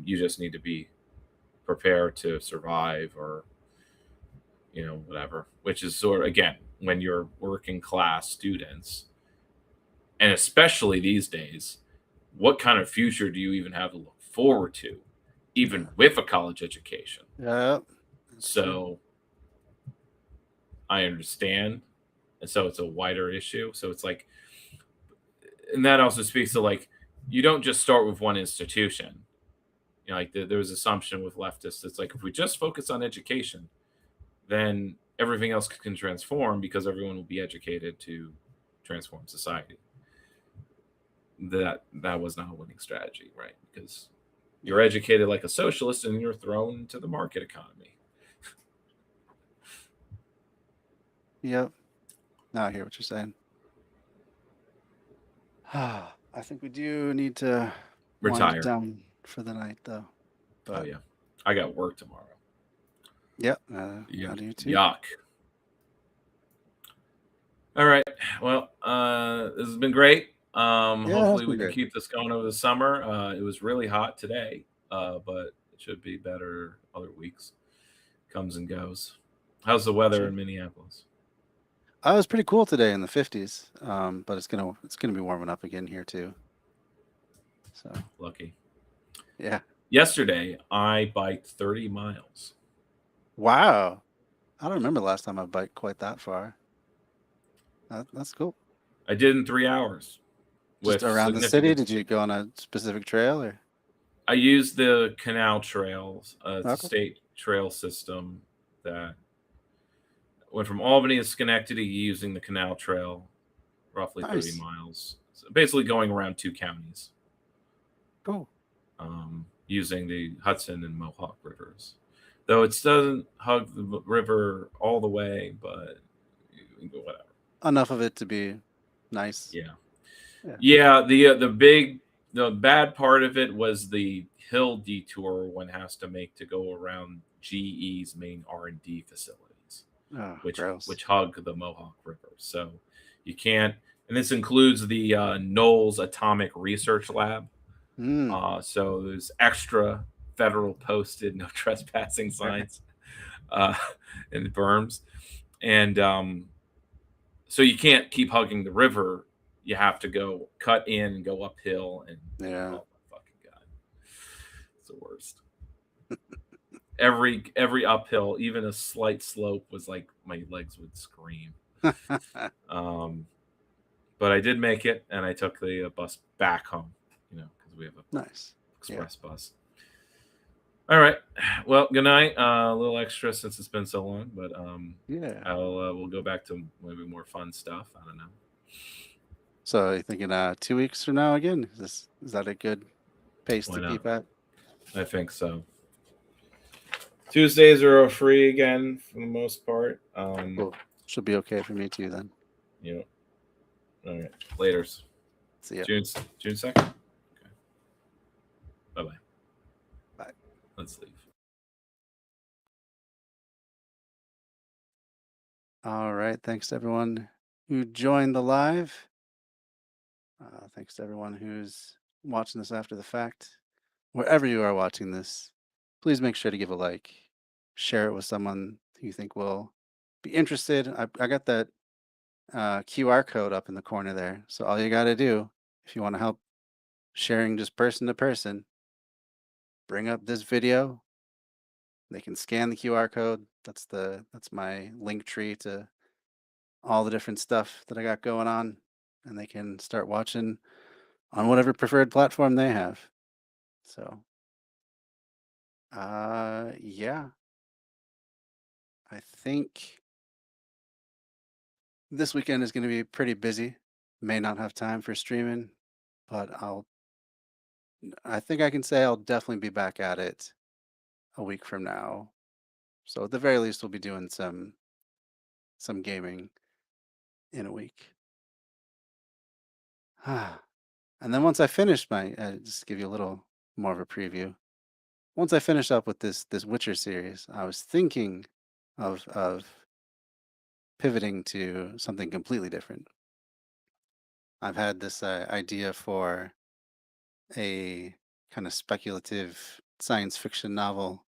You just need to be prepared to survive, or whatever. Which is sort of, again, when you're working class students, and especially these days, what kind of future do you even have to look forward to, even with a college education? Yeah. So I understand, and so it's a wider issue. So it's like, and that also speaks to, like, you don't just start with one institution. Like there was assumption with leftists. It's like, if we just focus on education, then everything else can transform because everyone will be educated to transform society. That was not a winning strategy, right? Because you're educated like a socialist and you're thrown into the market economy. Yep. Now I hear what you're saying. I think we do need to Retire. wind down for the night, though. But, Oh yeah, I got work tomorrow. Yep. How do you too? Yuck. All right. Well, this has been great. Hopefully we can keep this going over the summer. It was really hot today, but it should be better other weeks. Comes and goes. How's the weather in Minneapolis? It was pretty cool today in the 50s, but it's gonna be warming up again here too. So lucky. Yeah. Yesterday I biked 30 miles. Wow. I don't remember the last time I biked quite that far. That's cool. I did in 3 hours. Just around the city? Did you go on a specific trail, or? I used the canal trails. It's Okay. a state trail system that went from Albany to Schenectady using the canal trail, roughly 30 miles. So basically going around 2 counties. Cool. Using the Hudson and Mohawk rivers. Though it doesn't hug the river all the way, but whatever. Enough of it to be nice. Yeah. The bad part of it was the hill detour one has to make to go around GE's main R&D facilities, which hug the Mohawk River. So you can't, and this includes the Knowles Atomic Research Lab. So there's extra federal posted no trespassing signs in the berms, and so you can't keep hugging the river. You have to go cut in and go uphill, and oh my fucking god, it's the worst. every uphill, even a slight slope, was like my legs would scream. But I did make it, and I took the bus back home. Because we have a express bus. All right. Well, good night. A little extra since it's been so long, but we'll go back to maybe more fun stuff. I don't know. So you're thinking 2 weeks from now again? Is that a good pace to keep at? I think so. Tuesdays are free again for the most part. Cool. Should be okay for me too then. Yeah. All right. Laters. See ya. June 2nd. Okay. Bye-bye. Bye. Let's leave. All right. Thanks to everyone who joined the live. Thanks to everyone who's watching this after the fact. Wherever you are watching this, please make sure to give a like. Share it with someone who you think will be interested. I got that QR code up in the corner there. So all you got to do, if you want to help sharing just person to person, bring up this video. They can scan the QR code. That's my link tree to all the different stuff that I got going on, and they can start watching on whatever preferred platform they have. So yeah. I think this weekend is going to be pretty busy. May not have time for streaming, but I think I can say I'll definitely be back at it a week from now. So at the very least, we'll be doing some gaming in a week. And then once I finish just give you a little more of a preview. once I finish up with this Witcher series, I was thinking of pivoting to something completely different. I've had this idea for a kind of speculative science fiction novel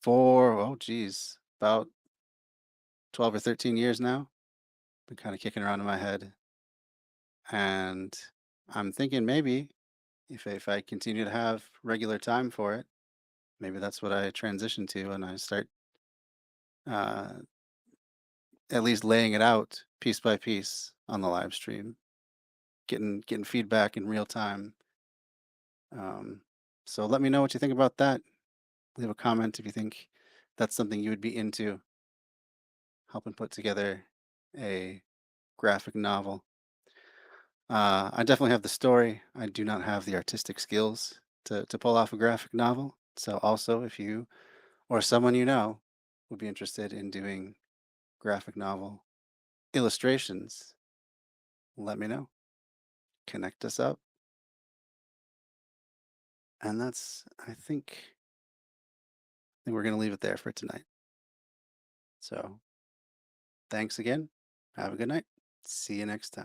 for, oh geez, about 12 or 13 years now. Been kind of kicking around in my head. And I'm thinking maybe if I continue to have regular time for it, maybe that's what I transition to and I start uh, at least laying it out piece by piece on the live stream, getting feedback in real time. Um, so let me know what you think about that. Leave a comment if you think that's something you would be into, helping put together a graphic novel. I definitely have the story. I do not have the artistic skills to pull off a graphic novel. So also, if you or someone you know would be interested in doing graphic novel illustrations, let me know. Connect us up. And I think we're going to leave it there for tonight. So thanks again. Have a good night. See you next time.